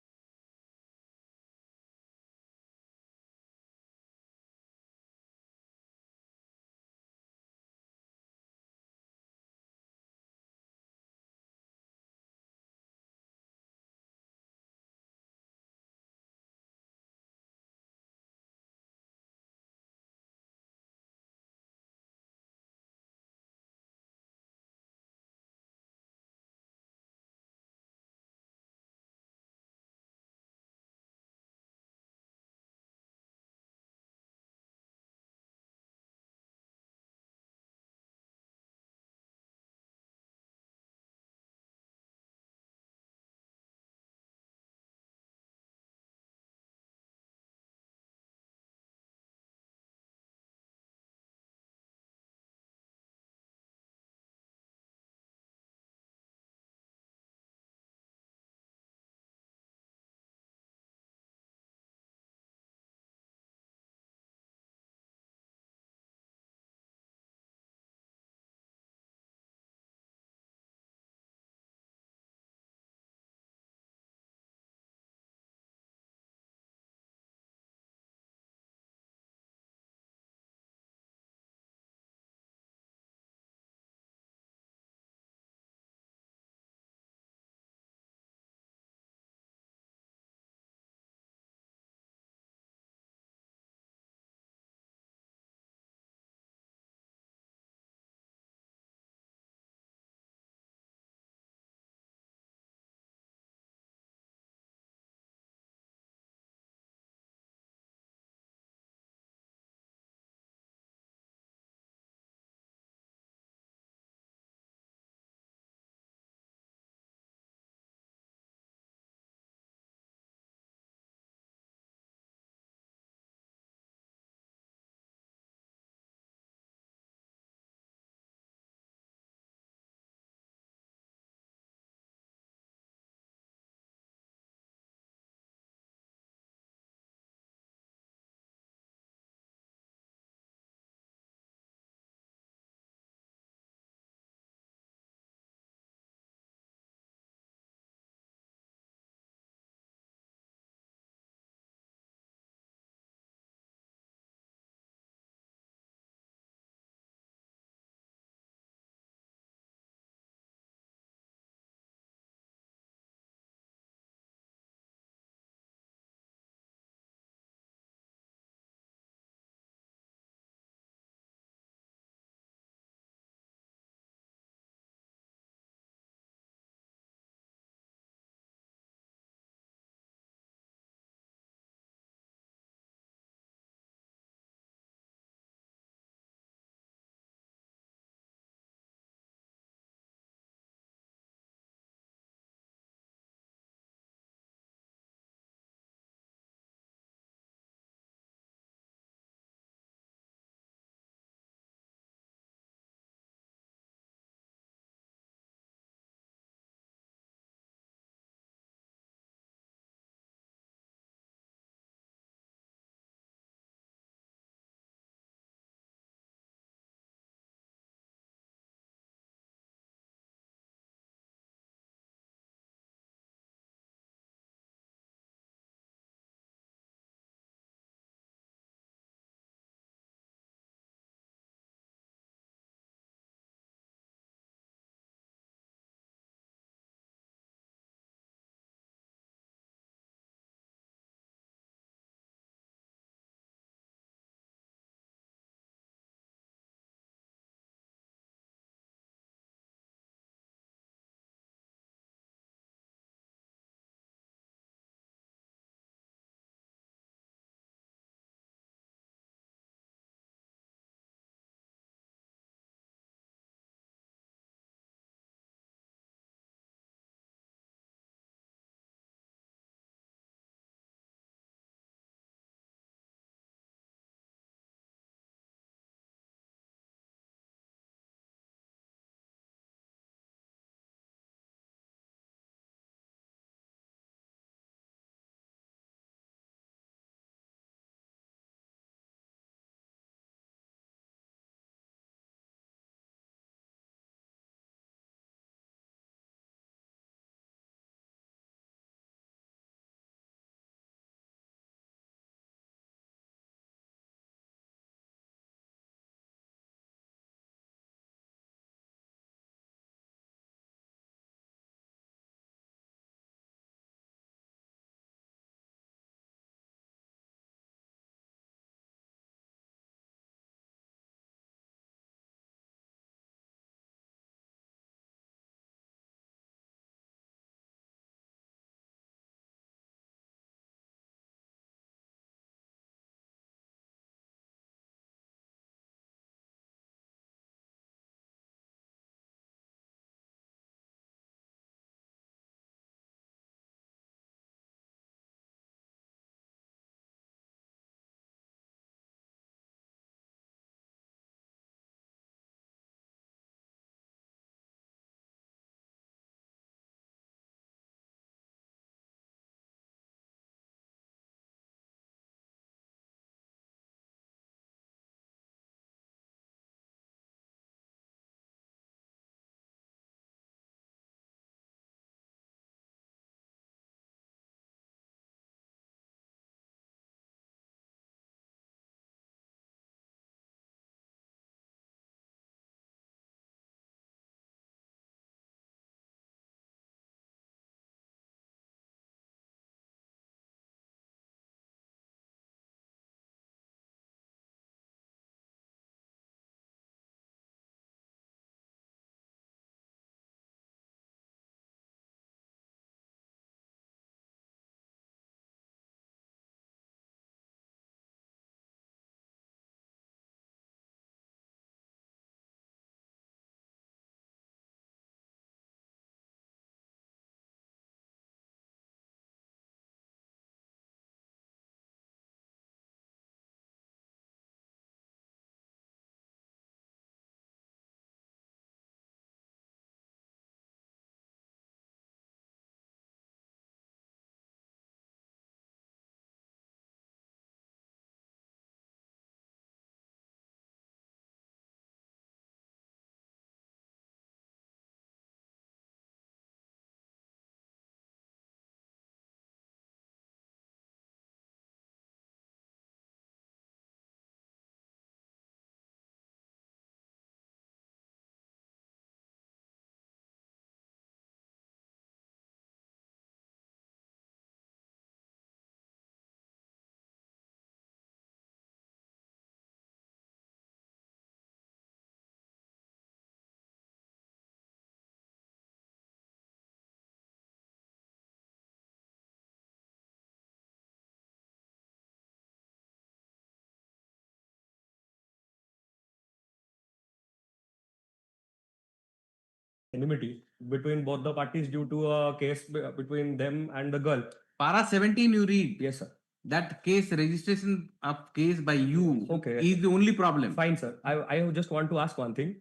enmity between both the parties due to a case between them and the girl. Para 17 you read. Yes, sir. That case, registration of case by you Okay. is the only problem. Fine, sir. I just want to ask one thing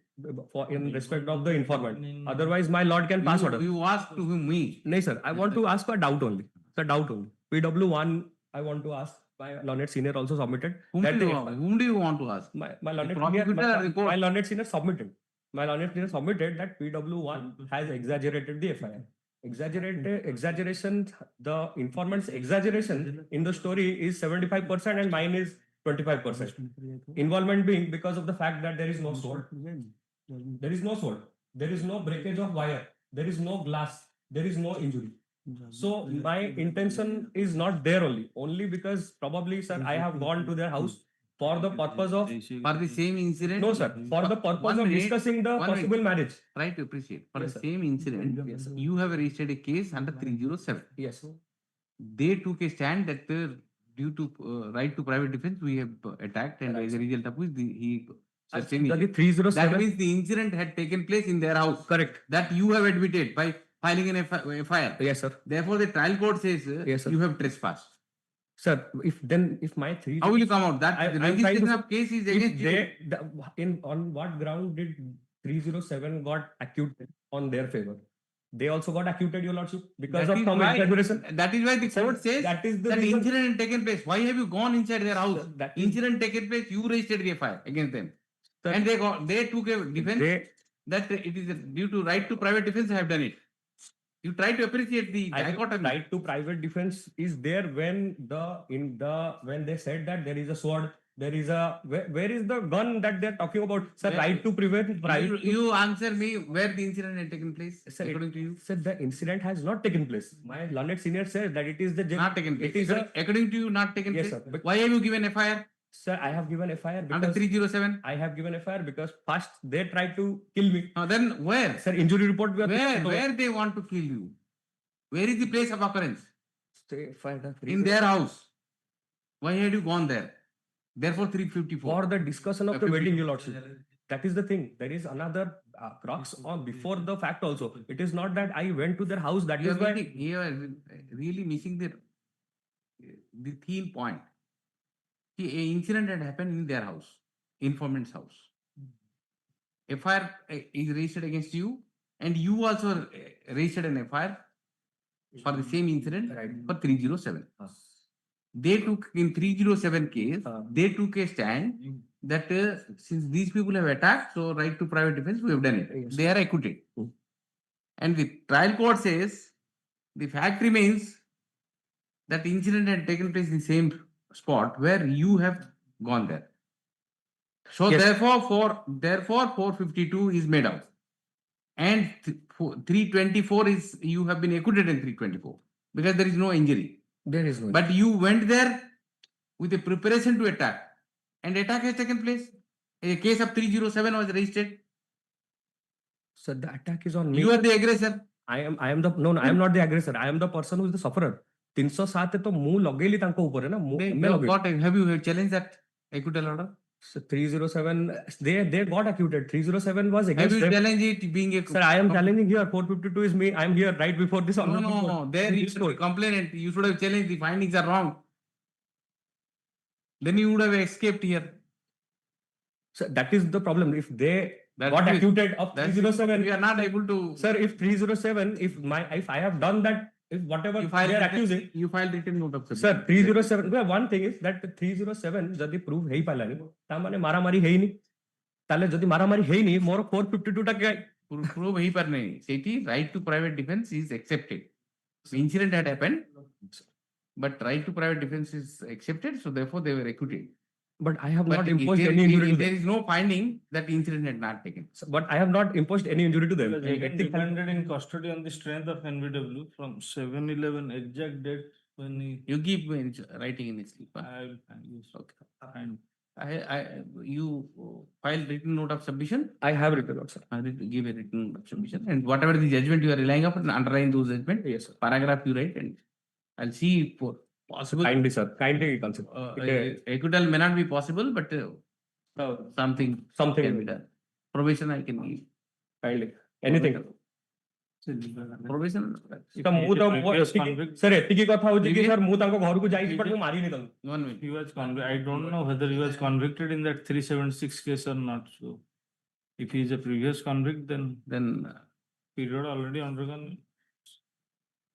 for in respect of the informant. Otherwise, my lord can pass order. You ask to me. No, sir. I want to ask a doubt only. Sir, doubt only. PW1, I want to ask. My learned senior also submitted. Whom do you want to ask? My learned prosecutor senior, or the court? my learned senior submitted. My learned senior submitted that PW1 has exaggerated the FIR. Exaggeration, the informant's exaggeration in the story is 75% and mine is 25%. Involvement being because of the fact that there is no sword. There is no sword. There is no breakage of wire. There is no glass. There is no injury. So my intention is not there only because probably, sir, I have gone to their house for the purpose of... For the same incident? No, sir. For the purpose of discussing the possible marriage. Try to appreciate. For Yes, the sir. same incident, you have registered a case under 307. Yes, sir. They took a stand that due to right to private defense, we have attacked, and as a result of which he sustained The injury. 307. That means the incident had taken place in their house. Correct. That you have admitted by filing an FIR. Yes, sir. Therefore, the trial court says Yes, sir. you have trespassed. Sir, if my three... How will you come out? That the I'm trying to registration say, of case is if against you. on what ground did 307 got acquitted on their favor? They also got acquitted, your lordship, because That of is some why- exaggeration. That is why the Sir, court says that is the that reason- incident had taken place. Why have you gone inside their house? Sir, that is- Incident taken place, you registered the FIR against them. Sir, And they took a defense that it is due to right to private defense, I have done it. You try to appreciate the dichotomy. Right to private defense is there when when they said that there is a sword, there is a where is the gun that they're talking about? Sir, Where- right to prevent private. You answer me where the incident had taken place, Sir, according to you. Sir, the incident has not taken place. My learned senior says that it is the Not taken place. It is According to you, not taken Yes, place. sir, but- Why have you given FIR Sir, I have given FIR under because 307? I have given FIR because first they tried to kill me. Then where? Sir, injury report. we are Where? so- Where they want to kill you? Where is the place of occurrence? Say, FIR the In their house. Why had you gone there? Therefore, 354. For the discussion of the 52. wedding, your lordship. That is the thing. There is another crux on before the fact also. It is not that I went to their house. That You is are why. you are really missing the theme point. See, a incident had happened in their house, informant's house. FIR is registered against you, and you also registered an FIR for the same incident for 307. They took in 307 case, they took a stand that since these people have attacked, so right to private defense, we have done it. Yes. They are acquitted. And the trial court says the fact remains that the incident had taken place in the same spot where you have gone there. So Yes. therefore 452 is made out. And 324 is you have been acquitted in 324 because there is no injury. There is no. But you went there with a preparation to attack, and attack has taken place. A case of 307 was registered. So the attack is on me. You are the aggressor. I am I am not the aggressor. I am the person who is the sufferer. 307 है तो मुंह लगेली तांको ऊपर है ना मैं लगेली. Have you challenged that acquittal order? So 307 they got acquitted. 307 was Have against you them. challenged it being a Sir, I am challenging here. 452 is me. I am here right before this. No. There you should have complainant. You should have challenged the findings are wrong. Then you would have escaped here. So that is the problem. If they That's got it. acquitted of That's it. 307, We are not able to. sir, if 307, if I have done that, if whatever You they are accusing, you filed written note of sir, 307. Well, one thing is that 307 যদি prove ହେଇ ପାରିଲାନି ତା ମାନେ ମାରାମାରି ହେଇନି ତାହେଲେ ଯଦି ମାରାମାରି ହେଇନି ମୋର 452 ଟା prove ହେଇପାରିନି ସେଇଠି right to private defense is accepted. The incident had happened, but right to private defense is accepted, so therefore they were acquitted. but I have But not if imposed there- any injury to if there them. is no finding that the incident had not taken. But I have not imposed any injury to them. Because again demanded in custody on the strength of NVW from 7/11 exact date when he. You keep writing in his sleep. Huh? I will find this. Okay. You filed written note of submission. I have written out, sir. Give a written note of submission, and whatever the judgment you are relying upon, underline those judgment. Yes, sir. Paragraph you write, and I'll see for possible. Kindly, sir. Kindly consider. Acquittal may not be possible, but something Something can be done. Probation I can give. Kindly. Anything? Probation. ତ ମୁଁ ତ sir ଏତିକି କଥା ହଉଛି କି sir ମୁଁ ତାଙ୍କ ଘରକୁ ଯାଇଛି but ମୁଁ ମାରିନି ତାଙ୍କୁ. One minute. He was I don't know whether he was convicted in that 376 case or not. So if he is a previous convict, then period already undergone.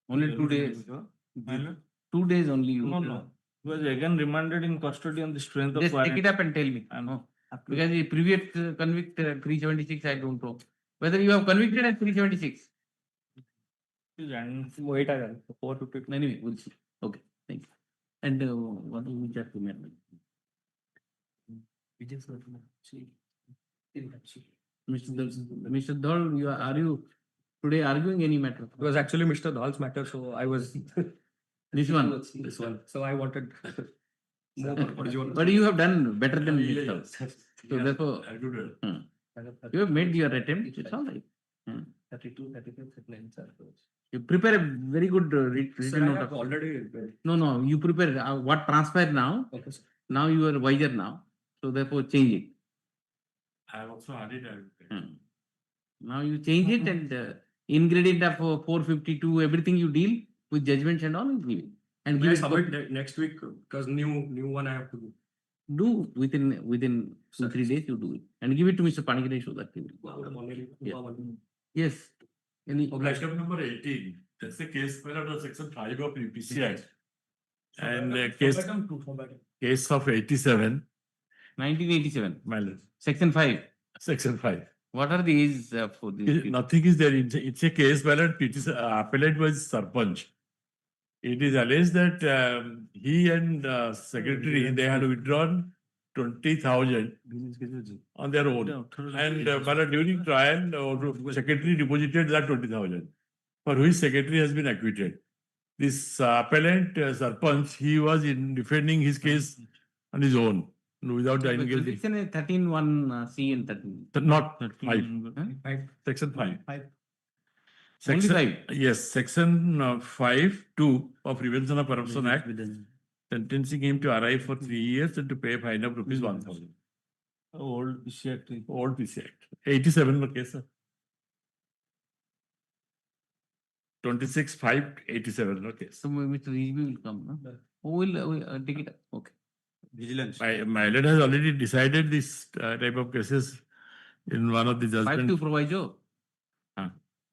Only 2 days. 2 days only. No. He was again remanded in custody on the strength of Just take it up and tell me. I know. Because the previous convict 376, I don't know. Whether you have convicted at 376. Wait, I don't know. 450. Anyway, we'll see. Okay, thank you. And what do we just remember? Mr. Dhol, are you today arguing any matter? It was actually Mr. Dhal's matter, so I was. This one. This one. So I wanted. But you have done better than Mr. Dhal. So therefore, you have made your attempt. It's all right. 32, 35 You prepare a very good written note. have already. No, you prepare what transpired now. Okay, sir. Now you are wiser now. So therefore change it. I have also added. Now you change it and ingredient of 452, everything you deal with judgments and all, you give it. And May give I it submit next week because new one I have to do. do within 2-3 days you do it. And give it to Mr. Panigiri so that he will. Yes. Item number 18, that's the case under section 5 of UPC Act. And case of 87. 1987. Mileage. Section 5. Section 5. What are the ages for this? Nothing is there. It's a case where appellate was Sarpanch. It is alleged that he and secretary, they had withdrawn 20,000 on their own. And during trial, secretary deposited that 20,000, for which secretary has been acquitted. This appellant, Sarpanch, he was defending his case on his own, without engaging. Section 13(1)(c) and 13. Not 5. Section 5. Only 5? Yes, section 5(2) of Prevention of Corruption Act, sentencing him to arrive for 3 years and to pay a fine of rupees 1,000. Old PC Act. Old PC Act. 87 no case. 26/5/87 no case. So Mr. Rijvi will come. No? Who will take it up? Okay. Vigilance. My lord has already decided this type of cases in one of the judgments. 5-2 proviso.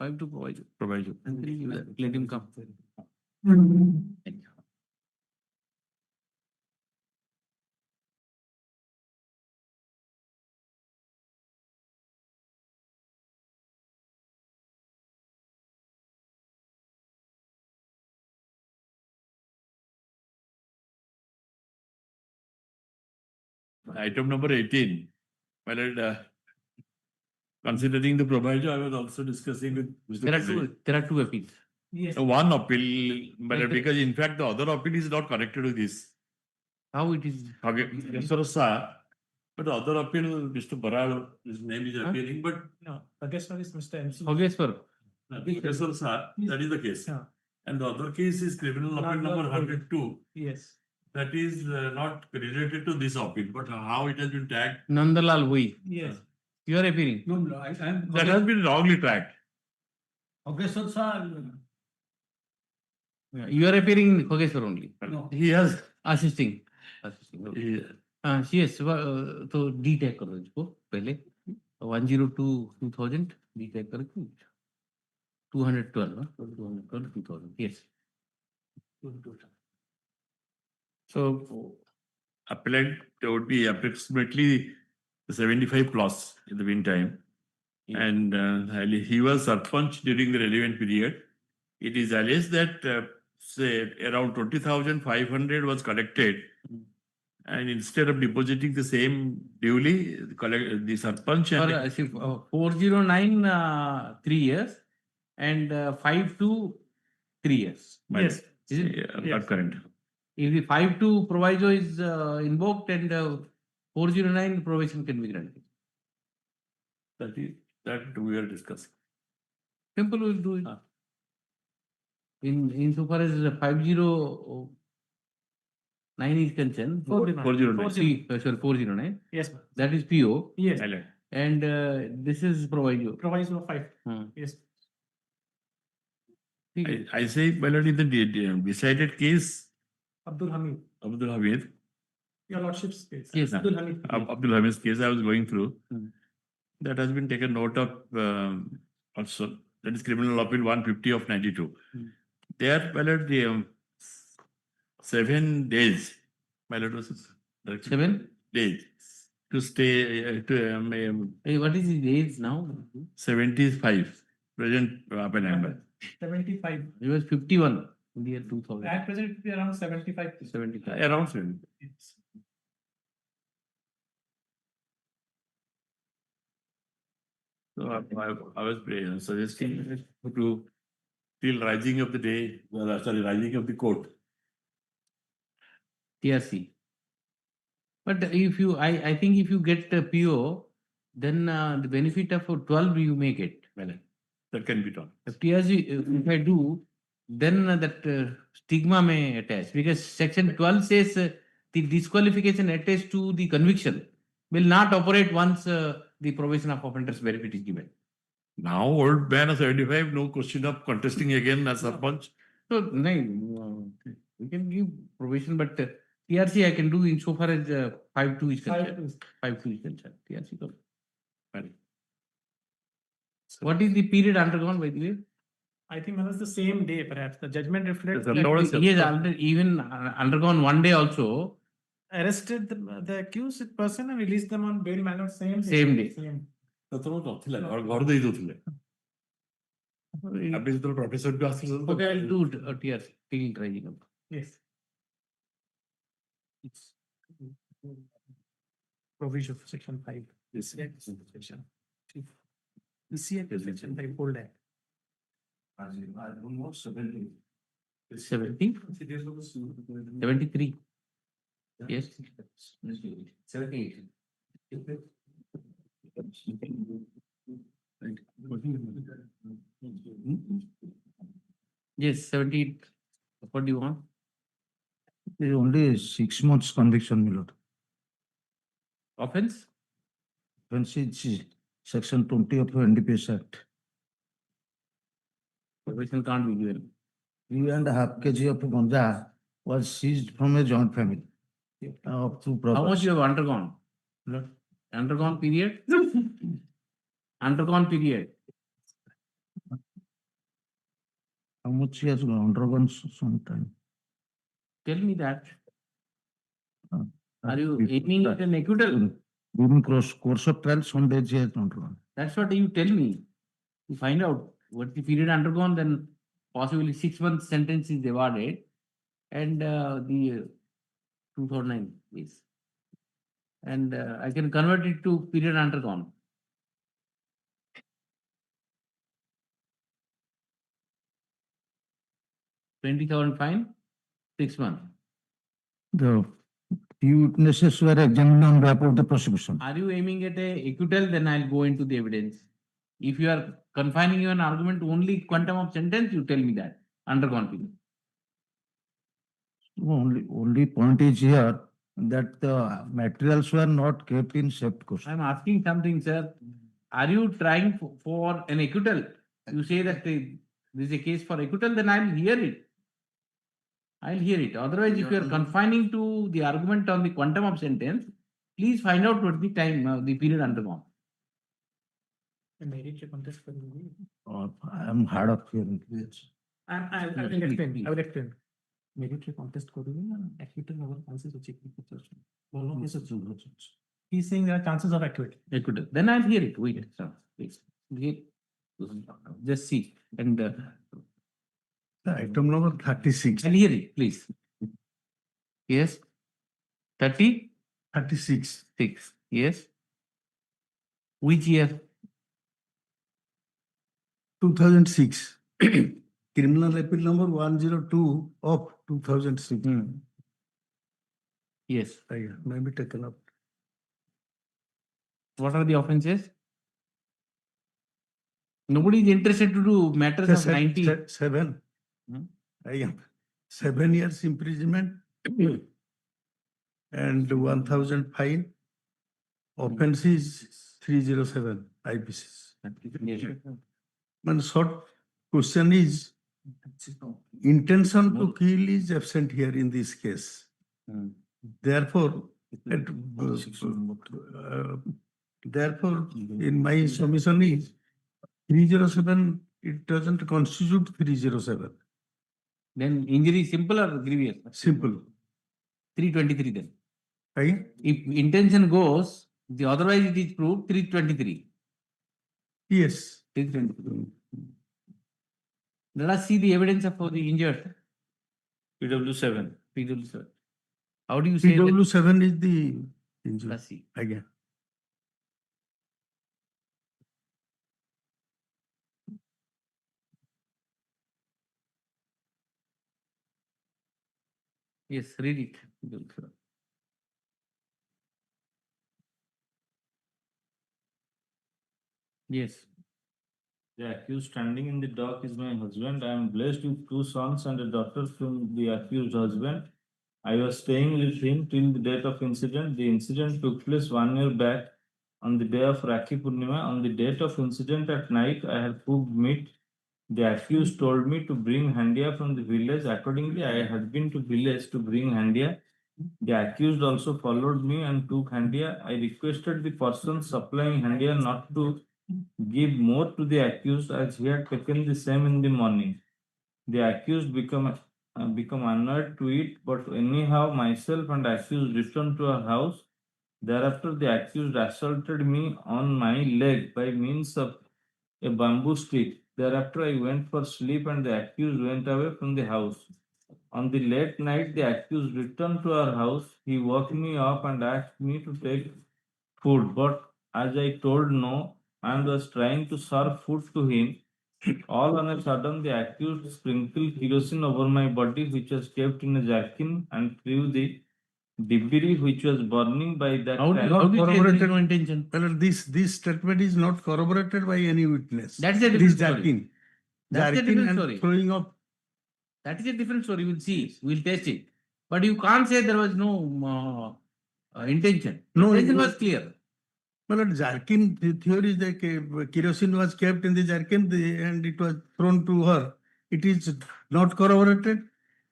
5-2 proviso. Let him come. Thank you. Item number 18. My lord, considering the proviso, I was also discussing with Mr. There are two appeals. Yes. One appeal, but because in fact the other appeal is not connected with this. How it is? Okay, yes, sir. But the other appeal, Mr. Baral, his name is appearing, but No, Haggeswar is Mr. MC. Hoggeswar. yes, sir, that is the case. Yeah. And the other case is criminal appeal number 102. Yes. That is not related to this appeal, but how it has been tagged. Nandalal Hui. Yes. You are appearing. No, I'm. That has been wrongly tagged. Haggeswar sir. You are appearing in Hoggeswar only. No. He has. Assisting. He, Yes, तो D tag करो इसको पहले 102/2000 D tag करो 212 212/2000 yes. So appellant would be approximately 75 plus in the meantime. Yeah. And he was Sarpanch during the relevant period. It is alleged that say around 20,500 was collected. And instead of depositing the same duly, the Sarpanch and 409 3 years and 5-2 3 years. Yes. Is it? Yeah, not current. If the 5-2 proviso is invoked and 409 probation can be granted. That we are discussing. Simple will do it. In so far as 509 is concerned, 409. Sorry, 409. Yes, ma'am. That is PO. Yes. And this is proviso. Proviso 5. Hmm. Yes. I say, my lord, in the decided case, Abdul Hamid. Abdul Hamid. Your lordship's case. Yes. Abdul Hamid. Abdul Hamid's case I was going through. Hmm. That has been taken note of also. That is Criminal Law Bill 150 of 92. There, my lord, the 7 days, my lord, was 7 days to stay Hey, what is his age now? 75. Present appellant. 75. He was 51 in the year 2000. At present, it will be around 75. 75. Around 70. Yes. So I was suggesting to till rising of the day, rising of the court. TRC. But if you, I think if you get a PO, then the benefit of 12 you may get. Well, that can be done. If TRC, if I do, then that stigma may attach, because section 12 says the disqualification attached to the conviction will not operate once the probation of offenders benefit is given. Now, old man of 75, no question of contesting again as Sarpanch. So, no, we can give probation, but TRC I can do insofar as 5-2 is concerned. 5-2 is concerned. TRC. Fine. What is the period undergone, by the way? I think that was the same day, perhaps. The judgment reflects He has already even undergone 1 day also. arrested the accused person and released them on bail manner same day. Same day. Same. ଘର ଦେଇ ଦଉଥିଲେ ଆପଣ ଯେତେବେଳେ professor B ଆସିଲେ Okay, I'll do TRC, taking rising up. Yes. It's provision for section 5. Yes. Section. You see it, section 5, hold that. 70? 73. Yes. 78. Yes, 78. What do you want? There is only 6 months conviction, my lord. Offense? Offense is section 20 of the NDPS Act. Probation can't be given. 3.5 kg of ganja was seized from a joint family. Up to How much you have undergone? Undergone period? Undergone period. How much he has undergone sometime? Tell me that. Are you aiming at an acquittal? During course of trial, some days he has undergone. That's what you tell me. You find out what the period undergone, then possibly 6 months sentence is awarded, and the 2009 is. And I can convert it to period undergone. $20,000 fine, 6 months. The few witnesses were examined on behalf of the prosecution. Are you aiming at a acquittal? Then I'll go into the evidence. If you are confining your argument to only quantum of sentence, you tell me that. Undergone period. Only point is here that the materials were not kept in safe custody. I'm asking something, sir. Are you trying for an acquittal? You say that there is a case for acquittal, then I'll hear it. I'll hear it. Otherwise, if you are confining to the argument on the quantum of sentence, please find out what the time, the period undergone. I am hard of hearing. I will explain. I will explain. Military contest acquittal chances of He's saying there are chances of acquittal. Acquittal. Then I'll hear it. Wait, sir. Please. Just see. And item number 36. I'll hear it, please. Yes. 30? 36. 6. Yes. Which year? 2006. Criminal appeal number 102 of 2006. Yes. May be taken up. What are the offenses? Nobody is interested to do matters of 90. 7. I am 7 years imprisonment and 1,000 fine. Offense is 307 IPCs. Yes. One short question is, intention to kill is absent here in this case. Therefore, in my submission is 307, it doesn't constitute 307. Then injury simple or grievous? Simple. 323 then. Right? If intention goes, the otherwise it is proved 323. Yes. 323. Let us see the evidence of the injured. PW7. PW7. How do you say that? PW7 is the injury. Let's see. Again. Yes, read it. PW7. Yes. The accused standing in the dock is my husband. I am blessed with 2 sons and a daughter from the accused husband. I was staying with him till the date of incident. The incident took place 1 year back on the day of Rakhi Purnima. On the date of incident at night, I had cooked meat. The accused told me to bring handia from the village. Accordingly, I had been to village to bring handia. The accused also followed me and took handia. I requested the person supplying handia not to give more to the accused as he had taken the same in the morning. The accused become annoyed to it, but anyhow myself and accused returned to our house. Thereafter the accused assaulted me on my leg by means of a bamboo stick. Thereafter I went for sleep and the accused went away from the house. On the late night the accused returned to our house. He woke me up and asked me to take food, but as I told no and was trying to serve food to him, all on a sudden the accused sprinkled kerosene over my body, which was kept in a jerkin, and threw the debris which was burning by that How time. do you say there is no intention? Well, this statement is not corroborated by any witness. That's a different This story. jerkin. That's a Jerkin different and story. throwing of. That is a different story. We'll see. We'll test it. But you can't say there was no intention. No, Intention was clear. Well, jerkin theory is that kerosene was kept in the jerkin and it was thrown to her. It is not corroborated,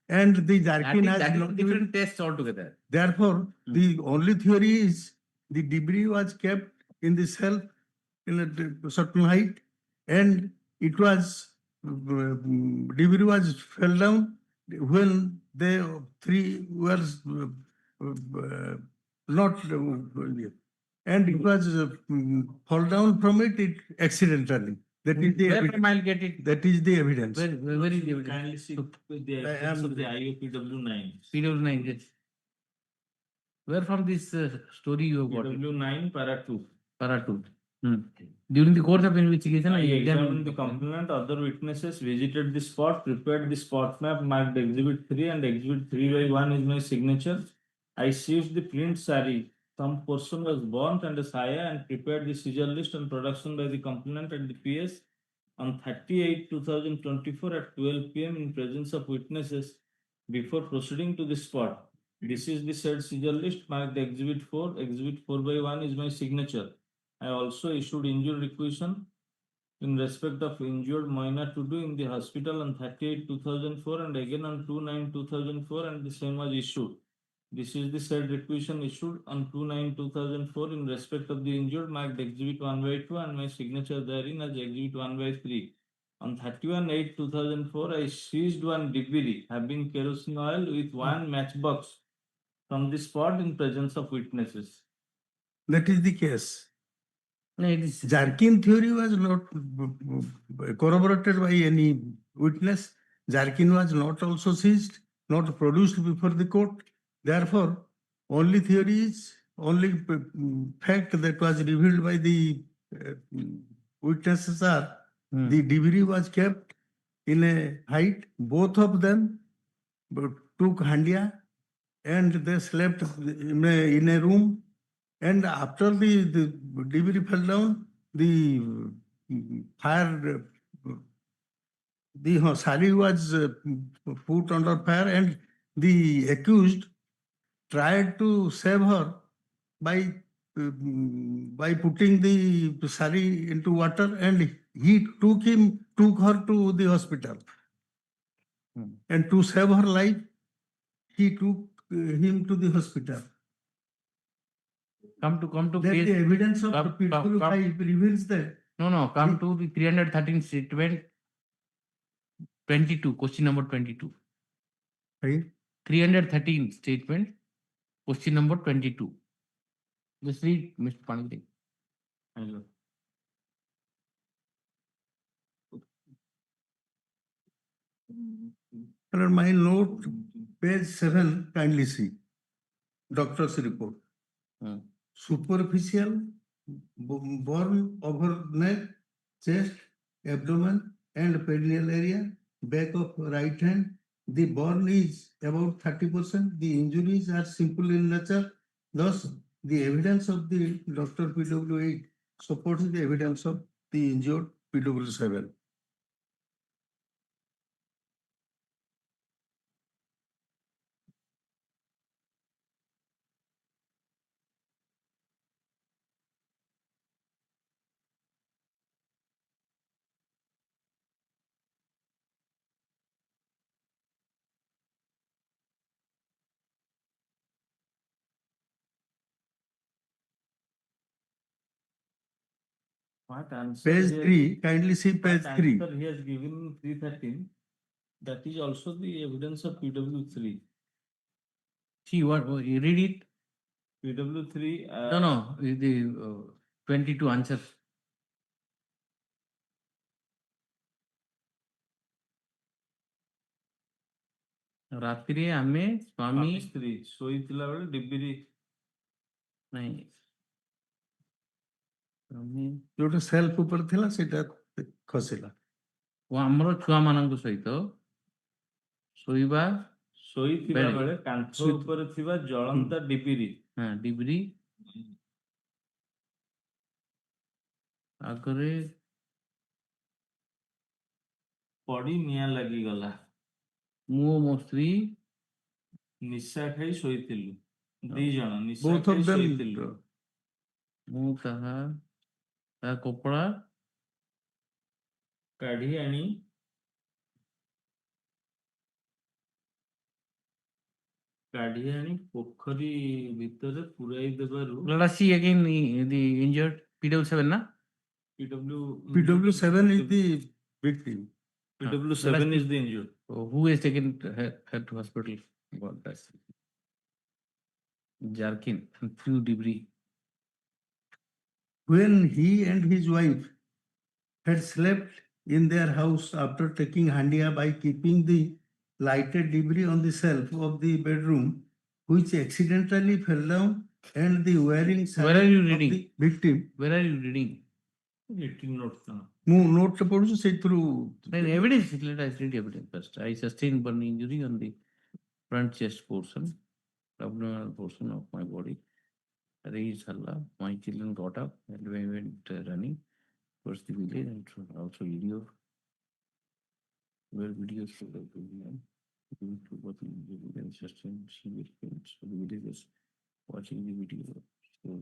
and the jerkin has That is not different tests altogether. Therefore, the only theory is the debris was kept in the shelf in a certain height, and it was debris was fell down when they three were not, and it was fall down from it accidentally. That is the Where from I'll get it? That is the evidence. Where is the evidence? Kindly see the evidence of the IOPW9. PW9, yes. Where from this story you have got it? PW9 para 2. Para 2. During the course of investigation, I I examined examined the complainant. Other witnesses visited the spot, prepared the spot map, marked Exhibit 3, and Exhibit 3/1 is my signature. I seized the print sari. Some portion was burnt and a saya, and prepared the seizure list and production by the complainant at the PS on 30/8/2024 at 12 p.m. in presence of witnesses before proceeding to the spot. This is the said seizure list marked Exhibit 4. Exhibit 4/1 is my signature. I also issued injury requisition in respect of injured Moina Tudu in the hospital on 30/8/2004 and again on 2/9/2004, and the same was issued. This is the said requisition issued on 2/9/2004 in respect of the injured marked Exhibit 1/2 and my signature therein as Exhibit 1/3. On 31/8/2004, I seized one debris having kerosene oil with one matchbox from the spot in presence of witnesses. That is the case. No, it is. Jerkin theory was not corroborated by any witness. Jerkin was not also seized, not produced before the court. Therefore, only theory is, only fact that was revealed by the witnesses are the debris was kept in a height. Both of them took handia and they slept in a room. And after the debris fell down, the fire, the sari was put under fire, and the accused tried to save her by by putting the sari into water, and he took her to the hospital. And to save her life, he took him to the hospital. Come to That case. the evidence of the come- Pitbull come- Five reveals that. No, come to the 313 statement 22, question number 22. Right? 313 statement, question number 22. Just read, Mr. Pandit. Hello. Under my note, page 7, kindly see. Doctor's report. Superficial, burn over neck, chest, abdomen, and perineal area, back of right hand. The burn is about 30%. The injuries are simple in nature. Thus, the evidence of the Dr. PW8 supports the evidence of the injured PW7. What answer? Page he has- 3, kindly see page what 3. answer he has given in 313. That is also the evidence of PW3. See what, you read it? PW3. No, the 22 answer. ରାତିରେ ଆମେ ସ୍ୱାମୀ ସ୍ୱାମୀ ସ୍ତ୍ରୀ ଶୋଇଥିଲା ବେଳେ ଡିବିରି ନାଇଁ ସ୍ୱାମୀ ଯୋଉଟା self ଉପରେ ଥିଲା ସେଇଟା ଖସିଲା। ଓ ଆମର ଛୁଆମାନଙ୍କ ସହିତ ଶୋଇବା ଶୋଇଥିବା ବେଳେ କାନ୍ଥ ଉପରେ ଥିବା ଜଳନ୍ତା ଡିବିରି ଡିବିରି ଆଗରେ ପଡି ନିଆଁ ଲାଗିଗଲା। ମୁଁ ଓ ମୋ ସ୍ତ୍ରୀ ନିଶା ଖାଇ ଶୋଇଥିଲୁ। ଦି ଜଣ ନିଶା Both ଖାଇ of them. ଶୋଇଥିଲୁ। ମୁଁ ତାହା କପଡ଼ା କାଢି ଆଣି ପୋଖରୀ ଭିତରେ ପୁରାଇ ଦେବାରୁ let us see again the injured PW7 na PW7 is the victim. PW7 is the injured. Who is taken her to hospital about that jerkin and few debris. When he and his wife had slept in their house after taking handia by keeping the lighted debris on the shelf of the bedroom, which accidentally fell down, and the wearing Where are you of reading? the victim. Where are you reading? 18 notes now. ମୁଁ note ପଢୁଛି ସେଇଥିରୁ Evidence, let us read evidence first. I sustained burn injury on the front chest portion, abdominal portion of my body. Raised halla. My children got up and we went running towards the village, and also video. Where videos for the sustained severe pains. So the villagers watching the video. So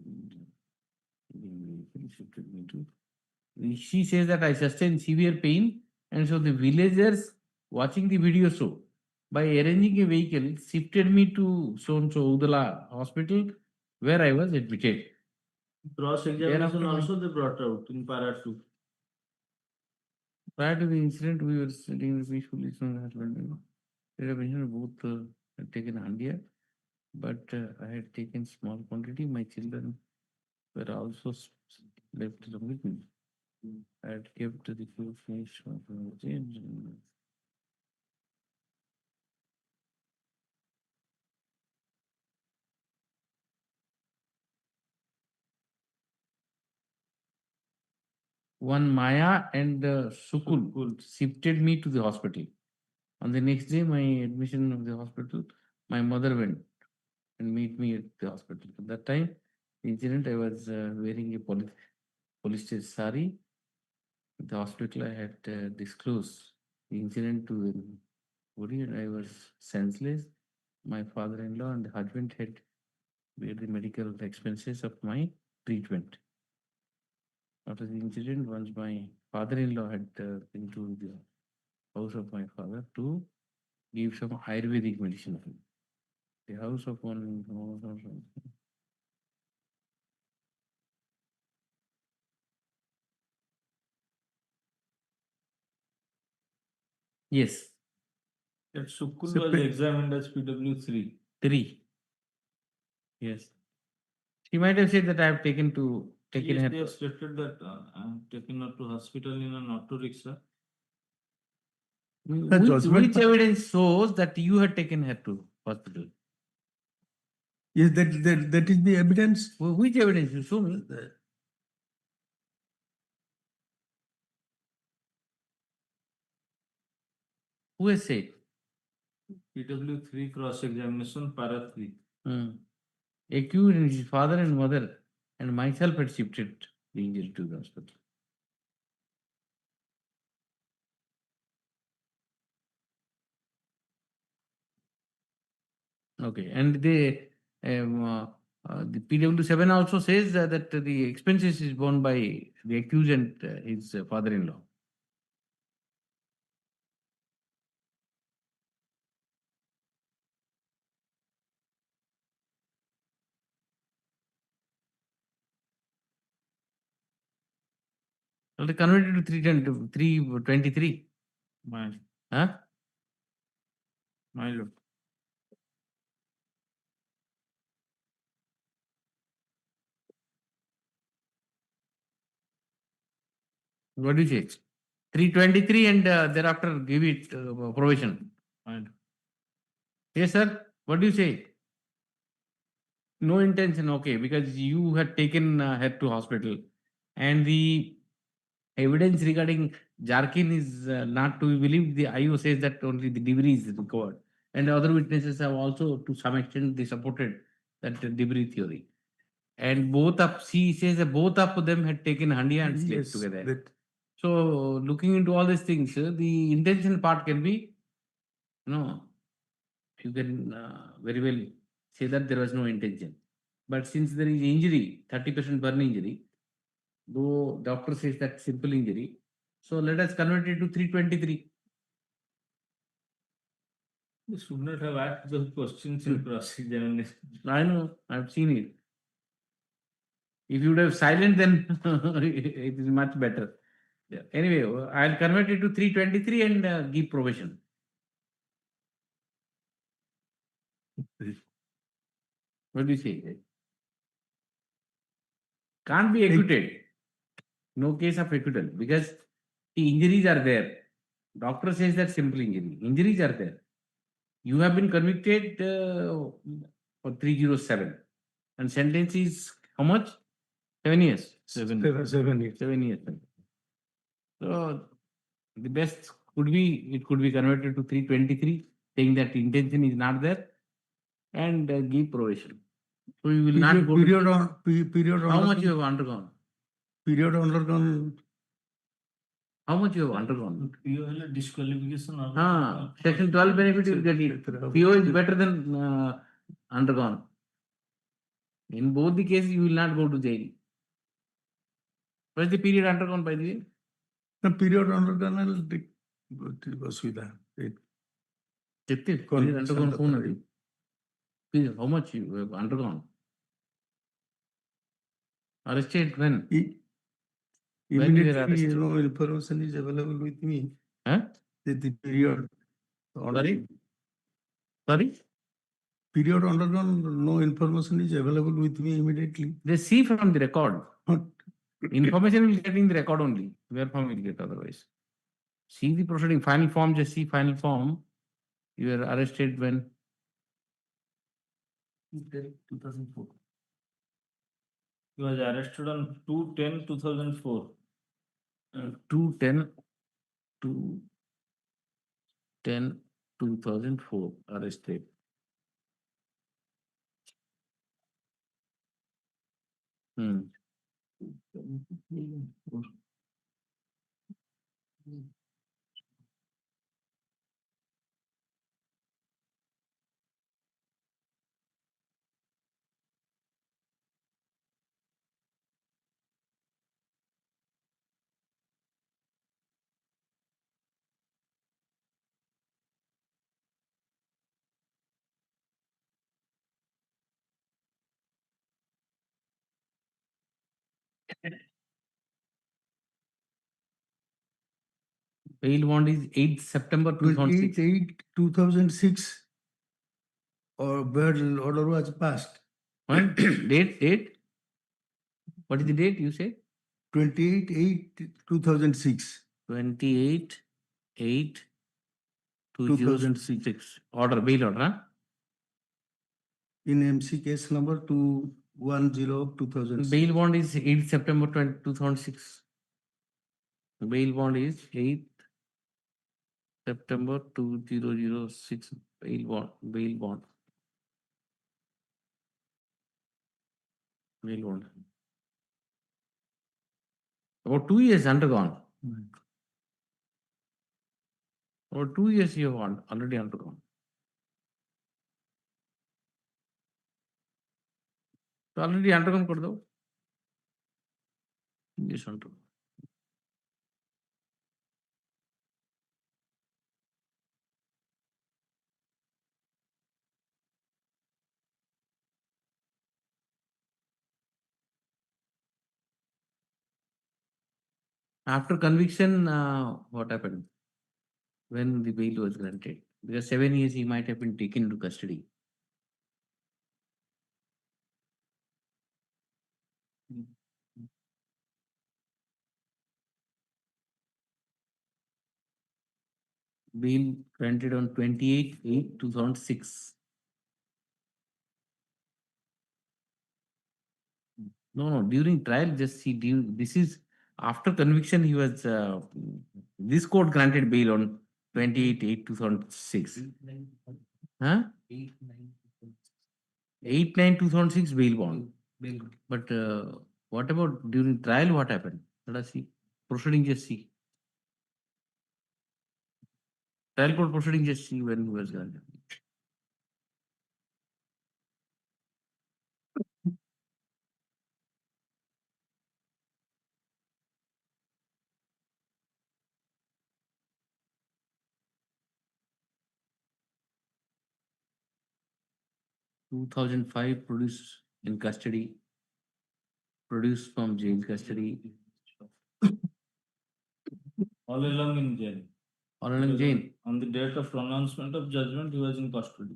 shifted me to. She says that I sustained severe pain, and so the villagers watching the video show by arranging a vehicle shifted me to so-and-so Udala hospital where I was admitted. Cross examination also they brought out in para 2. Prior to the incident, we were sitting peacefully. They have mentioned both had taken handia, but I had taken small quantity. My children were also left along with me. I had kept the food finish from the change. One Maya and Sukul shifted me to the hospital. On the next day, my admission of the hospital, my mother went and meet me at the hospital. At that time, the incident, I was wearing a polyester sari. At the hospital, I had disclosed the incident to everybody, and I was senseless. My father-in-law and the husband had bear the medical expenses of my treatment. After the incident, once my father-in-law had been to the house of my father to give some Ayurvedic medicine. The house of one. Yes. That Sukul So, was examined as PW3. 3. Yes. She might have said that I have taken Yes, her. they have stated that I have taken her to hospital in an auto rickshaw. Which evidence shows that you had taken her to hospital? Yes, that is the evidence. Which evidence? You show me. Who has said? PW3 cross-examination, para 3. Accused and his father and mother and myself had shifted the injury to the hospital. Okay, and the PW7 also says that the expenses is borne by the accused and his father-in-law. Well, they converted to 323. Mile. Huh? Mile. What do you say? 323 and thereafter give it probation. Mile. Yes, sir. What do you say? No intention, okay, because you had taken her to hospital and the evidence regarding Jarkin is not to be believed. The IO says that only the debris is recovered. And other witnesses have also, to some extent, they supported that debris theory. And she says that both of them had taken handia and slept together. So, looking into all these things, the intention part can be, you can very well say that there was no intention. But since there is injury, 30% burn injury, though doctor says that simple injury, so let us convert it to 323. You should not have asked those questions in cross-examination. I know, I've seen it. If you would have silent, then it is much better. Yeah. Anyway, I'll convert it to 323 and give probation. What do you say? Can't be acquitted. No case of acquittal because the injuries are there. Doctor says that simple injury. Injuries are there. You have been convicted for 307 and sentence is how much? 7 years. 7 years. 7 years. So the best could be, it could be converted to 323, saying that intention is not there and give probation. So you will not go period how much you have undergone? Period undergone. How much you have undergone? You have a disqualification. Section 12 benefit you will get it. PO is better than undergone. In both the cases, you will not go to jail. What is the period undergone, by the way? The period undergone was with that. Period undergone. How much you have undergone? Arrested when? When you were arrested? Information is available with me. Huh? The period. Sorry? Period undergone, no information is available with me immediately. They see from the record. Information will get in the record only. Where from will get otherwise? See the proceeding, final form, just see final form. You were arrested when? 2004. He was arrested on 2/10/2004. 2/10/2004 arrested. Bail bond is 8th September 2006. 28/8/2006 or bail order was passed. When? Date? What is the date you say? 28/8/2006. 28/8/2006. Order, bail order, huh? In MC case number 210 of 2006. Bail bond is 8th September 2006. Bail bond is 8th September 2006. Bail bond. Bail bond. About 2 years undergone. About 2 years you have already undergone. So already undergone कर दो. Yes, undergone. After conviction, what happened? When the bail was granted? Because 7 years he might have been taken into custody. Bail granted on 28/8/2006. No, during trial, just see, this is after conviction, he was, this court granted bail on 28/8/2006. Huh? 8/9/2006 bail bond. But what about during trial, what happened? Let us see. Proceeding, just see. Trial court proceeding, just see when he was granted. 2005 produced in custody, produced from jail custody. All along in jail. All along in jail. On the date of pronouncement of judgment, he was in custody.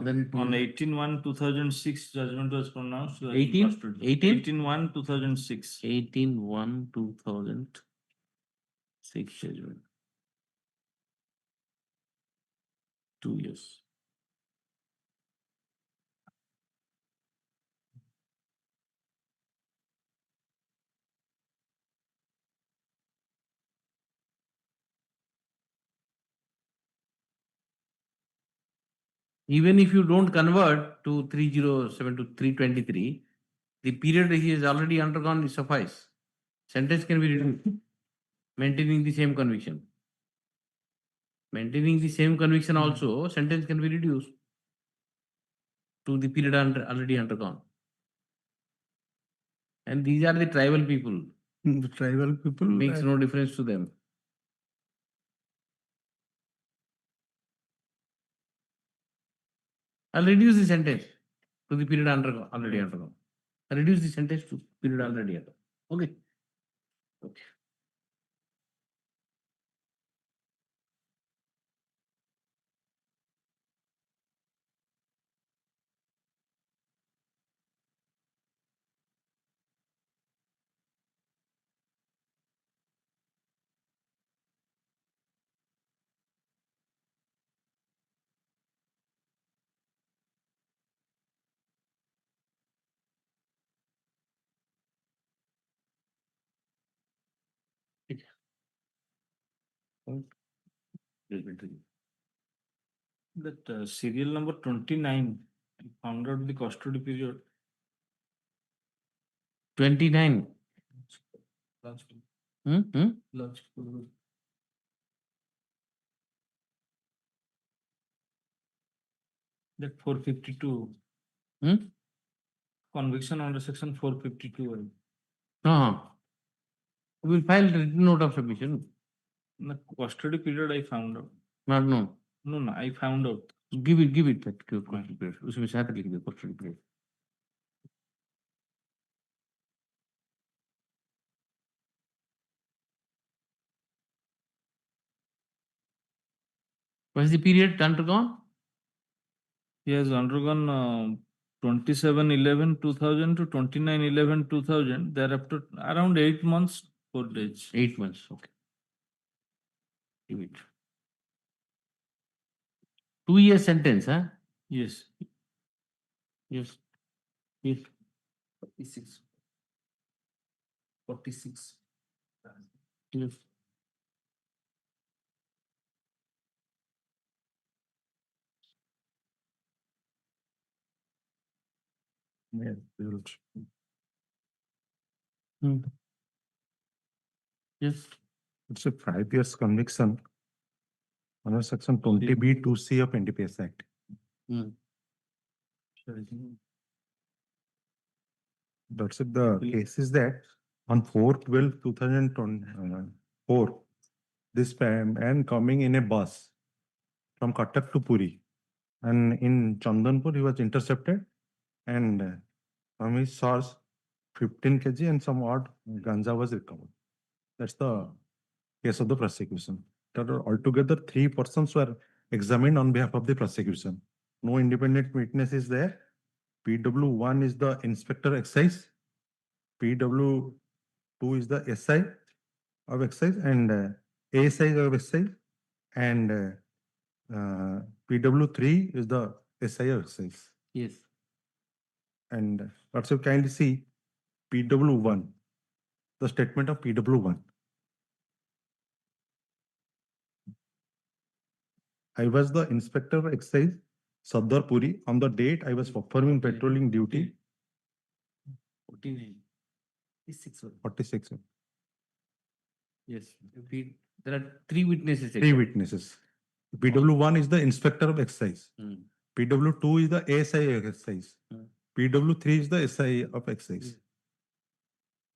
Then On 18/1/2006, judgment was pronounced. He was in 18? custody. 18? 18/1/2006. 18/1/2006 judgment. 2 years. Even if you don't convert to 307 to 323, the period he has already undergone is suffice. Sentence can be reduced, maintaining the same conviction. Maintaining the same conviction also, sentence can be reduced to the period already undergone. And these are the tribal people. The tribal people. Makes no difference to them. I'll reduce the sentence to the period already undergone. I'll reduce the sentence to period already undergone. Okay. Okay. That serial number 29, I found out the custody period. 29. That 452. Conviction under section 452. We will file written note of submission. The custody period I found out. Not known. No, I found out. Give it that custody period. उसमें साथ लिख दो custody period. What is the period undergone? He has undergone 27/11/2000 to 29/11/2000. Thereafter, around 8 months, 4 days. 8 months, okay. Give it. 2-year sentence, huh? Yes. Yes. Yes. 46. 46. Yes. Yes, Your Lordship. Yes. It's a 5 years conviction under section 20B 2C of NDPS Act. That's it. The case is that on 4/12/2004, this man coming in a bus from Cuttack to Puri, and in Chandanpur he was intercepted, and from his source 15 kg and some odd ganja was recovered. That's the case of the prosecution. Altogether 3 persons were examined on behalf of the prosecution. No independent witness is there. PW1 is the inspector excise. PW2 is the SI of excise and ASI of excise, and PW3 is the SI of excise. Yes. And let's kindly see PW1, the statement of PW1. I was the inspector of excise, Sadar Puri. On the date I was performing patrolling duty. 49. 46. Yes. There are 3 witnesses. 3 witnesses. PW1 is the inspector of excise. PW2 is the ASI of excise. PW3 is the SI of excise.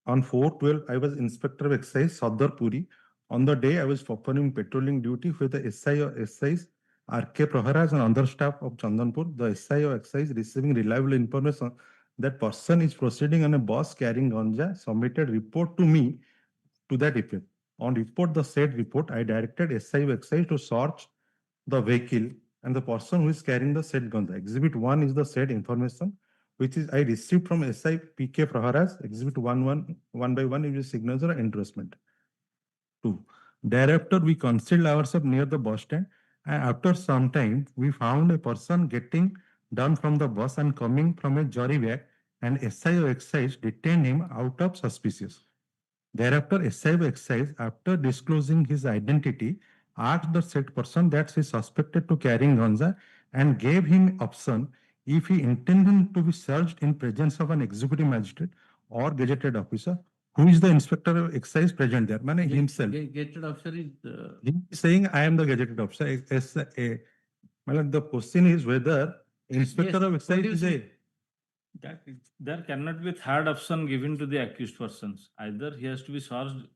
On 4/12, I was inspector of excise, Sadar Puri. On the day I was performing patrolling duty with the SI of excise, RK Praharaj and other staff of Chandanpur, the SI of excise receiving reliable information that person is proceeding on a bus carrying ganja, submitted report to me to that effect. On report, the said report, I directed SI of excise to search the vehicle and the person who is carrying the said ganja. Exhibit 1 is the said information, which is I received from SI PK Praharaj. Exhibit 1 by 1 is signature and endorsement. 2. Thereafter, we concealed ourselves near the bus stand, and after some time, we found a person getting down from the bus and coming from a jury bag, and SI of excise detained him out of suspicious. Thereafter, SI of excise, after disclosing his identity, asked the said person that he suspected to carrying ganja and gave him option if he intended to be searched in presence of an executive magistrate or gazetted officer. Who is the inspector of excise present there? Man, himself. Gazetted officer is He is saying, I am the gazetted officer. The question is whether inspector of excise is a... There cannot be third option given to the accused persons. Either he has to be charged,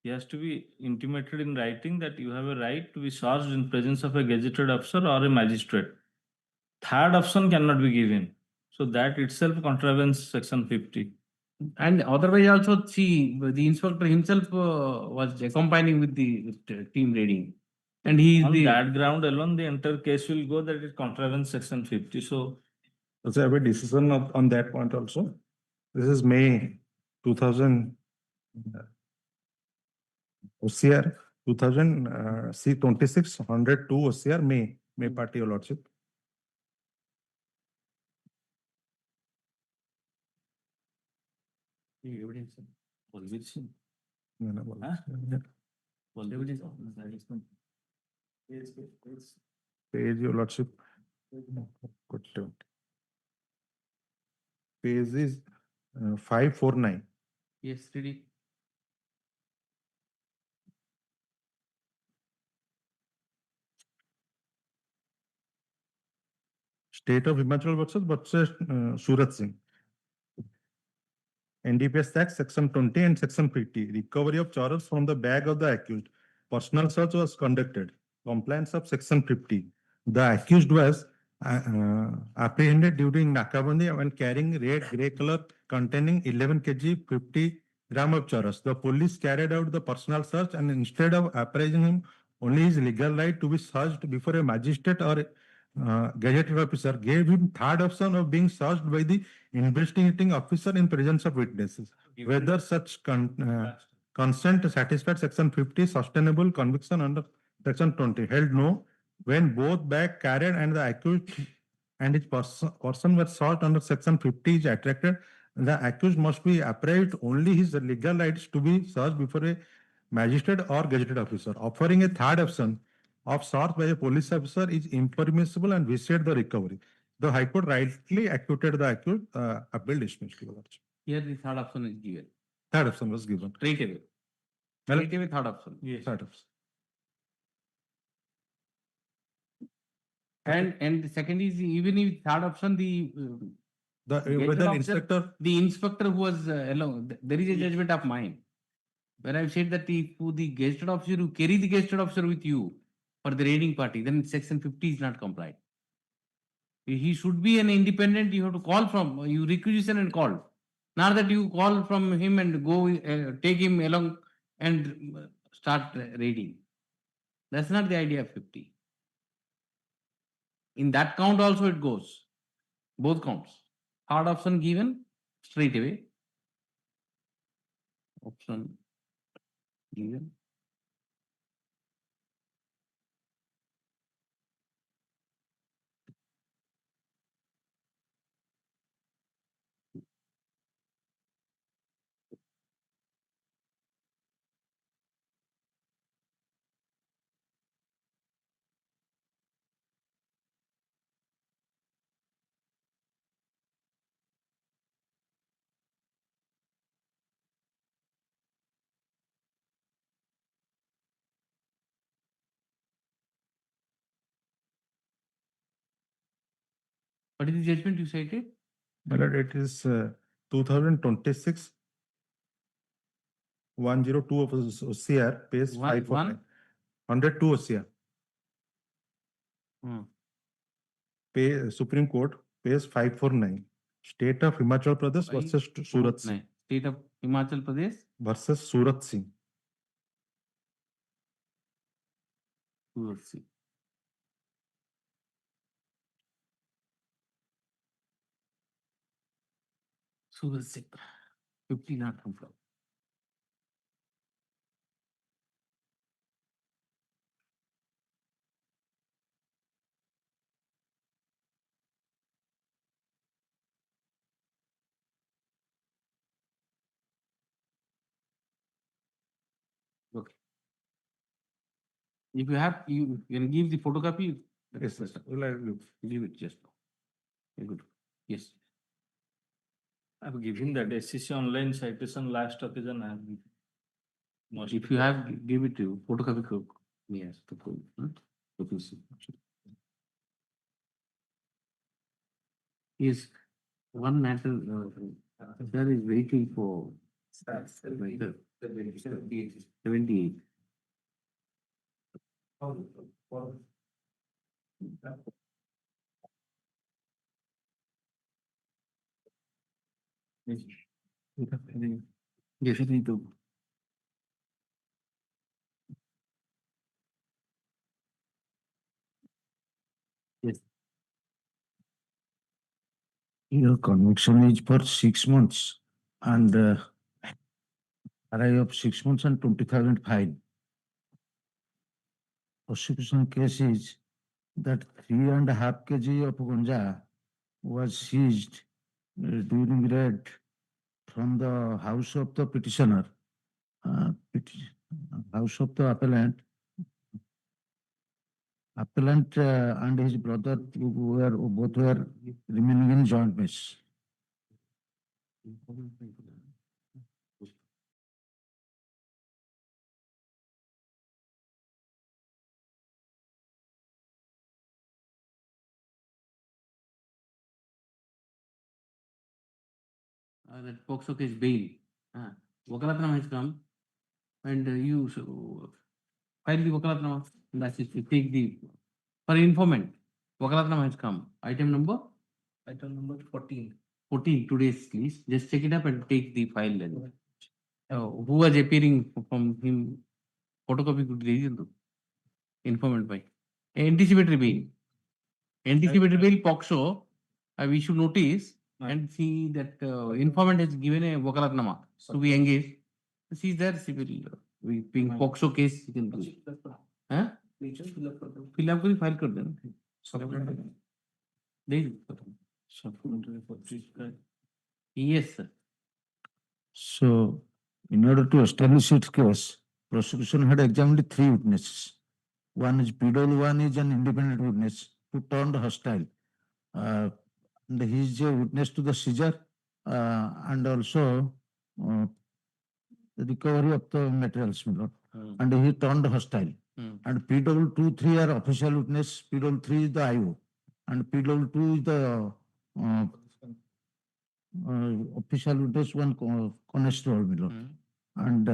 he has to be intimated in writing that you have a right to be charged in presence of a gazetted officer or a magistrate. Third option cannot be given. So that itself contravenes section 50. And otherwise also, see, the inspector himself was accompanying with the team raiding. And he is On the... that ground alone, the entire case will go that it contravenes section 50. So Also have a decision on that point also. This is May 2000 OCR 2000 C26 102 OCR May party, Your Lordship. Evidence. Page, Your Lordship. Page is 549. Yes, read it. State of Himachal versus Surat Singh. NDPS Act Section 20 and Section 50. Recovery of charas from the bag of the accused. Personal search was conducted. Compliance of Section 50. The accused was apprehended during Nakabandi when carrying red grey color containing 11 kg 50 gram of charas. The police carried out the personal search and instead of apprehending him only his legal right to be searched before a magistrate or gazetted officer, gave him third option of being searched by the investigating officer in presence of witnesses. Whether such consent satisfied section 50 sustainable conviction under section 20 held no, when both bag carried and the accused and his person were sought under section 50 is attracted, the accused must be apprised only his legal rights to be searched before a magistrate or gazetted officer. Offering a third option of search by a police officer is impermissible and vitiate the recovery. The High Court rightly acquitted the accused, appeal dismissed. Here the third option is given. Third option was given. Straight away. Straight away third option. Yes. Third option. And the second is even if third option, the gazetted whether officer- inspector, the inspector who was along, there is a judgment of mine. When I've said that if the gazetted officer, you carry the gazetted officer with you for the raiding party, then section 50 is not complied. He should be an independent, you have to call from, you requisition and call. Not that you call from him and go, take him along and start raiding. That's not the idea of 50. In that count also it goes. Both counts. Third option given straight away. Option given. What is the judgment you cited? my lord, it is 2026 102 of OCR, page 549. 102 OCR. Supreme Court, page 549. State of Himachal Pradesh versus Surat Singh. State of Himachal Pradesh Versus Surat Singh. Surat Singh. Surat Singh. 50 not confirmed. Okay. If you have, you can give the photocopy. Yes, sir. Will I look? Give it just now. Very good. Yes. I've given that SCC online citation last occasion I have given. If you have, give it to photocopy. Yes. Yes. One matter, there is waiting for 78. Yes, it is. Yes. Your conviction is for 6 months and array of 6 months and 20,000 fine. Prosecution case is that 3.5 kg of ganja was seized during raid from the house of the petitioner, house of the appellant. Appellant and his brother both were remaining in joint mess. That POXO case bail. Wakalatnama has come and you file the Wakalatnama. That's it. You take the, for informant, Wakalatnama has come. Item number? Item number 14. 14, today's please. Just check it up and take the file then. Who was appearing from him? Photocopy could read. Informant by. Anticipatory bail. Anticipatory bail POXO, we should notice and see that informant has given a wakalatnama to be engaged. See there, civil, we being POXO case, you can do. Huh? Fill up kari file kar dena. Yes, sir. So, in order to establish its case, prosecution had examined three witnesses. One is PW1 is an independent witness who turned hostile. And he is a witness to the seizure and also the recovery of the materials, my lord. And he turned hostile. And PW2-3 are official witness, PW3 is the IO, and PW2 is the official witness, one constable, my lord. And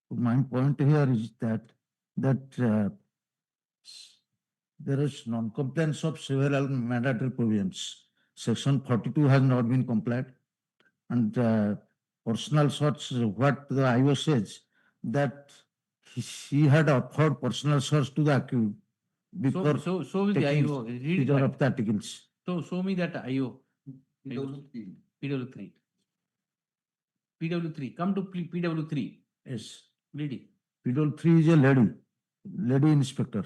my point here is that there is non-compliance of several mandatory provisions. Section 42 has not been complied, and personal search, what the IO says, that he had offered personal search to the accused before So is the taking IO. Read it seizure right. of the articles. So show me that IO. PW3. PW3. Come to PW3. Yes. Read PW3 is a lady inspector.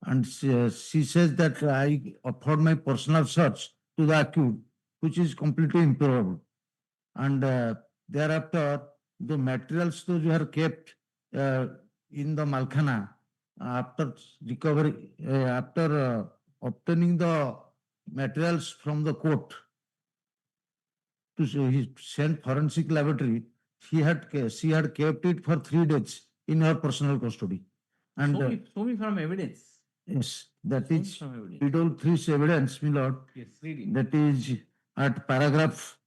And she says that I offered my personal search to the accused, which is completely improbable. And thereafter, the materials those you have kept in the Malkhana after recovery, after obtaining the materials from the court to he sent forensic laboratory, she had kept it for 3 days in her personal custody. And show me from evidence. yes, that Show me is from evidence. PW3's evidence, my lord. Yes, read it. That is at paragraph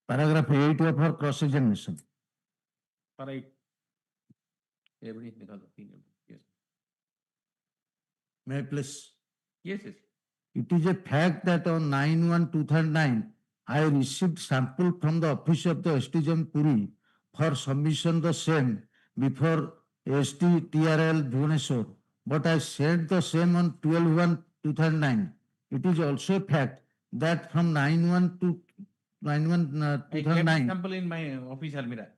8 of her cross-examination. Right. Evidence because of PW. Yes. May I please? Yes, yes. It is a fact that on 9/1/2009, I received sample from the office of the STGM Puri for submission the same before STTRL Bhubaneswar, but I sent the same on 12/1/2009. It is also a fact that from 9/1 to 9/1/2009. I kept sample in my office almirah.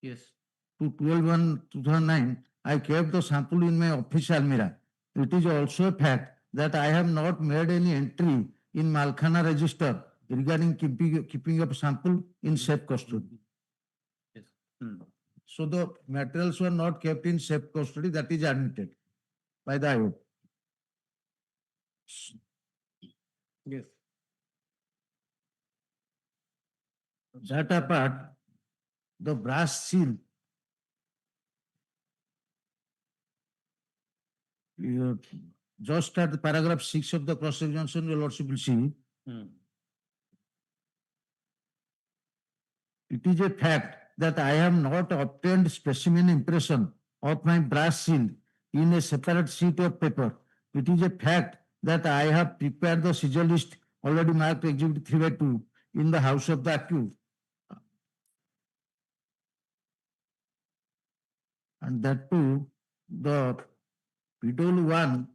Yes. To 12/1/2009, I kept the sample in my office almirah. It is also a fact that I have not made any entry in Malkhana register regarding keeping of sample in safe custody. Yes. So the materials were not kept in safe custody, that is admitted by the IO. Yes. That apart, the brass seal, just at the paragraph 6 of the cross-examination, your lordship will see, it is a fact that I have not obtained specimen impression of my brass seal in a separate sheet of paper. It is a fact that I have prepared the seizure list already marked Exhibit 3/2 in the house of the accused. And that too, the PW1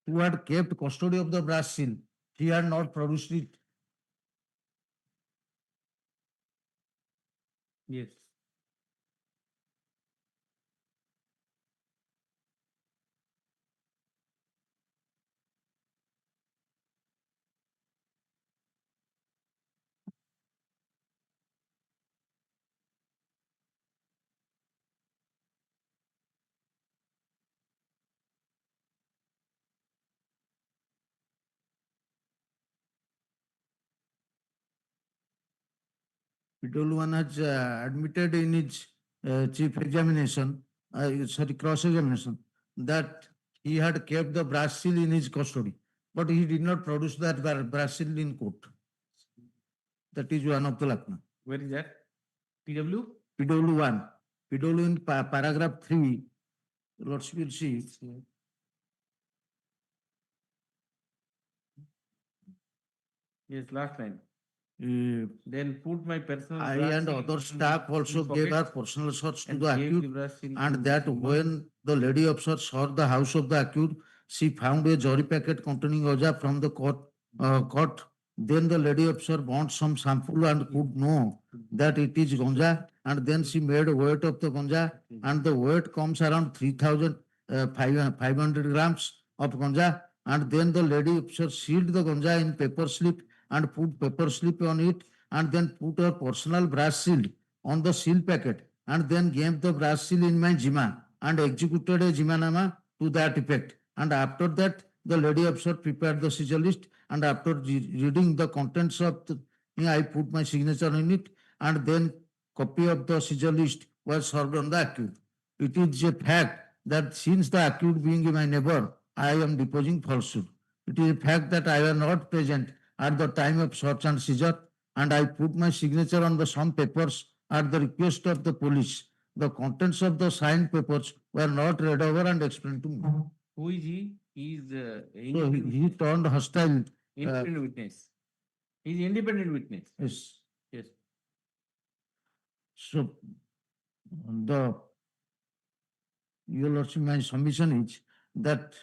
who had kept custody of the brass seal, he had not produced it. Yes. PW1 has admitted in his chief examination, cross-examination, that he had kept the brass seal in his custody, but he did not produce that brass seal in court. That is one of the lacuna. Where is that? PW? PW1. PW in paragraph 3, lordship will see. Yes, last line. Then put my personal. I brass and seal other in staff his also gave pocket our personal search to and the gave the accused, brass seal to and that Sima. when the lady officer saw the house of the accused, she found a jolly packet containing ganja from the court. Then the lady officer bought some sample and could know that it is ganja, and then she made a weight of the ganja, and the weight comes around 3,500 grams of ganja, and then the lady officer sealed the ganja in paper slip and put paper slip on it, and then put her personal brass seal on the seal packet, and then gave the brass seal in my Jima and executed a Jimanama to that effect. And after that, the lady officer prepared the seizure list, and after reading the contents of the, I put my signature in it, and then copy of the seizure list was served on the accused. It is a fact that since the accused being my neighbor, I am deposing falsehood. It is a fact that I was not present at the time of search and seizure, and I put my signature on the some papers at the request of the police. The contents of the signed papers were not read over and explained to me. Who is he? He is So he turned hostile. independent witness. He is independent witness. Yes. Yes. So your lordship, my submission is that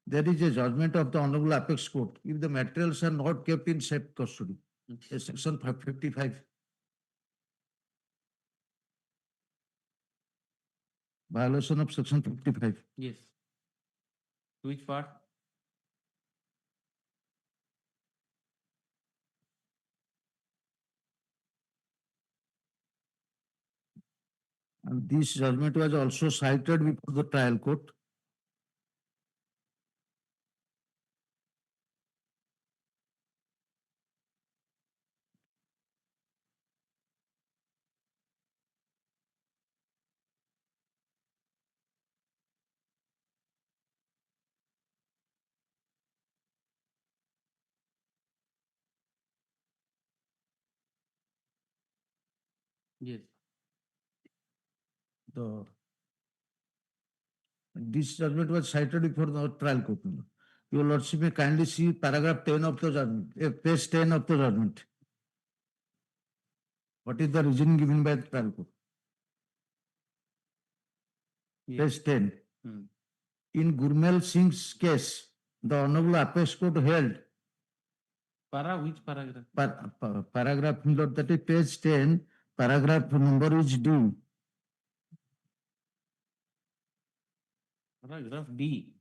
there is a judgment of the Honorable Apex Court if the materials are not kept in safe custody. Section 555. Violation of section 55. Yes. Which part? And this judgment was also cited before the trial court. Yes. This judgment was cited before the trial court. Your lordship may kindly see paragraph 10 of the judgment, page 10 of the judgment. What is the reasoning given by the trial court? Yes. Page 10. Hmm. In Gurmel Singh's case, the Honorable Apex Court held Which paragraph? paragraph, that is page 10, paragraph number is D. Paragraph D.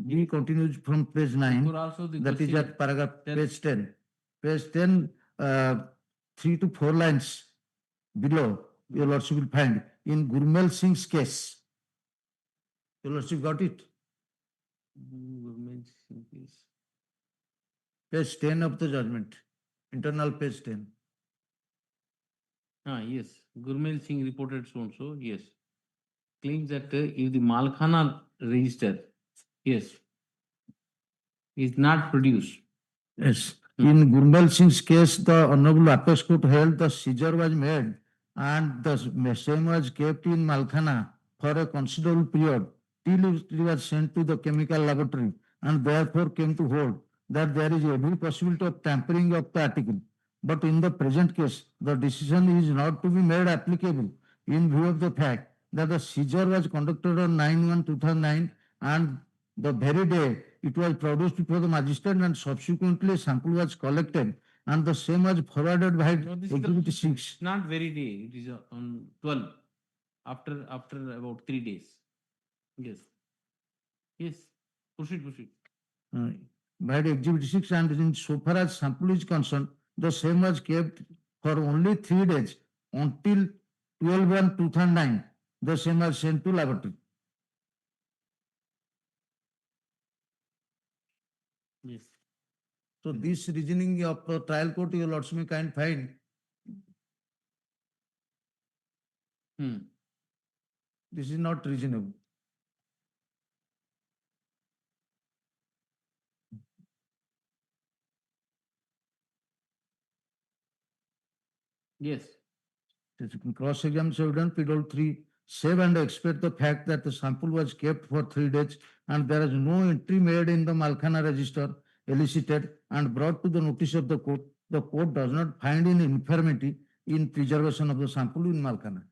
D continues from page 9. Before also the That is question- at paragraph page 10. Page 10, 3 to 4 lines below, your lordship will find in Gurmel Singh's case. Your lordship got it? Page 10 of the judgment, internal page 10. Yes. Gurmel Singh reported so and so, yes. Claims that if the Malkhana register, yes, is not produced. Yes. In Gurmel Singh's case, the Honorable Apex Court held the seizure was made and the same was kept in Malkhana for a considerable period till it was sent to the chemical laboratory, and therefore came to hold that there is every possibility of tampering of the article. But in the present case, the decision is not to be made applicable in view of the fact that the seizure was conducted on 9/1/2009, and the very day it was produced before the magistrate, and subsequently sample was collected, and the same was forwarded by No, this is Exhibit 6. It's not very day, it is on 12, after about 3 days. Yes. Yes. Proceed. By the Exhibit 6, and in so far as sample is concerned, the same was kept for only 3 days until 12/1/2009. The same was sent to laboratory. Yes. So this reasoning of the trial court, your lordship may kind find. This is not reasonable. Yes. Cross-examination evidence, Pedal 3, save and expect the fact that the sample was kept for 3 days and there is no entry made in the Malkhana register elicited and brought to the notice of the court does not find any infirmity in preservation of the sample in Malkana.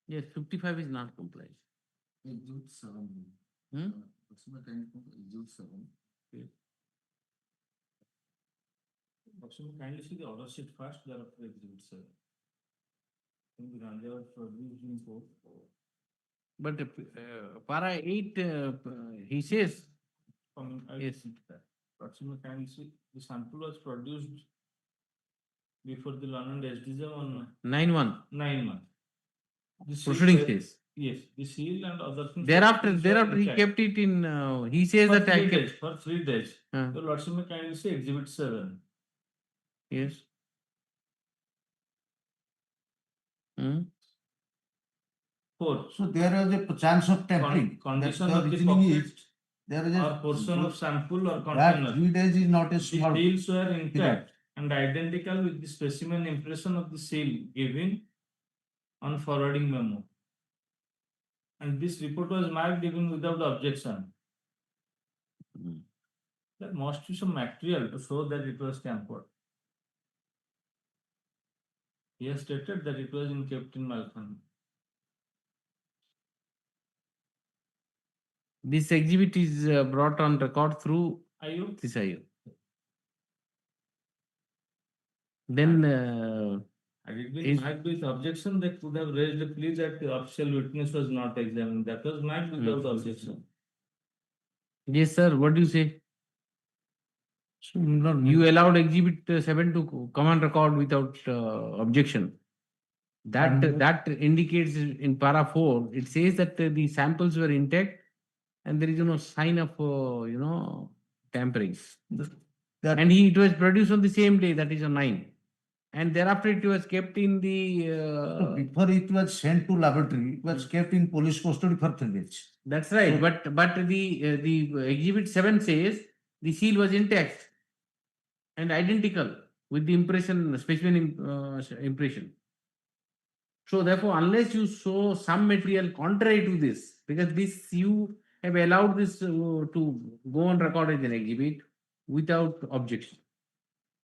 Yes, 55 is not complied. Exhibit 7. Hmm? Exhibit 7. Kindly see the order sheet first, thereafter exhibit 7. In the Ganja was produced in court. But para 8, he says, Yes. Approximately kindly see, the sample was produced before the learned SDGM on 9-1. 9-1. Proceeding says. Yes, the seal and other things. Thereafter he intact. kept it in, he says For that I 3 kept. days, for 3 days. Uh. So Lordship may kindly say exhibit 7. Yes. Hmm? 4. So there is a chance of tampering. Condition That of the reasoning is, pocket there is or a portion of sample or that container. 3 days is not a The small. seals were period. intact and identical with the specimen impression of the seal given on forwarding memo. And this report was marked even without objection. There must be some material to show that it was tampered. He has stated that it was kept in Malkhan. This exhibit is brought on record through IU. this IU. Then Had it been marked with objection, they could have raised a plea that the official witness was not examined. That was marked without objection. yes, sir. What do you say? You allowed exhibit 7 to come on record without objection. That indicates in para 4, it says that the samples were intact and there is no sign of tampering. And it was produced on the same day, that is on 9. And thereafter it was kept in the. Before it was sent to laboratory, it was kept in police custody for 3 days. That's right. But the exhibit 7 says the seal was intact and identical with the impression, specimen impression. So therefore, unless you show some material contrary to this, because this you have allowed this to go on record as an exhibit without objection.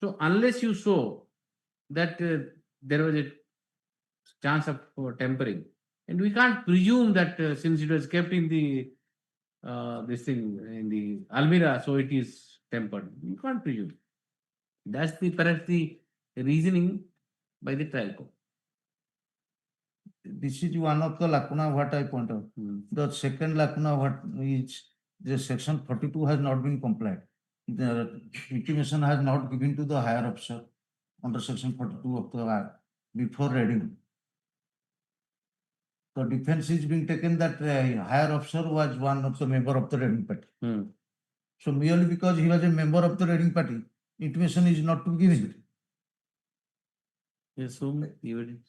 So unless you show that there was a chance of tampering, and we can't presume that since it was kept in the this thing in the Almirah, so it is tempered. You can't presume. That's perhaps the reasoning by the trial court. This is one of the lacuna what I point out. The second lacuna what is the section 42 has not been complied. The intimation has not given to the higher officer under section 42 of the Act before reading. The defense is being taken that higher officer was one of the member of the reading party. So merely because he was a member of the reading party, intimation is not to be given. Yes, so evidence.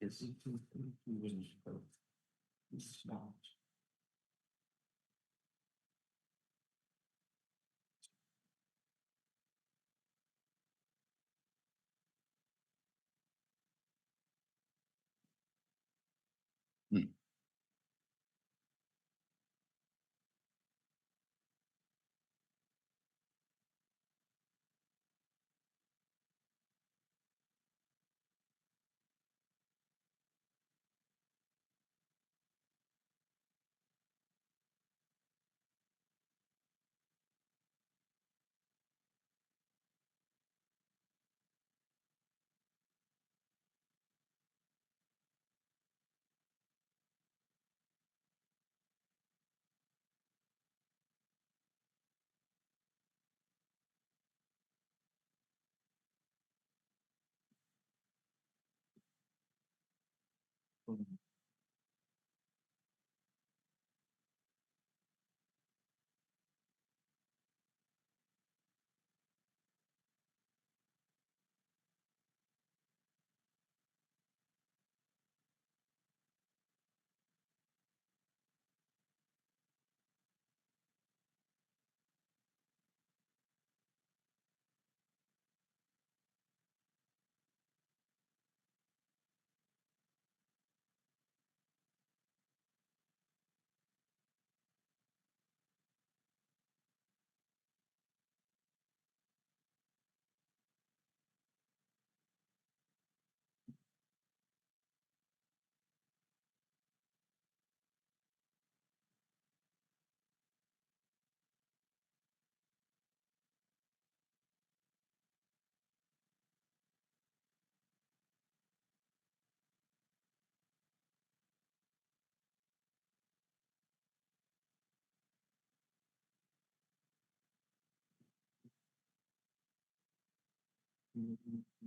Yes.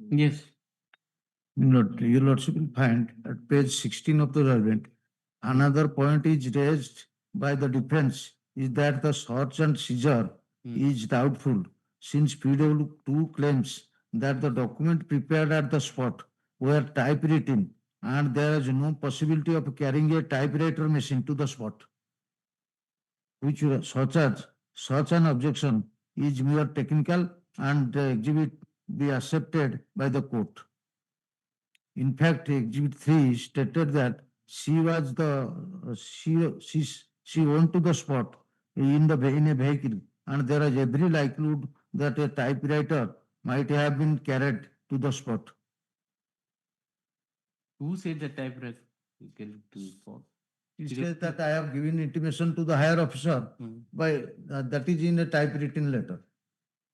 Yes. Your lordship will find at page 16 of the judgment, another point is raised by the defense is that the search and seizure is doubtful since PW2 claims that the document prepared at the spot were typewritten and there is no possibility of carrying a typewriter machine to the spot, which such an objection is mere technical and the exhibit be accepted by the court. In fact, Exhibit 3 stated that she was she went to the spot in a vehicle, and there is every likelihood that a typewriter might have been carried to the spot. Who said the typewriter is carried to the spot? It says that I have given intimation to the higher officer by that is in a typewritten letter.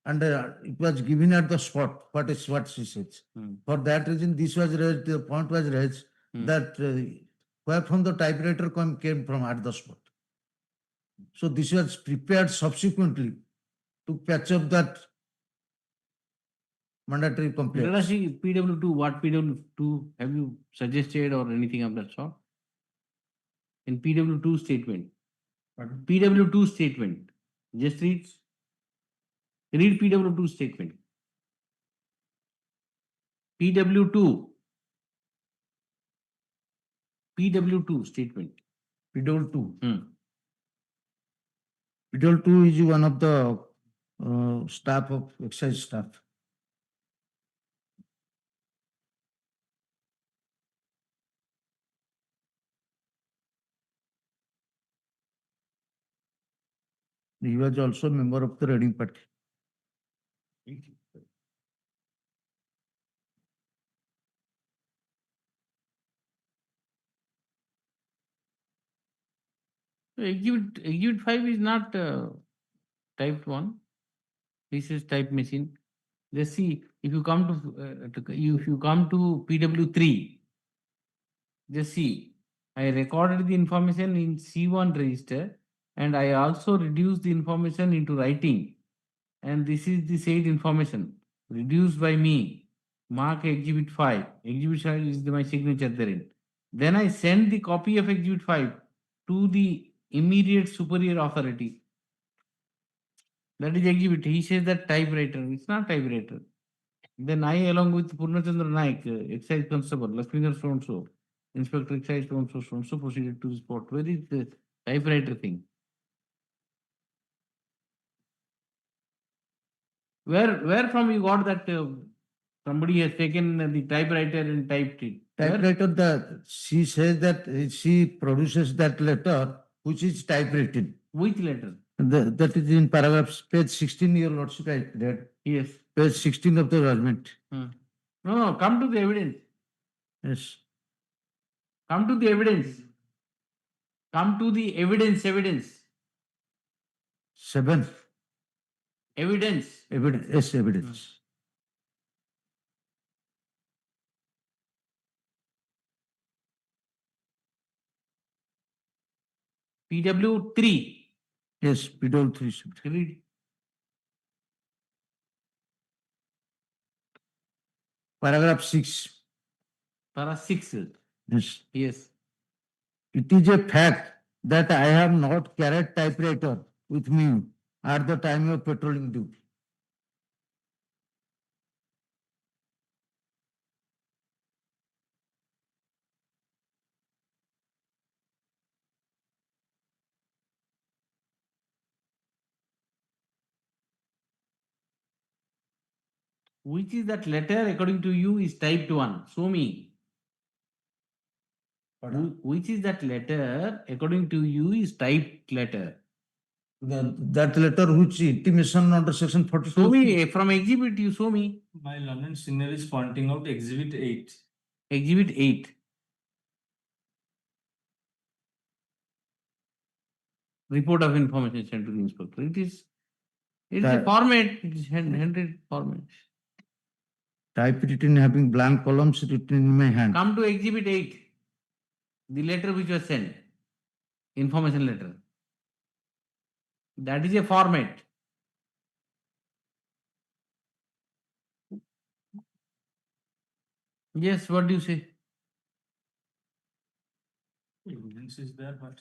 And it was given at the spot. What she says. For that reason, this was raised. The point was raised that where from the typewriter came from at the spot. So this was prepared subsequently to patch up that mandatory complaint. Let us see PW2. What PW2 have you suggested or anything of that sort? In PW2 statement. PW2 statement. Just read PW2 statement. PW2 statement. PW2. PW2 is one of the staff of excise staff. He was also a member of the raiding party. Exhibit 5 is not typed one. This is type machine. Let's see if you come to PW3. Just see, I recorded the information in C1 register and I also reduced the information into writing. And this is the said information reduced by me. Mark Exhibit 5. Exhibit 5 is my signature therein. Then I send the copy of Exhibit 5 to the immediate superior authority. That is exhibit. He says that typewriter. It's not typewriter. Then I, along with Purnachandra Naik, excise constable, Lakshmindra so-and-so, inspector excise so-and-so, proceeded to the spot. Where is the typewriter thing? Where from you got that somebody has taken the typewriter and typed it? Typewriter, she says that she produces that letter which is typewritten. Which letter? That is in paragraphs, page 16, your lordship, I read. Yes. Page 16 of the judgment. No, come to the evidence. Yes. Come to the evidence. Come to the evidence. 7. Evidence. Yes, evidence. PW3. Yes, PW3. Read. Paragraph 6. Para 6. Yes. Yes. It is a fact that I have not carried typewriter with me at the time of patrolling duty. Which is that letter according to you is typed 1? Show me. Which is that letter according to you is typed letter? That letter which intimation under section 42. Show me from exhibit, you show me. My learned senior is pointing out exhibit 8. Exhibit 8. Report of information sent to the inspector. It is a format, it is handwritten format. Typewritten having blank columns written in my hand. Come to exhibit 8. The letter which was sent. Information letter. That is a format. Yes, what do you say? Evidence is there, but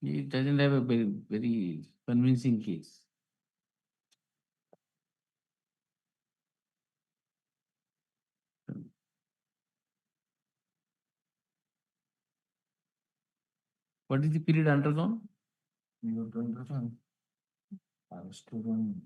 It doesn't have a very convincing case. What is the period undergone? You don't have. I was to run.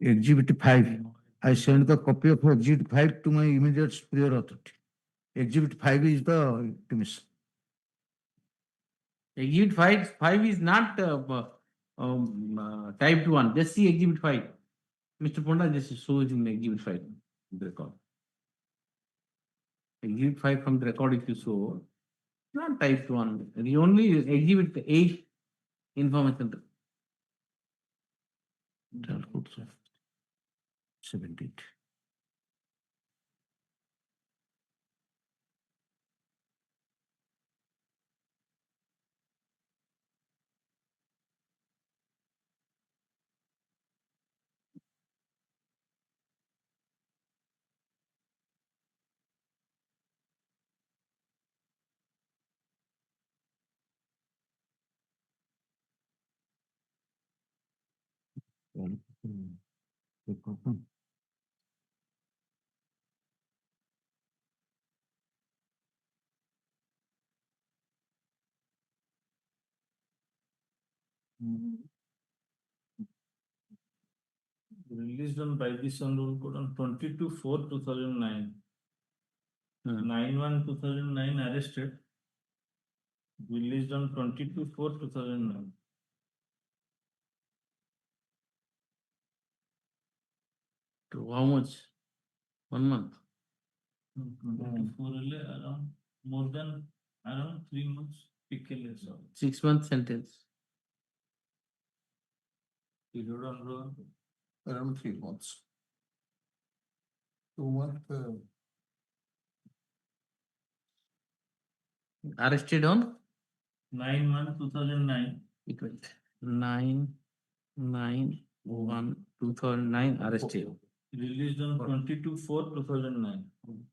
Exhibit 5. I sent the copy of Exhibit 5 to my immediate superior authority. Exhibit 5 is the commission. Exhibit 5 is not typed 1. Just see Exhibit 5. Mr. Ponda just shows in Exhibit 5 the record. Exhibit 5 from the record if you show, not typed 1. The only Exhibit 8 information. 17. released on by this on 22/4/2009. 9/1/2009 arrested. Released on 22/4/2009. To how much? 1 month. 24 around more than around 3 months. 6 month sentence. Period on Around 3 months. 2 months. Arrested on 9/1/2009. 9/9/1/2009 arrested. Released on 22/4/2009.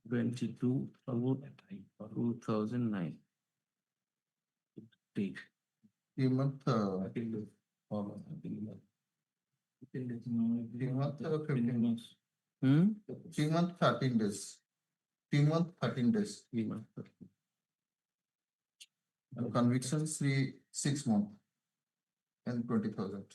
22/4/2009. 3 months. 3 months, 15 months. 3 months, 13 days. 3 months, 13 days. 3 months. And conviction 6 months and 20,000.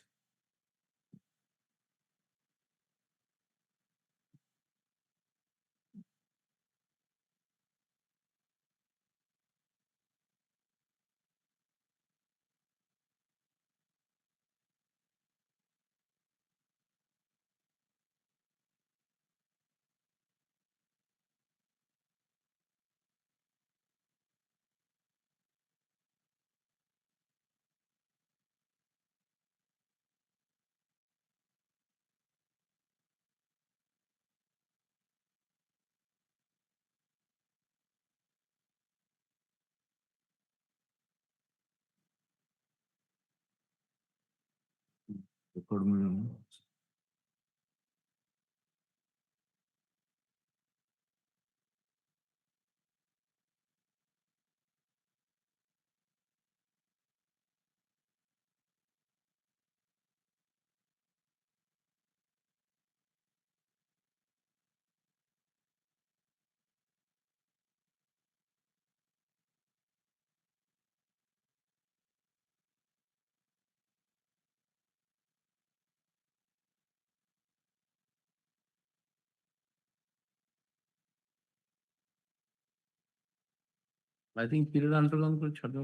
I think period undergone को छोड़ दो.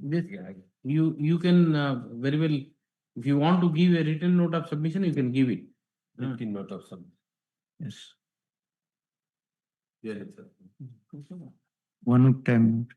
This, you can very well, if you want to give a written note of submission, you can give it. Written note of submission. Yes. Yes, sir. 1 time.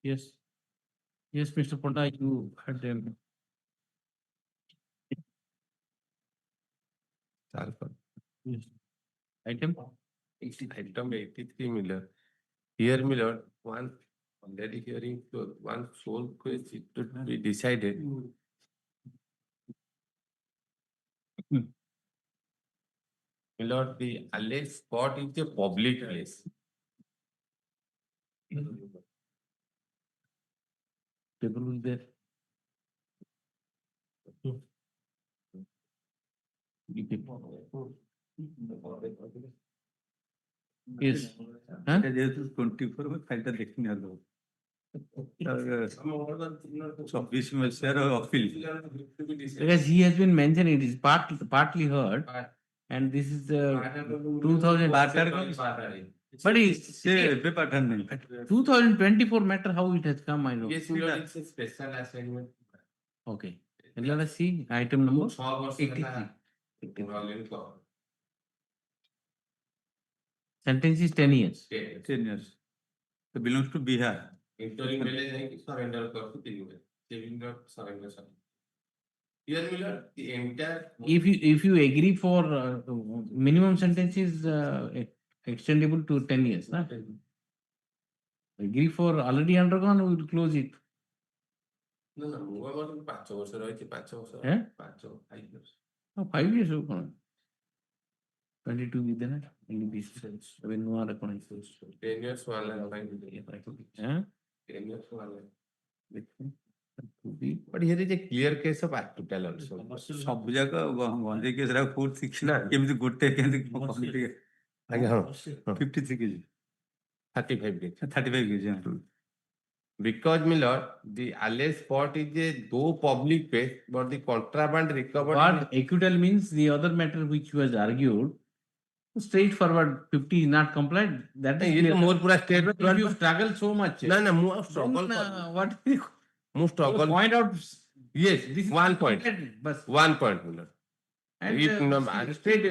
Yes. Yes, Mr. Ponda, you had them. Yes. Item? Item 83 Miller. Here Miller, one already hearing to one sole case it should be decided. Miller, the alleged spot is a public place. Table will there. Yes. Huh? যেহেতু 24 ফাইলটা দেখিনি আলো 24 মସିହାର appeal. Because he has been mentioned, it is partly heard, and this is the 2000. But it's 2024 matter how it has come, I know. Yes, Miller, it's a special assignment. Okay. And let us see item number 83. Sentence is 10 years. 10 years. So belongs to Bihar. Interim village है surrender करके 3 years. Saving not surrender. Here Miller, the entire. If you agree for minimum sentence is extendable to 10 years, na? Agree for already undergone, we will close it. No, what about 5 years? Right, 5 years. Eh? 5 years. Oh, 5 years. 22 with that. Only this sense. When no other 10 years, 1 lakh. 10 years, 1 lakh. But here is a clear case of acquittal also. सब जगह गंजे case रा 46 ना केमिति गोटे केमिति committee आगे हाँ 53 KG 35 KG 35 KG because Miller, the alleged spot is a though public place, but the contraband recovered. What acquittal means, the other matter which was argued, straightforward 50 is not complied. That is clear. More pura state. If you struggle so much. No, more struggle. What More struggle. Point out. Yes, This is 1 point. But 1 point, Miller. And Straight.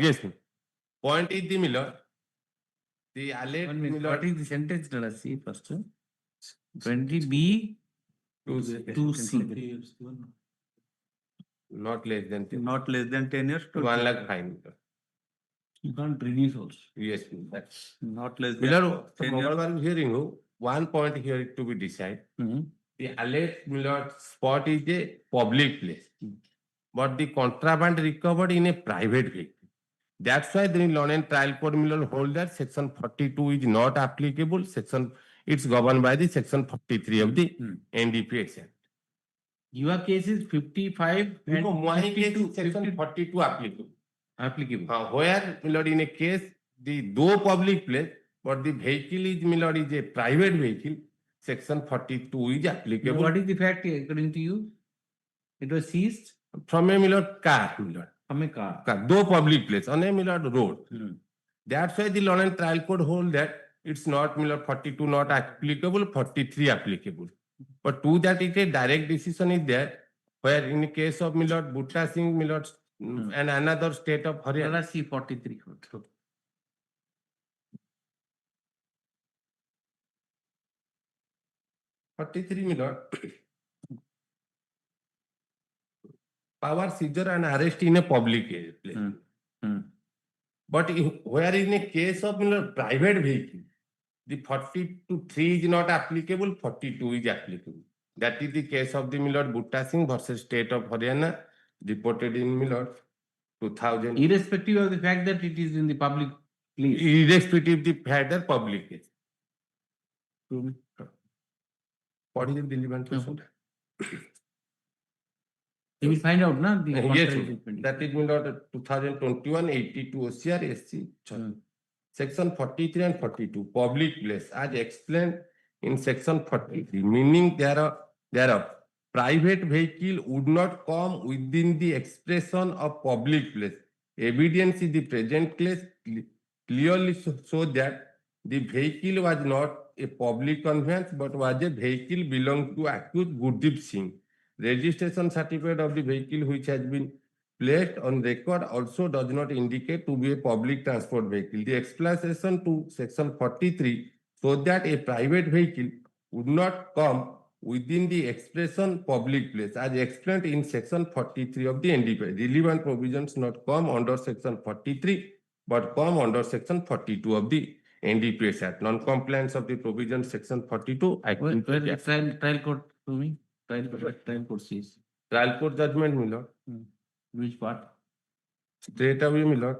Yes. Point is the Miller. The alleged Miller. What is the sentence? Let us see first. 20B to C. Not less than 10. Not less than 10 years to 1 lakh fine. You can't reduce also. Yes, that's not less than Miller. 10 From years. what I'm hearing, 1 point here to be decided. The alleged Miller spot is a public place, but the contraband recovered in a private vehicle. That's why the Law and Trial Court Miller hold that section 42 is not applicable. It's governed by the section 43 of the NDPS Act. Your case is 55 and No, my case 52, is section 42 applicable. applicable. Where Miller in a case, the though public place, but the vehicle is Miller is a private vehicle, section 42 is applicable. What is the fact according to you? It was seized From a Miller car, Miller. from a car. Though public place, on a Miller road. That's why the Law and Trial Court hold that it's not Miller 42 not applicable, 43 applicable. But to that, it a direct decision is there, where in the case of Miller, Butta Singh, Miller, and another state of Haryana. Let us see 43. 43 Miller. Power seizure and arrest in a public place. But where in a case of Miller private vehicle, the 43 is not applicable, 42 is applicable. That is the case of the Miller Butta Singh versus State of Haryana, reported in Miller 2000. Irrespective of the fact that it is in the public place. Irrespective of the fact that public is. What is the relevant question? You will find out, na? The Yes, contrary that is Miller 2021 82 OCR SC. Section 43 and 42, public place, as explained in section 43, meaning thereof, private vehicle would not come within the expression of public place. Evidence in the present case clearly shows that the vehicle was not a public conveyance but was a vehicle belonging to accused Gurdeep Singh. Registration certificate of the vehicle which has been placed on record also does not indicate to be a public transport vehicle. The explanation to section 43 shows that a private vehicle would not come within the expression public place as explained in section 43 of the NDP. Relevant provisions not come under section 43 but come under section 42 of the NDPS Act. Non-compliance of the provisions section 42. Where the trial court to me? Trial court says. Trial court judgment मिला. Which part? Straight away मिला.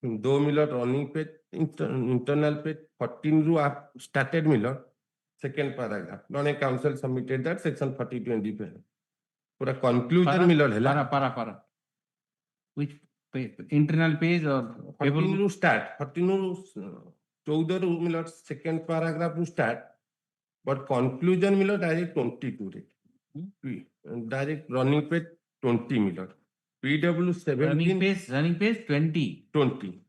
2 मिला running page, internal page 14 रू आप started मिला. Second paragraph. Non-counsel submitted that section 42 NDP. पूरा conclusion मिला है ला. Para. Which page? Internal page or 14 रू start. 14 रू 14 रू मिला second paragraph रू start. But conclusion मिला direct 22 रे. Direct running page 20 मिला. PW 17 running page 20. 20.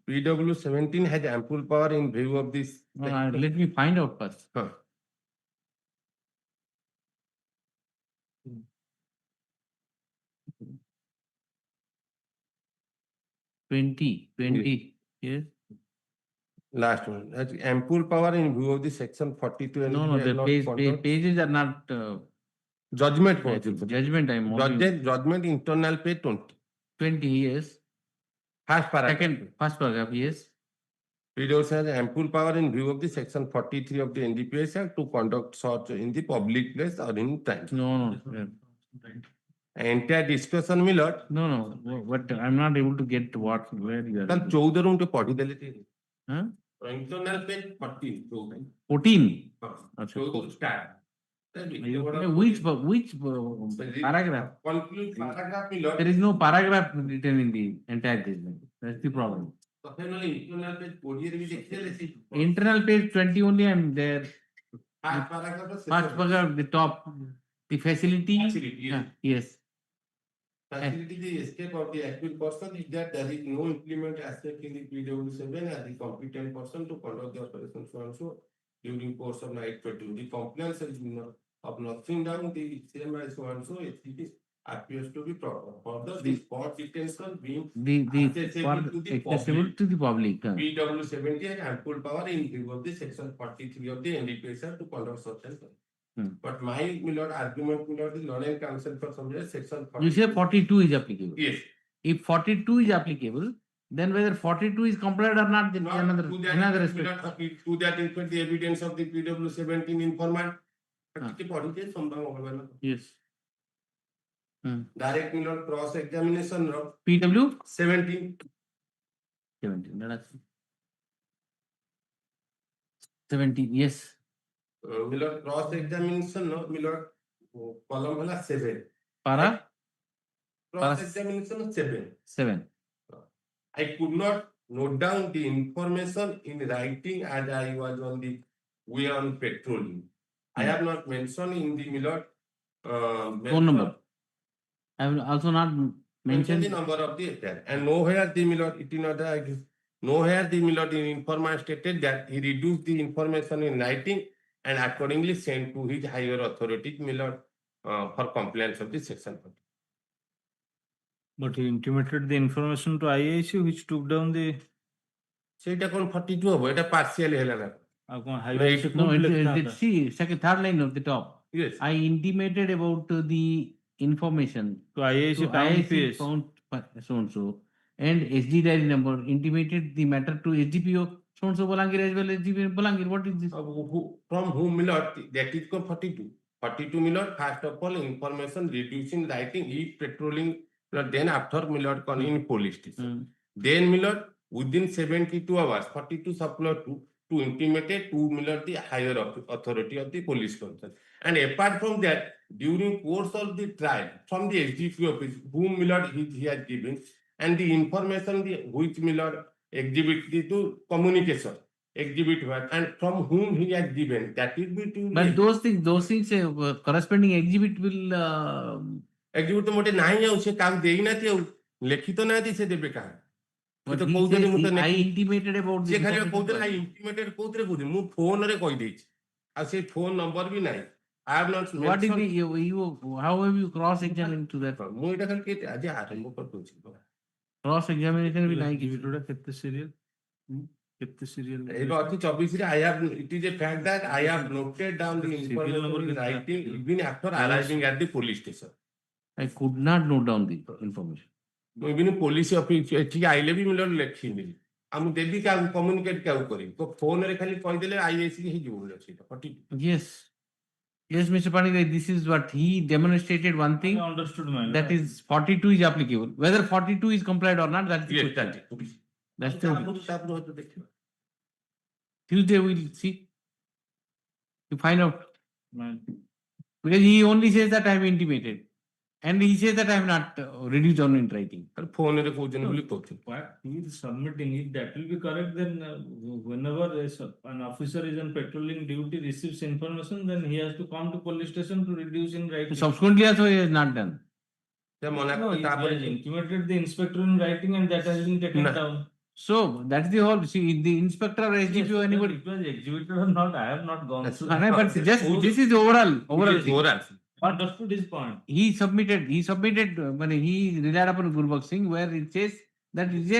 PW 17 has ample power in view of this. Let me find out first. 20. Yes. Last one. That's ample power in view of the section 42. And No, the pages are not. Judgment. Judgment. Judgment internal page 20. 20 yes. First paragraph. First paragraph yes. PW has ample power in view of the section 43 of the NDPS Act to conduct search in the public place or in time. No. Entire discussion milord. No. But I'm not able to get where you are. Then 14 room to party delete. Huh? Internal page 14. 14. Start. Which paragraph? Conclude paragraph milord. There is no paragraph written in the entire judgment. That's the problem. Internal page 20 only I'm there. First paragraph, the top. The facility. Yes. Facility the escape of the accused person is that there is no implement aspect in the PW7 as the competent person to conduct the operation so and so during course of night patrol. The compliance is of nothing down the same as so and so it appears to be proper. Further, the spot detention being accessible to the public. PW70 has ample power in view of the section 43 of the NDPS Act to conduct such and such. But my milord argument milord the Lord and Counsel for some section 42. You say 42 is applicable. Yes. If 42 is applicable, then whether 42 is complied or not, then another aspect. To that effect, the evidence of the PW17 informant. Yes. Direct milord cross examination. PW 17. 17. Yes. Milord cross examination. No, milord column 7. Para? Cross examination 7. 7. I could not note down the information in writing as I was on the way on patrolling. I have not mentioned in the milord phone number. I have also not mentioned the number of the attack. And nowhere the milord nowhere the milord in informant stated that he reduced the information in writing and accordingly sent to his higher authority milord for compliance of the section. But he intimated the information to IAC which took down the. ସେଇଟା କଣ 42 ହବ ଏଟା partial ହେଲା ନା see third line of the top. Yes. I intimated about the information to IAC found so and so and SD diary number intimated the matter to SDPO so and so Bolangir as well as SDPO Bolangir. What is this? From whom milord that is called 42. 42 milord first of all information reducing writing if patrolling then after milord in police station. Then milord within 72 hours 42 supplement to intimate to milord the higher authority of the police concern. And apart from that, during course of the trial from the SDPO office whom milord he has given and the information which milord exhibit to communication exhibit what and from whom he has given that will be to. But those things corresponding exhibit will exhibit तो मोटे नहीं है उसे काम दे ही ना थे लिखित तो ना थी से देवे कहा But ତ he କହୁଛନ୍ତି says ମୁଁ ତ I ନେଖି intimated about ସେ the ଖାଲି information କହୁଥିଲେ part. ଇଣ୍ଟିମେଟେଡ୍ କୋଉଥିରେ କହୁଛନ୍ତି ମୁଁ ଫୋନରେ କହିଦେଇଛି ଆଉ ସେଇ ଫୋନ ନମ୍ବର ବି ନାହିଁ I have not What is the, mentioned- how have you cross-examined to that? ମୁଁ ଏଇଟା ଖାଲି କେତେ ଆଜି ଆରମ୍ଭ କରିଦଉଛି Cross-examination ବି ନାହିଁ କିଛି। ଏଗୁଡ଼ା କେତେ ସିରିଏଲ କେତେ ସିରିଏଲ ଏବେ ଅଛି 24 I have it is a fact that I have noted down the information number in କେତେ? writing even after arriving at the police station. I could not note down the information. ମୁଁ even police office ଏଠିକି ଆଇଲେ ବି ମୁଁ ଲେଖିନି ଆଉ ମୁଁ ଦେବି କାହାକୁ communicate କାହାକୁ କରିବି ତ ଫୋନରେ ଖାଲି କହିଦେଲେ ଆଇଏସି ହେଇଯିବ ବୋଲି ଅଛି ଏଇଟା 42 Yes. Yes, Mr. Pandit, this is what he demonstrated one thing, I understood my that is 42 is applicable. Whether 42 is complied or not, that's the Yes, question. that's That's the ତାପରେ ହয়তো ଦେଖିବା Tuesday we'll see. To find out. Because he only says that I have intimated. And he says that I have not reduced on in writing. ଫୋନରେ କହୁଛନ୍ତି ବୋଲି କହୁଛନ୍ତି What he is submitting, if that will be correct, then whenever an officer is on patrolling duty receives information, then he has to come to police station to reduce in writing. Subsequently also he has not done. ସେ ମନା No, କଲେ he ତାପରେ has intimated the inspector in writing and that has been taken No. down. So that's the whole, see, the inspector or SDPO, Yes, anybody. whether it was executed or not, I have not gone through. No, but just, this is overall thing. overall Understood his point. He submitted, when he relied upon Gurbakh Singh, where it says that it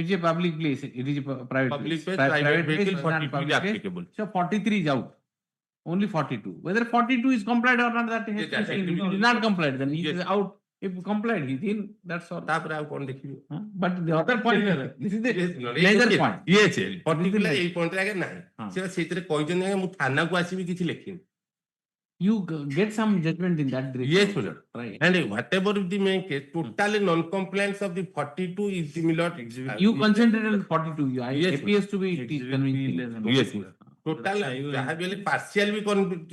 is a public place, it is a private Public place. place, private vehicle, is not 42 is public place. applicable. So 43 is out. Only 42. Whether 42 is complied or not, that has Yes, to be yes, seen. yes. If it is not complied, then he Yes. is out. If complied, he is in. That's all. ତାପରେ ଆଉ କଣ ଦେଖିବି But the other point, this is the Yes, major yes, point. yes, particular This is ଏଇ ପଏଣ୍ଟରେ ଆগে ନାହିଁ ହଁ। ସେ ସେଇଥିରେ କହିଛନ୍ତି ଆଜ୍ଞା ମୁଁ ଥାନାକୁ ଆସିବି କିଛି ଲେଖିନି You get some judgment in that direction. Yes, my lord. Right. And whatever the main case, totally non-compliance of the 42 is the my lord. You concentrate on 42. Yes, appears to be convincing. Yes, total ଯାହା ବି ହେଲେ partial ବି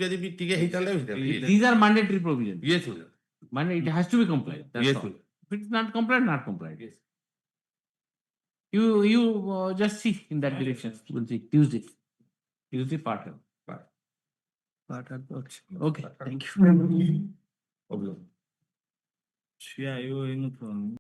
ଯଦି ବି ଟିକେ ହେଇଥାନ୍ତା ହେଇଥାନ୍ତା These are mandatory provisions. Yes, my lord. It has to be complied. That's Yes, all. my lord. If it's not complied, not complied. Yes. You just see in that direction. We'll see Tuesday. Tuesday part. Okay. Thank you. Yeah, you in